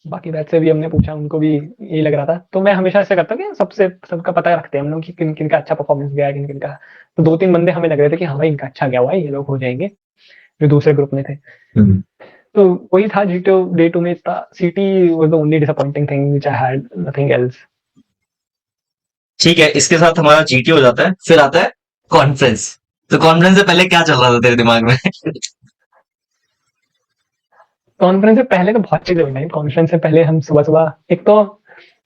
बाकी बैच से भी हमने पूछा, उनको भी यही लग रहा था। तो मैं हमेशा ऐसा करता हूँ कि सबसे सबका पता रखते हैं हम लोग कि किन किन का अच्छा परफॉर्मेंस गया है, किन किन का। तो 2-3 बंदे हमें लग रहे थे कि हाँ भाई इनका अच्छा गया हुआ है, ये लोग हो जाएंगे, जो दूसरे ग्रुप में थे। तो वही था जीटीओ डे 2 में इतना। सीटी was the only disappointing thing which I had, nothing else. ठीक है, इसके साथ हमारा जीटी हो जाता है, फिर आता है कॉन्फ्रेंस। तो कॉन्फ्रेंस से पहले क्या चल रहा था तेरे दिमाग में? कॉन्फ्रेंस से पहले तो बहुत चीजें हुई भाई। कॉन्फ्रेंस से पहले हम सुबह सुबह, एक तो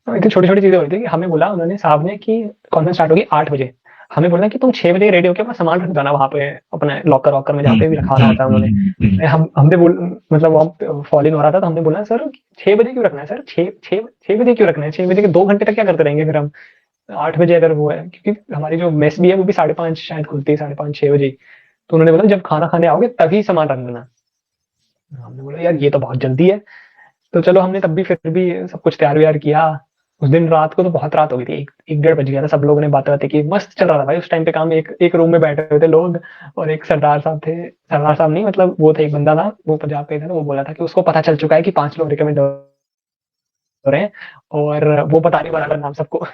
इतनी छोटी छोटी चीजें हुई थी कि हमें बोला उन्होंने, साहब ने, कि कॉन्फ्रेंस स्टार्ट होगी 8 बजे। हमें बोला कि तुम 6 बजे रेडी होकर अपना सामान रख जाना वहां पे, अपने लॉकर वॉकर में जहाँ पे भी रखवाना होता है उन्होंने। हमने बोल मतलब वहाँ फॉल इन हो रहा था, तो हमने बोला सर 6 बजे क्यों रखना है सर, 6 बजे क्यों रखना है? 6 बजे के 2 घंटे तक क्या करते रहेंगे फिर हम? 8 बजे अगर वो है, क्योंकि हमारी जो मेस भी है वो भी 5:30 शायद खुलती है, 5:30 6 बजे। तो उन्होंने बोला जब खाना खाने आओगे तभी सामान रख देना। हमने बोला यार ये तो बहुत जल्दी है। तो चलो हमने तब भी फिर भी सब कुछ तैयार व्यार किया। उस दिन रात को तो बहुत रात हो गई थी, 1-1:30 बज गया था। सब लोगों ने बातें बातें की, मस्त चल रहा था भाई उस टाइम पे काम। एक एक रूम में बैठे हुए थे लोग, और एक सरदार साहब थे, सरदार साहब नहीं मतलब वो थे, एक बंदा था वो पंजाब का ही था। तो वो बोला था कि उसको पता चल चुका है कि 5 लोग रिकमेंड हो रहे हैं, और वो बता नहीं पा रहा नाम सबको।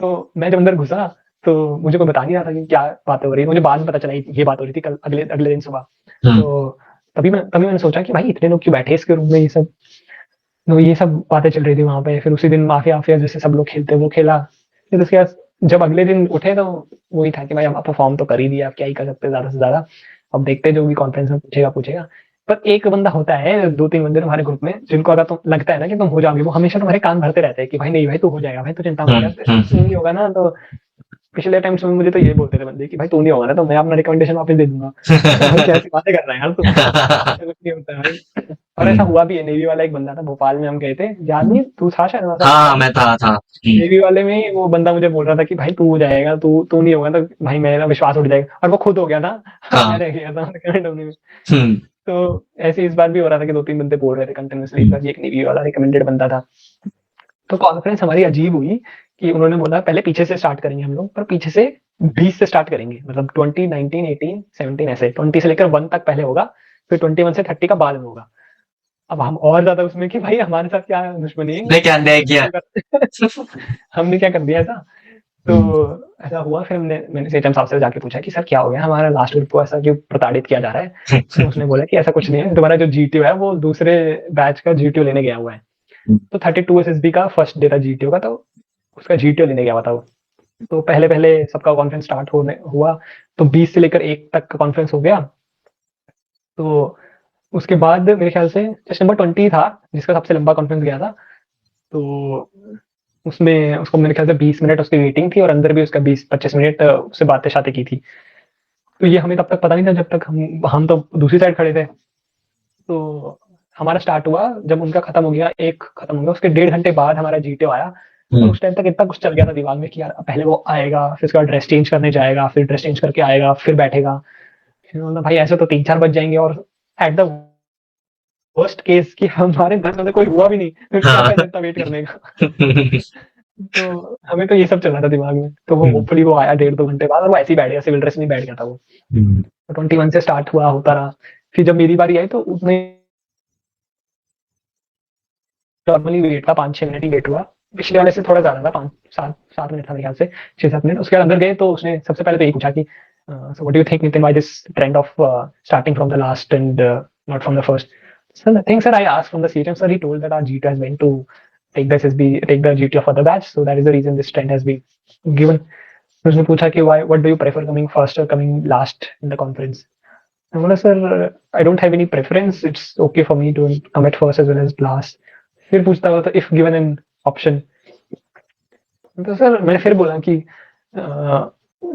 तो मैं जब अंदर घुसा तो मुझे कोई बता नहीं रहा था कि क्या बात हो रही है। मुझे बाद में पता चला ये बात हो रही थी कल, अगले अगले दिन सुबह। तो तभी मैंने सोचा कि भाई इतने लोग क्यों बैठे इसके रूम में, ये सब बातें चल रही थी वहाँ पे। फिर उसी दिन माफिया वाफिया जैसे सब लोग खेलते वो खेला। फिर उसके बाद जब अगले दिन उठे तो वही था कि भाई अब परफॉर्म तो कर ही दिया, अब क्या ही कर सकते हैं ज्यादा से ज्यादा। अब देखते हैं जो भी कॉन्फ्रेंस में पूछेगा पूछेगा। पर एक बंदा होता है, 2-3 बंदे तुम्हारे ग्रुप में जिनको अगर तुम लगता है ना कि तुम हो जाओगे, वो हमेशा तुम्हारे कान भरते रहते हैं कि भाई नहीं भाई तू हो जाएगा, भाई तू चिंता मत कर, तू नहीं होगा ना तो। पिछले टाइम्स में मुझे तो ये बोलते थे बंदे कि भाई तू नहीं होगा ना तो मैं अपना रिकमेंडेशन वापस दे दूंगा। भाई क्या ऐसी बातें कर रहा है यार तू, ऐसा कुछ नहीं होता है भाई। और ऐसा हुआ भी है, नेवी वाला एक बंदा था, भोपाल में हम गए थे, याद नहीं तू था शायद वहाँ हाँ पे। मैं था। नेवी वाले में ही वो बंदा मुझे बोल रहा था कि भाई तू हो जाएगा, तू तू नहीं होगा तो भाई मेरा विश्वास उठ जाएगा, और वो खुद हो गया था। और मैं हाँ। रह गया था रिकमेंड होने में। हम्म। तो ऐसे इस बार भी हो रहा था कि 2-3 बंदे बोल रहे थे कंटिन्यूअसली, इस बार भी एक नेवी वाला रिकमेंडेड बंदा था। तो कॉन्फ्रेंस हमारी अजीब हुई कि उन्होंने बोला पहले पीछे से स्टार्ट करेंगे हम लोग, पर पीछे से 20 से स्टार्ट करेंगे, मतलब 20, 19, 18, 17 ऐसे 20 से लेकर 1 तक पहले होगा, फिर 21 से 30 का बाद में होगा। अब हम और ज्यादा उसमें कि भाई हमारे साथ क्या दुश्मनी है, मैं क्या अन्याय किया। हमने क्या कर दिया ऐसा। तो ऐसा हुआ, फिर मैंने एचएम साहब से जाके पूछा कि सर क्या हो गया, हमारा लास्ट ग्रुप को ऐसा क्यों प्रताड़ित किया जा रहा है। तो उसने बोला कि ऐसा कुछ नहीं है, तुम्हारा जो जीटीओ है वो दूसरे बैच का जीटीओ लेने गया हुआ है। तो 32 एसएसबी का फर्स्ट डे था जीटीओ का, तो उसका जीटीओ लेने गया हुआ था वो। तो पहले पहले सबका कॉन्फ्रेंस स्टार्ट होने हुआ, तो 20 से लेकर 1 तक का कॉन्फ्रेंस हो गया। तो उसके बाद मेरे ख्याल से जस्ट नंबर 20 था जिसका सबसे लंबा कॉन्फ्रेंस गया था। तो उसमें उसको मेरे ख्याल से 20 मिनट उसकी वेटिंग थी, और अंदर भी उसका 20-25 मिनट उससे बातें शातें की थी। तो ये हमें तब तक पता नहीं था, जब तक हम तो दूसरी साइड खड़े थे। तो हमारा स्टार्ट हुआ जब उनका खत्म हो गया, एक खत्म हो गया, उसके 1.5 घंटे बाद हमारा जीटीओ आया। और उस टाइम तक इतना कुछ चल गया था दिमाग में कि यार पहले वो आएगा, फिर उसके बाद ड्रेस चेंज करने जाएगा, फिर ड्रेस चेंज करके आएगा, फिर बैठेगा। फिर बोला भाई ऐसे तो 3-4 बज जाएंगे, और एट द वर्स्ट केस कि हमारे घर में से कोई हुआ भी नहीं, फिर क्या हाँ। फायदा इतना वेट करने का। तो हमें तो ये सब चल रहा था दिमाग में। तो वो होपफुली वो आया 1.5-2 घंटे बाद, और वो ऐसे ही बैठ गया, सिविल ड्रेस में बैठ गया था वो। तो 21 से स्टार्ट हुआ, होता रहा। फिर जब मेरी बारी आई तो उसने नॉर्मली वेट था, 5-6 मिनट ही वेट हुआ। पिछले वाले से थोड़ा ज्यादा था, 5-7 मिनट था मेरे ख्याल से, 6-7 मिनट। उसके बाद अंदर गए तो उसने सबसे पहले तो यही पूछा कि so what do you think Nitin, why this trend of starting from the last and not from the first? So nothing sir, I asked from the CTM sir, he told that our GT has been to take the GT of other batch, so that is the reason this trend has been given. फिर उसने पूछा कि why, what do you prefer, coming first or coming last in the conference? I बोला sir, I don't have any preference, it's okay for me to come at first as well as last. फिर पूछता हुआ था if given an option, तो sir मैंने फिर बोला कि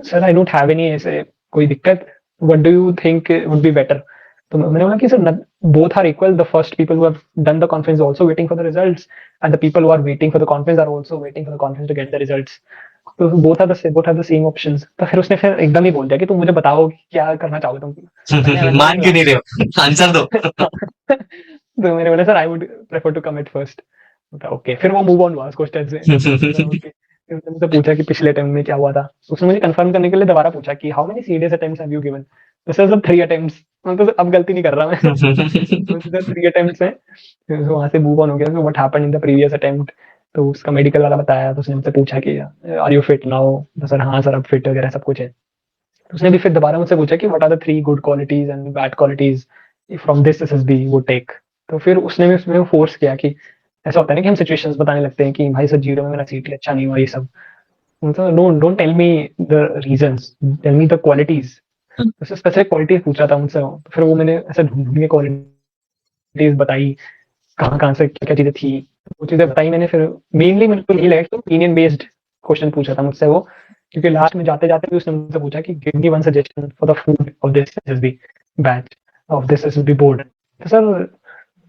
sir I don't have any ऐसे कोई दिक्कत, what do you think would be better. तो मैंने बोला कि sir both are equal, the first people who have done the conference also waiting for the results, and the people who are waiting for the conference are also waiting for the conference to get the results. तो both are the same options. तो फिर उसने फिर एकदम ही बोल दिया कि तुम मुझे बताओ कि क्या करना चाहोगे तुम। मान क्यों नहीं रहे हो, आंसर दो। तो मैंने बोला sir I would prefer to come at first. Okay, फिर वो मूव ऑन हुआ उस क्वेश्चन से। ओके, फिर उसने मुझसे पूछा कि पिछले अटेम्प्ट में क्या हुआ था। उसने मुझे कंफर्म करने के लिए दोबारा पूछा कि how many serious attempts have you given. तो सर सब 3 अटेम्प्ट्स। तो अब गलती नहीं कर रहा मैं। तो सर 3 अटेम्प्ट्स हैं। फिर वहां से मूव ऑन हो गया, तो what happened in the previous attempt. तो उसका मेडिकल वाला बताया, तो उसने मुझसे पूछा कि आर यू फिट नाउ। तो सर हाँ सर अब फिट वगैरह सब कुछ है। तो उसने भी फिर दोबारा मुझसे पूछा कि what are the 3 good qualities and bad qualities from this SSB would take. तो फिर उसने भी उसमें फोर्स किया कि ऐसा होता है ना कि हम सिचुएशंस बताने लगते हैं कि भाई सर जीरो में मेरा सीटी अच्छा नहीं हुआ, ये सब। मतलब don't tell me the reasons, tell me the qualities. उससे स्पेसिफिक क्वालिटीज पूछ रहा था मुझसे। फिर वो मैंने ऐसे ढूंढ के क्वालिटीज बताई, कहाँ कहाँ से क्या क्या चीजें थी, वो चीजें बताई मैंने। फिर मेनली मेरे को यही लगा कि ओपिनियन बेस्ड क्वेश्चन पूछा था मुझसे वो, क्योंकि लास्ट में जाते जाते भी उसने मुझसे पूछा कि give me one suggestion for the food of this SSB batch of this SSB board. तो सर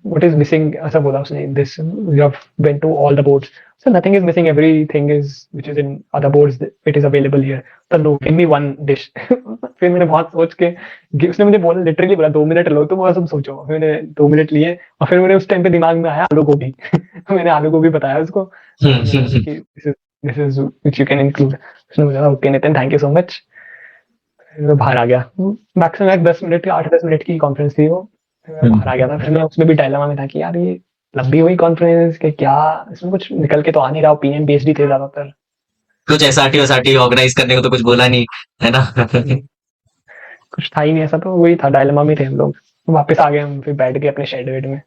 what is missing, ऐसा बोला उसने, in this you have went to all the boards, so nothing is missing, everything is which is in other boards, it is available here, so no, give me one dish। फिर मैंने बहुत सोच के उसने मुझे बोला, लिटरली बोला 2 minute low तुम और सब सोचो। मैंने 2 मिनट लिए, और फिर मेरे उस टाइम पे दिमाग में आया आलू गोभी। मैंने आलू गोभी बताया उसको, मैंने बोला कि this is which you can include. उसने बोला okay Nitin thank you so much. मैं बाहर आ गया। मैक्सिमम 10 मिनट की, 8-10 मिनट की कॉन्फ्रेंस थी वो। मैं बाहर आ गया था। फिर मैं उसमें भी डायलेमा में था कि यार ये लंबी हुई कॉन्फ्रेंस के क्या, इसमें कुछ निकल के तो आ नहीं रहा। ओपिनियन बेस्ड ही थे ज्यादातर। कुछ एसआरटी वसारटी ऑर्गेनाइज करने को तो कुछ बोला नहीं, है ना। कुछ था ही नहीं ऐसा, तो वही था, डायलेमा में थे हम लोग। वापस आ गए हम, फिर बैठ गए अपने शेड वेड में।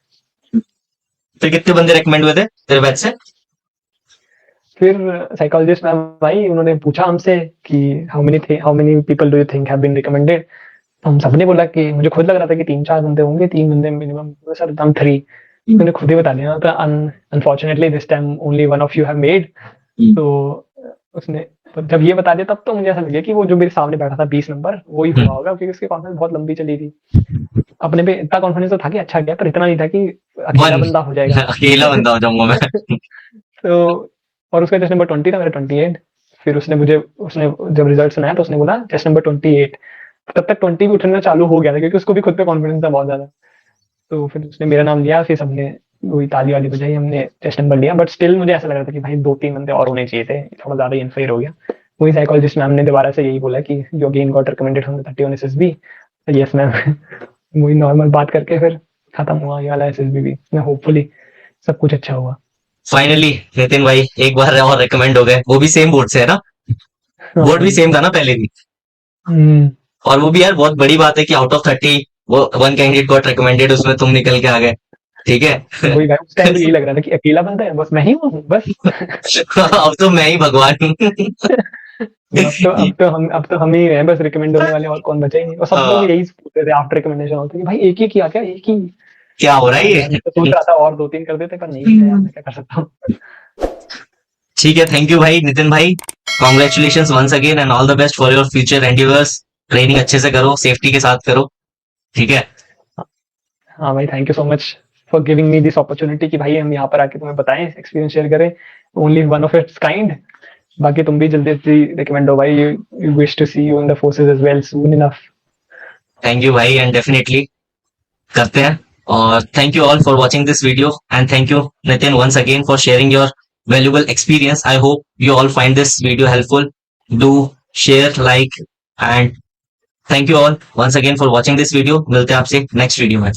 फिर कितने बंदे रेकमेंड हुए थे तेरे बैच से? फिर साइकोलॉजिस्ट मैम आई, उन्होंने पूछा हमसे कि how many people do you think have been recommended. तो हम सबने बोला कि मुझे खुद लग रहा था कि 3-4 बंदे होंगे, 3 बंदे मिनिमम। सर हम 3। मैंने खुद ही बता दिया था, unfortunately this time only one of you have made. तो उसने तो जब ये बता दिया तब तो मुझे ऐसा लगा कि वो जो मेरे सामने बैठा था 20 नंबर वो ही हुआ होगा, क्योंकि उसकी कॉन्फिडेंस बहुत लंबी चली थी। अपने पे इतना कॉन्फिडेंस तो था कि अच्छा गया, पर इतना नहीं था कि अकेला वन बंदा हो जाएगा। अकेला बंदा हो जाऊंगा मैं। तो और उसका टेस्ट नंबर 20 था, मेरा 28। फिर उसने जब रिजल्ट सुनाया तो उसने बोला टेस्ट नंबर 28। तब तक 20 भी उठना चालू हो गया था, क्योंकि उसको भी खुद पे कॉन्फिडेंस था बहुत ज्यादा। तो फिर उसने मेरा नाम लिया, फिर सबने वही ताली वाली बजाई, हमने टेस्ट नंबर लिया। बट स्टिल मुझे ऐसा लग रहा था कि भाई 2-3 बंदे और होने चाहिए थे, थोड़ा ज्यादा ही अनफेयर हो गया। वही साइकोलॉजिस्ट मैम ने दोबारा से यही बोला कि you again got recommended from the 31 SSB. Yes ma'am. वही नॉर्मल बात करके फिर खत्म हुआ ये वाला एसएसबी भी। होपफुली सब कुछ अच्छा हुआ। फाइनली नितिन भाई एक बार और रिकमेंड हो गए, वो भी सेम बोर्ड से है ना? हाँ बोर्ड भी भाई। सेम था ना पहले भी? और वो भी यार बहुत बड़ी बात है कि आउट ऑफ 30 वो वन कैंडिडेट गॉट रिकमेंडेड, उसमें तुम निकल के आ गए। ठीक है। वही भाई, उस टाइम भी यही लग रहा था कि अकेला बंदा है, बस मैं ही हूँ बस। अब तो मैं ही भगवान हूँ। अब तो हम ही हैं बस रिकमेंड होने वाले, और कौन बचे ही नहीं। और सब लोग यही पूछते थे आफ्टर रिकमेंडेशन होते कि भाई एक ही किया क्या, एक ही। क्या हो रहा है हाँ यार, मैं ये? तो सोच रहा था और 2-3 कर देते, पर नहीं किया यार, मैं क्या कर सकता हूँ। ठीक है, थैंक यू भाई नितिन भाई। Congratulation once again and all the best for your future endeavours. Training अच्छे से करो, सेफ्टी के साथ करो। ठीक है। हाँ भाई, thank you so much for giving me this opportunity कि भाई हम यहाँ पर आके तुम्हें बताएं, एक्सपीरियंस शेयर करें। Only one of its kind. बाकी तुम भी जल्दी जल्दी रिकमेंड हो भाई। You wish to see you in the forces as well soon enough. Thank you भाई, एंड डेफिनेटली करते हैं। और thank you all for watching this video and thank you Nitin once again for sharing your valuable experience. I hope you all find this video helpful. Do share, like and thank you all once again for watching this video. मिलते हैं आपसे next video में।